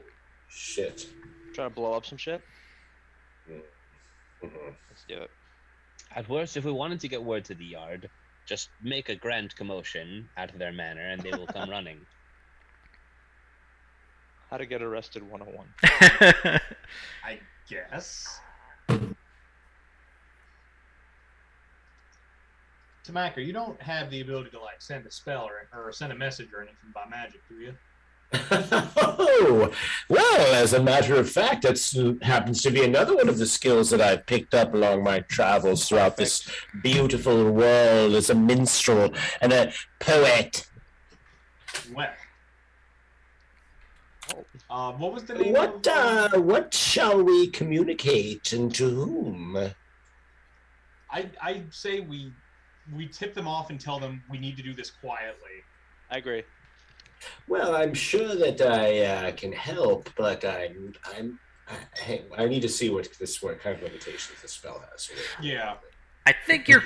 J: Shit.
G: Trying to blow up some shit?
J: Mm-hmm.
G: Let's do it.
I: At worst, if we wanted to get word to the yard, just make a grand commotion out of their manor and they will come running.
G: How to get arrested 101.
C: I guess. Tamaka, you don't have the ability to like send a spell or send a message or anything by magic, do you?
J: Oh, well, as a matter of fact, that happens to be another one of the skills that I picked up along my travels throughout this beautiful world as a minstrel and a poet.
C: Well, what was the name of...
J: What shall we communicate and to whom?
C: I say we tip them off and tell them we need to do this quietly.
G: I agree.
J: Well, I'm sure that I can help, but I need to see what kind of limitations the spell has.
C: Yeah.
A: I think you're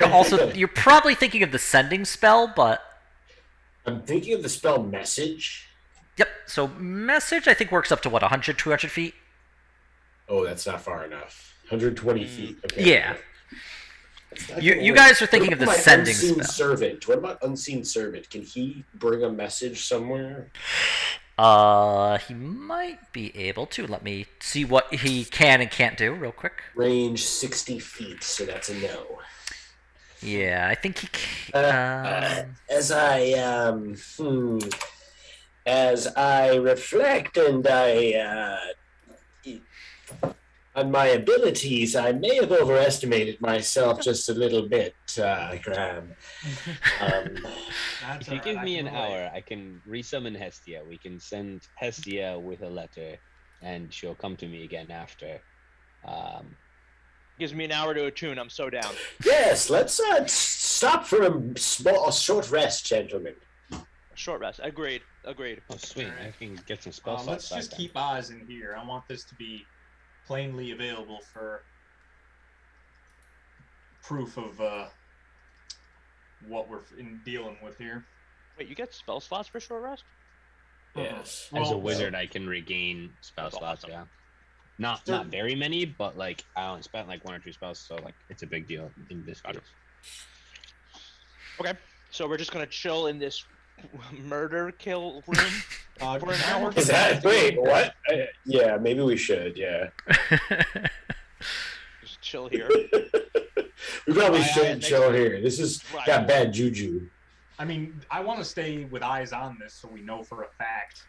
A: probably thinking of the sending spell, but
J: I'm thinking of the spell message.
A: Yep. So message I think works up to what 100, 200 feet.
J: Oh, that's not far enough. 120 feet. Okay.
A: Yeah. You guys are thinking of the sending
J: unseen
A: spell.
J: Servant. What about unseen servant? Can he bring a message somewhere?
A: He might be able to. Let me see what he can and can't do real quick.
J: Range 60 feet, so that's a no.
A: Yeah, I think he can.
J: As I reflect and on my abilities, I may have overestimated myself just a little bit, Graham.
I: If you give me an hour, I can resummon Hestia. We can send Hestia with a letter, and she'll come to me again after.
G: Gives me an hour to attune. I'm so down.
J: Yes, let's stop for a short rest, gentlemen.
G: Short rest. Agreed.
I: Oh, sweet. Right. I can get some spell slots.
C: Let's just keep eyes in here. I want this to be plainly available for proof of what we're dealing with here.
G: Wait, you get spell slots for short rest?
J: Yes.
I: As a wizard, I can regain spell slots. Awesome. Yeah. Not very many, but like I only spent like 1 or 2 spells, so like it's a big deal in this case.
G: Okay, so we're just gonna chill in this murder kill room for an hour.
J: Is that wait? What? Yeah, maybe we should. Yeah.
G: Just chill here.
J: We probably shouldn't chill here. This is got bad juju.
C: I mean, I want to stay with eyes on this so we know for a fact.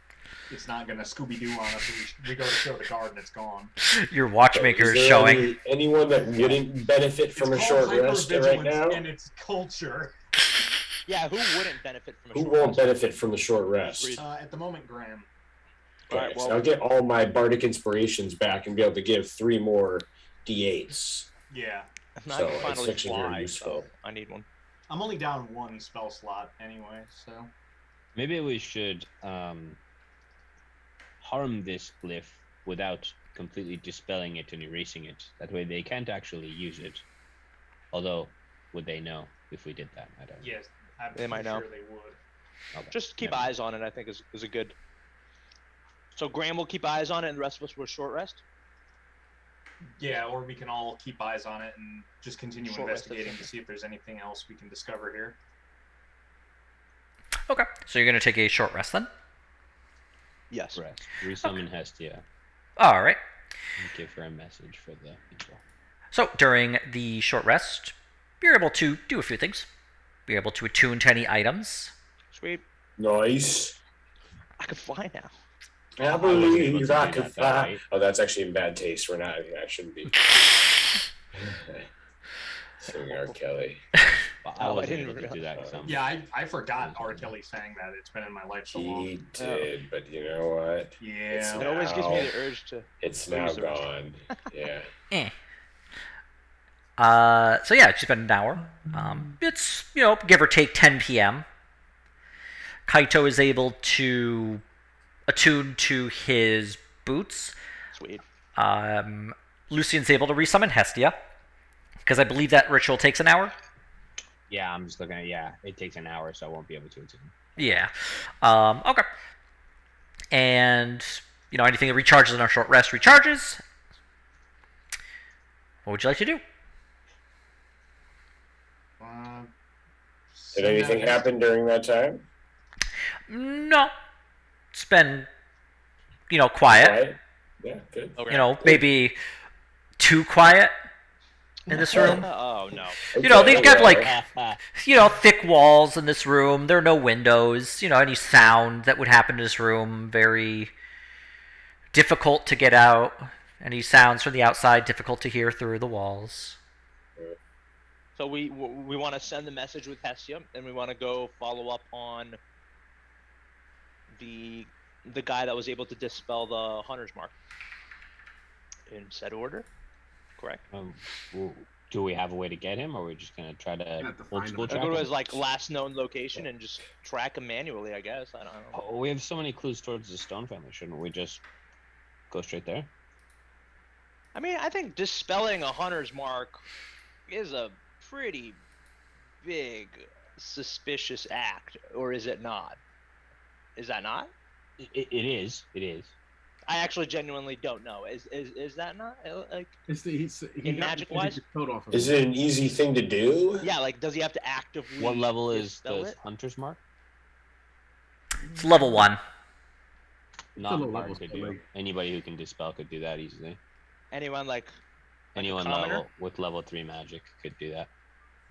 C: it's not gonna Scooby-Doo on us. We go to show the guard and it's gone.
A: Your watchmaker is
L: there
A: showing.
L: anyone that wouldn't benefit from a
C: It's
L: short
C: called
L: rest right now?
C: and it's culture.
G: Yeah, who wouldn't benefit from a
L: Who
G: short
L: won't
G: rest?
L: benefit from the short rest?
C: At the moment, Graham.
L: Okay,
G: Alright, well-
L: so I'll get all my bardic inspirations back and be able to give 3 more d8s.
C: Yeah.
G: Now
L: So
G: I can
L: it's
G: finally
L: actually very
G: fly,
L: useful.
G: so I need one.
C: I'm only down 1 spell slot anyway, so.
I: Maybe we should harm this glyph without completely dispelling it and erasing it. That way they can't actually use it. Although, would they know if we did that? I don't know.
C: Yes, I'm
G: They might
C: sure
G: know.
C: they would.
I: Okay.
G: Just keep
I: Never mind.
G: eyes on it, I think is a good. So Graham will keep eyes on it and the rest of us will short rest?
C: Yeah, or we can all keep eyes on it and just continue
G: Short rest,
C: investigating to
G: that's
C: see if there's anything else we can discover here.
A: Okay, so you're gonna take a short rest then.
G: Yes.
I: Rest. Resummon Hestia.
A: All right.
I: And give her a message for the intro.
A: So during the short rest, you're able to do a few things. You're able to attune to any items.
G: Sweet.
L: Nice.
G: I can fly now.
L: I
I: wasn't able to
L: believe
I: do
L: I
I: that,
L: could
I: though,
L: fly.
I: right?
L: Oh, that's actually in bad taste. We're not. I shouldn't be. Singing R. Kelly.
I: But
G: Oh, I
I: I wasn't
G: didn't
I: able to do that because I'm.
C: Yeah, I forgot R. Kelly sang that. It's been in my life so long.
L: He did, but you know what?
C: Yeah.
G: It always gives me the urge to.
L: It's now
G: Research.
L: gone. Yeah.
A: Eh. So yeah, it's been an hour. It's, give or take 10 p.m. Kaito is able to attune to his boots.
G: Sweet.
A: Lucian's able to resummon Hestia, because I believe that ritual takes an hour.
I: Yeah, I'm just looking at. Yeah, it takes an hour, so I won't be able to attune.
A: Yeah. Okay. And, anything that recharges in our short rest recharges. What would you like to do?
L: Did anything happen during that time?
A: No. It's been, quiet.
L: Right? Yeah, good.
G: Okay.
A: Maybe too quiet in this room.
G: Oh no.
A: They've got thick walls in this room. There are no windows. Any sound that would happen in this room, very difficult to get out. Any sounds from the outside, difficult to hear through the walls.
G: So we want to send the message with Hestia, and we want to go follow up on the guy that was able to dispel the hunter's mark. In said order, correct?
I: Do we have a way to get him, or are we just gonna try to
D: have to
I: old
D: find
I: school
D: him.
I: track
G: Go to
I: him?
G: his last known location and just track him manually, I guess. I don't know.
I: Oh, we have so many clues towards the Stone family. Shouldn't we just go straight there?
G: I mean, I think dispelling a hunter's mark is a pretty big suspicious act, or is it not? Is that not?
I: It is. It is.
G: I actually genuinely don't know. Is that not like?
D: He
G: In
D: got
G: magic-wise?
D: the coat off of
L: Is
D: him.
L: it an easy thing to do?
G: Yeah, like does he have to actively?
I: What level is
G: dispel
I: the
G: it?
I: hunter's mark?
A: It's level 1.
I: Not
D: low
I: Mark
D: level
I: could
D: spell,
I: do.
D: like-
I: Anybody who can dispel could do that easily.
G: Anyone like a
I: Anyone
G: commoner?
I: level with level 3 magic could do that.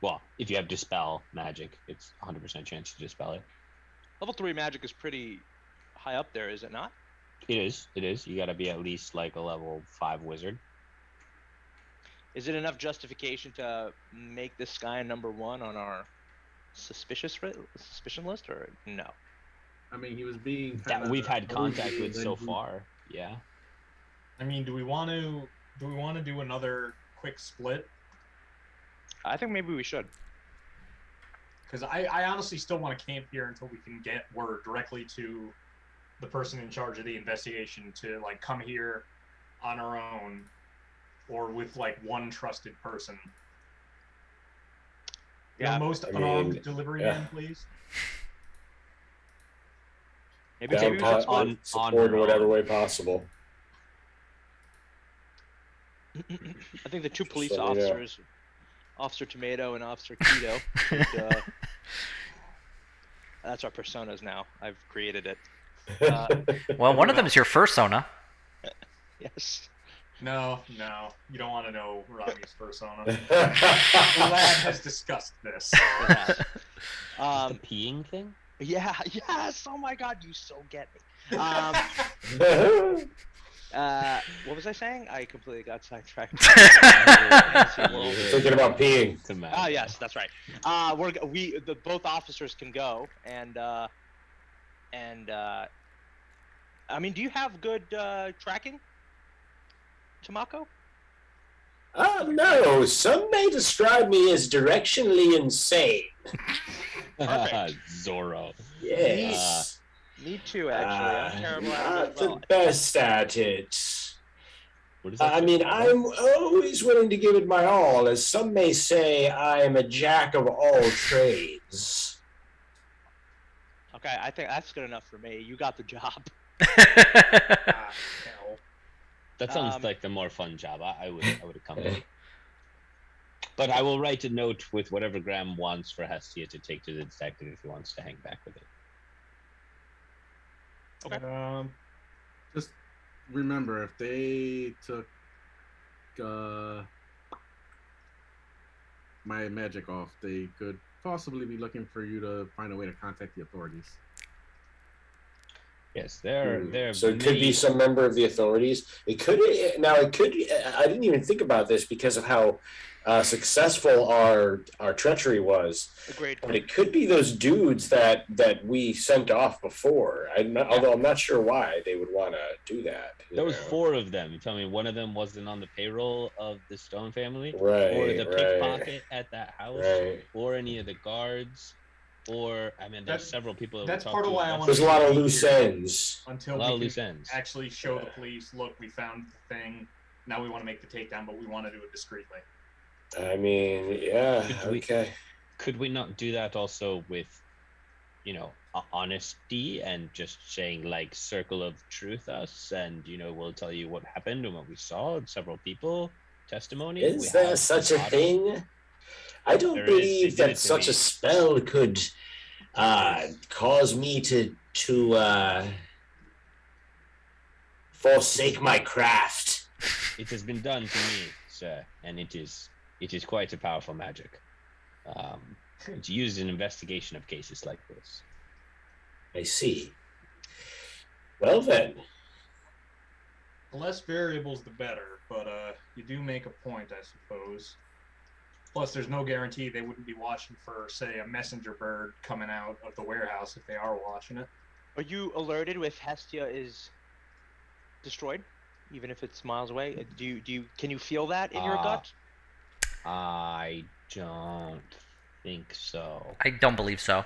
I: Well, if you have dispel magic, it's 100% chance to dispel it.
G: level 3 magic is pretty high up there, is it not?
I: It is. It is. You got to be at least like a level 5 wizard.
G: Is it enough justification to make this guy number 1 on our suspicion list, or no?
D: I mean, he was being
I: That
D: kinda
I: we've had contact
D: nosy,
I: with
D: and
I: so
D: then he-
I: far. Yeah.
C: I mean, do we want to do another quick split?
G: I think maybe we should.
C: Because I honestly still want to camp here until we can get word directly to the person in charge of the investigation to like come here on our own or with like one trusted person.
G: Yeah,
C: Your most
L: I
C: unarmed
L: mean,
C: delivery
L: yeah.
C: man, please.
G: Maybe
L: Down
G: we should
L: pot,
G: split.
I: on-
L: support in
I: on-
L: whatever way possible.
G: I think the two police
L: let me know.
G: officers, Officer Tomato and Officer Keto, should, that's our personas now. I've created it.
A: Well, one of them is your fursona.
G: Yes.
C: No, you don't want to know Robbie's persona. The lab has discussed this.
G: It has.
I: The peeing thing?
G: Yeah, yes. Oh my God, you so get me. What was I saying? I completely got sidetracked.
L: Thinking about peeing.
G: Ah, yes, that's right. Both officers can go, and I mean, do you have good tracking, Tamako?
L: No, some may describe me as directionally insane.
I: Zorro.
L: Yes.
G: Me too, actually. I'm terrible at it
L: Not
G: as well.
L: the best at it.
I: What is that
L: I mean,
I: about?
L: I'm always willing to give it my all. As some may say, I am a jack of all trades.
G: Okay, I think that's good enough for me. You got the job.
C: Hell.
I: That sounds like the more fun job. I would accompany. But I will write a note with whatever Graham wants for Hestia to take to the detective if he wants to hang back with it.
G: Okay.
D: Just remember, if they took my magic off, they could possibly be looking for you to find a way to contact the authorities.
I: Yes, they're
L: So it could be some member of the authorities. It could. Now it could. I didn't even think about this because of how successful our treachery was.
G: Agreed.
L: But it could be those dudes that we sent off before. Although I'm not sure why they would want to do that.
I: There was 4 of them. You tell me one of them wasn't on the payroll of the Stone family,
L: Right,
I: or the
L: right,
I: pickpocket at that house,
L: right.
I: or any of the guards, or I mean, there's several people.
C: That's part of why I want.
L: There's a lot of loose ends.
C: Until we can actually show the police, look, we found the thing. Now we want to make the takedown, but we want to do it discreetly.
L: I mean, yeah, okay.
I: Could we not do that also with, honesty and just saying like circle of truth us, and we'll tell you what happened and what we saw, and several people testimony.
L: Is there such a thing? I don't believe that such a spell could cause me to forsake my craft.
I: It has been done to me, sir, and it is quite a powerful magic. It's used in investigation of cases like this.
L: I see. Well then.
C: The less variables, the better. But you do make a point, I suppose. Plus, there's no guarantee they wouldn't be watching for, say, a messenger bird coming out of the warehouse if they are watching it.
G: Are you alerted if Hestia is destroyed, even if it's miles away? Can you feel that in your gut?
I: I don't think so.
A: I don't believe so.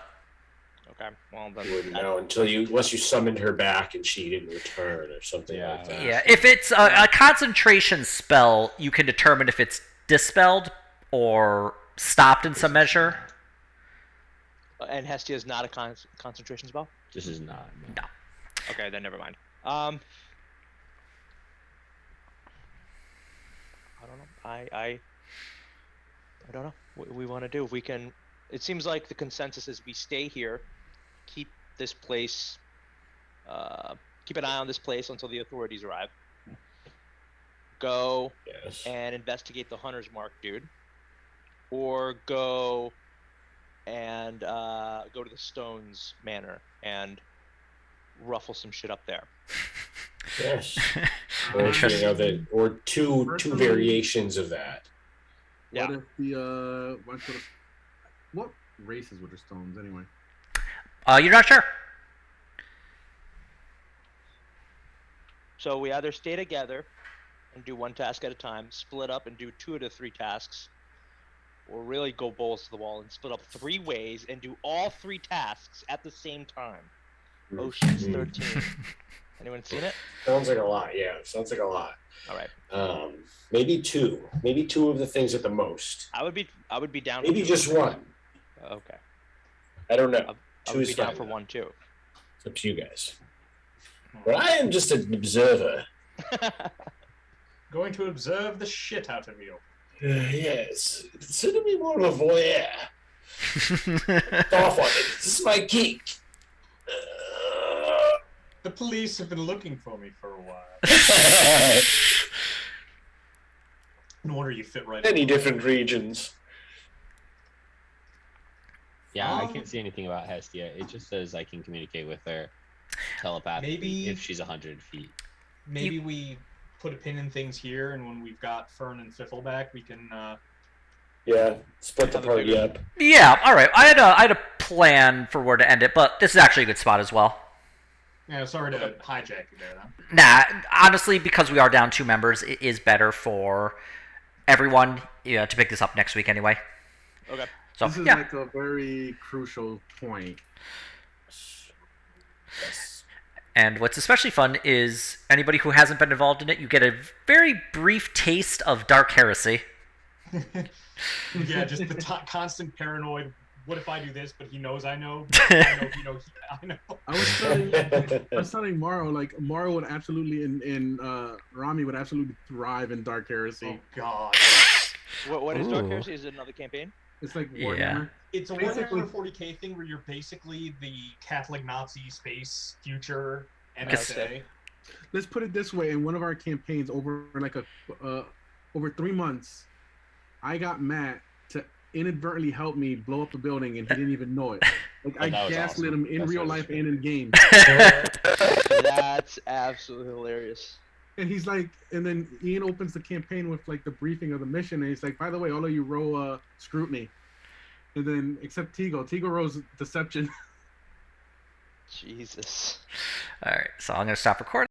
G: Okay, well then.
L: You wouldn't know unless you summoned her back and she didn't return or something like that.
A: Yeah, if it's a concentration spell, you can determine if it's dispelled or stopped in some measure.
G: And Hestia is not a concentration spell?
I: This is not.
A: No.
G: Okay, then never mind. I don't know. I don't know what we want to do. If we can, it seems like the consensus is we stay here, keep this place, keep an eye on this place until the authorities arrive. Go and investigate the Hunter's Mark dude, or go and go to the Stones Manor and ruffle some shit up there.
L: Yes. Or two variations of that.
D: What if the what races were the Stones anyway?
A: You're not sure.
G: So we either stay together and do one task at a time, split up and do 2 of the 3 tasks, or really go balls to the wall and split up 3 ways and do all 3 tasks at the same time. Ocean's 13. Anyone seen it?
L: Sounds like a lot. Yeah, sounds like a lot.
G: All right.
L: Maybe 2. Maybe 2 of the things at the most.
G: I would be down.
L: Maybe
G: for
L: just 1.
G: Okay.
L: I don't know.
G: I would be down for 1 too.
L: It's up to you guys. But I am just an observer.
C: Going to observe the shit out of you.
L: Yes. Consider me more of a voyeur. Off on it. This is my geek.
C: The police have been looking for me for a while. No wonder you fit right.
L: Many different regions.
I: Yeah, I can't see anything about Hestia. It just says I can communicate with her. telepathically
C: Maybe-
I: if she's 100 feet.
C: Maybe we put a pin in things here, and when we've got Fern and Fiffle back, we can.
L: Yeah, split the
G: Have a
L: party
G: bigger-
L: up.
A: Yeah, all right. I had a plan for where to end it, but this is actually a good spot as well.
C: Yeah, sorry to hijack you there, then.
A: Nah, honestly, because we are down 2 members, it is better for everyone to pick this up next week anyway.
G: Okay.
A: So
D: This is
A: yeah,
D: like a very crucial point.
L: Yes.
A: and what's especially fun is anybody who hasn't been involved in it, you get a very brief taste of Dark Heresy.
C: Yeah, just the constant paranoid. What if I do this? But he knows I know. I know he knows I know.
D: I was telling Morrow, like Morrow would absolutely and Rami would absolutely thrive in Dark Heresy.
C: Oh God.
G: What is Dark
A: Ooh.
G: Heresy? Is it another campaign?
D: It's like
A: Yeah.
D: Warhammer.
C: It's a
D: Basically-
C: Warhammer 40k thing where you're basically the Catholic Nazi space future
A: Yes.
C: NSA.
D: Let's put it this way: in one of our campaigns, over like over 3 months, I got Matt to inadvertently help me blow up a building, and he didn't even know it. Like I
I: that was
D: gaslit
I: awesome.
D: him in
I: That's
D: real
I: really
D: life
I: good.
D: and in game.
G: That's absolutely hilarious.
D: And he's like, and then Ian opens the campaign with like the briefing of the mission, and he's like, by the way, all of you roll scrutiny. And then, except Tigo rolls deception.
G: Jesus.
A: All right, so I'm going to stop recording.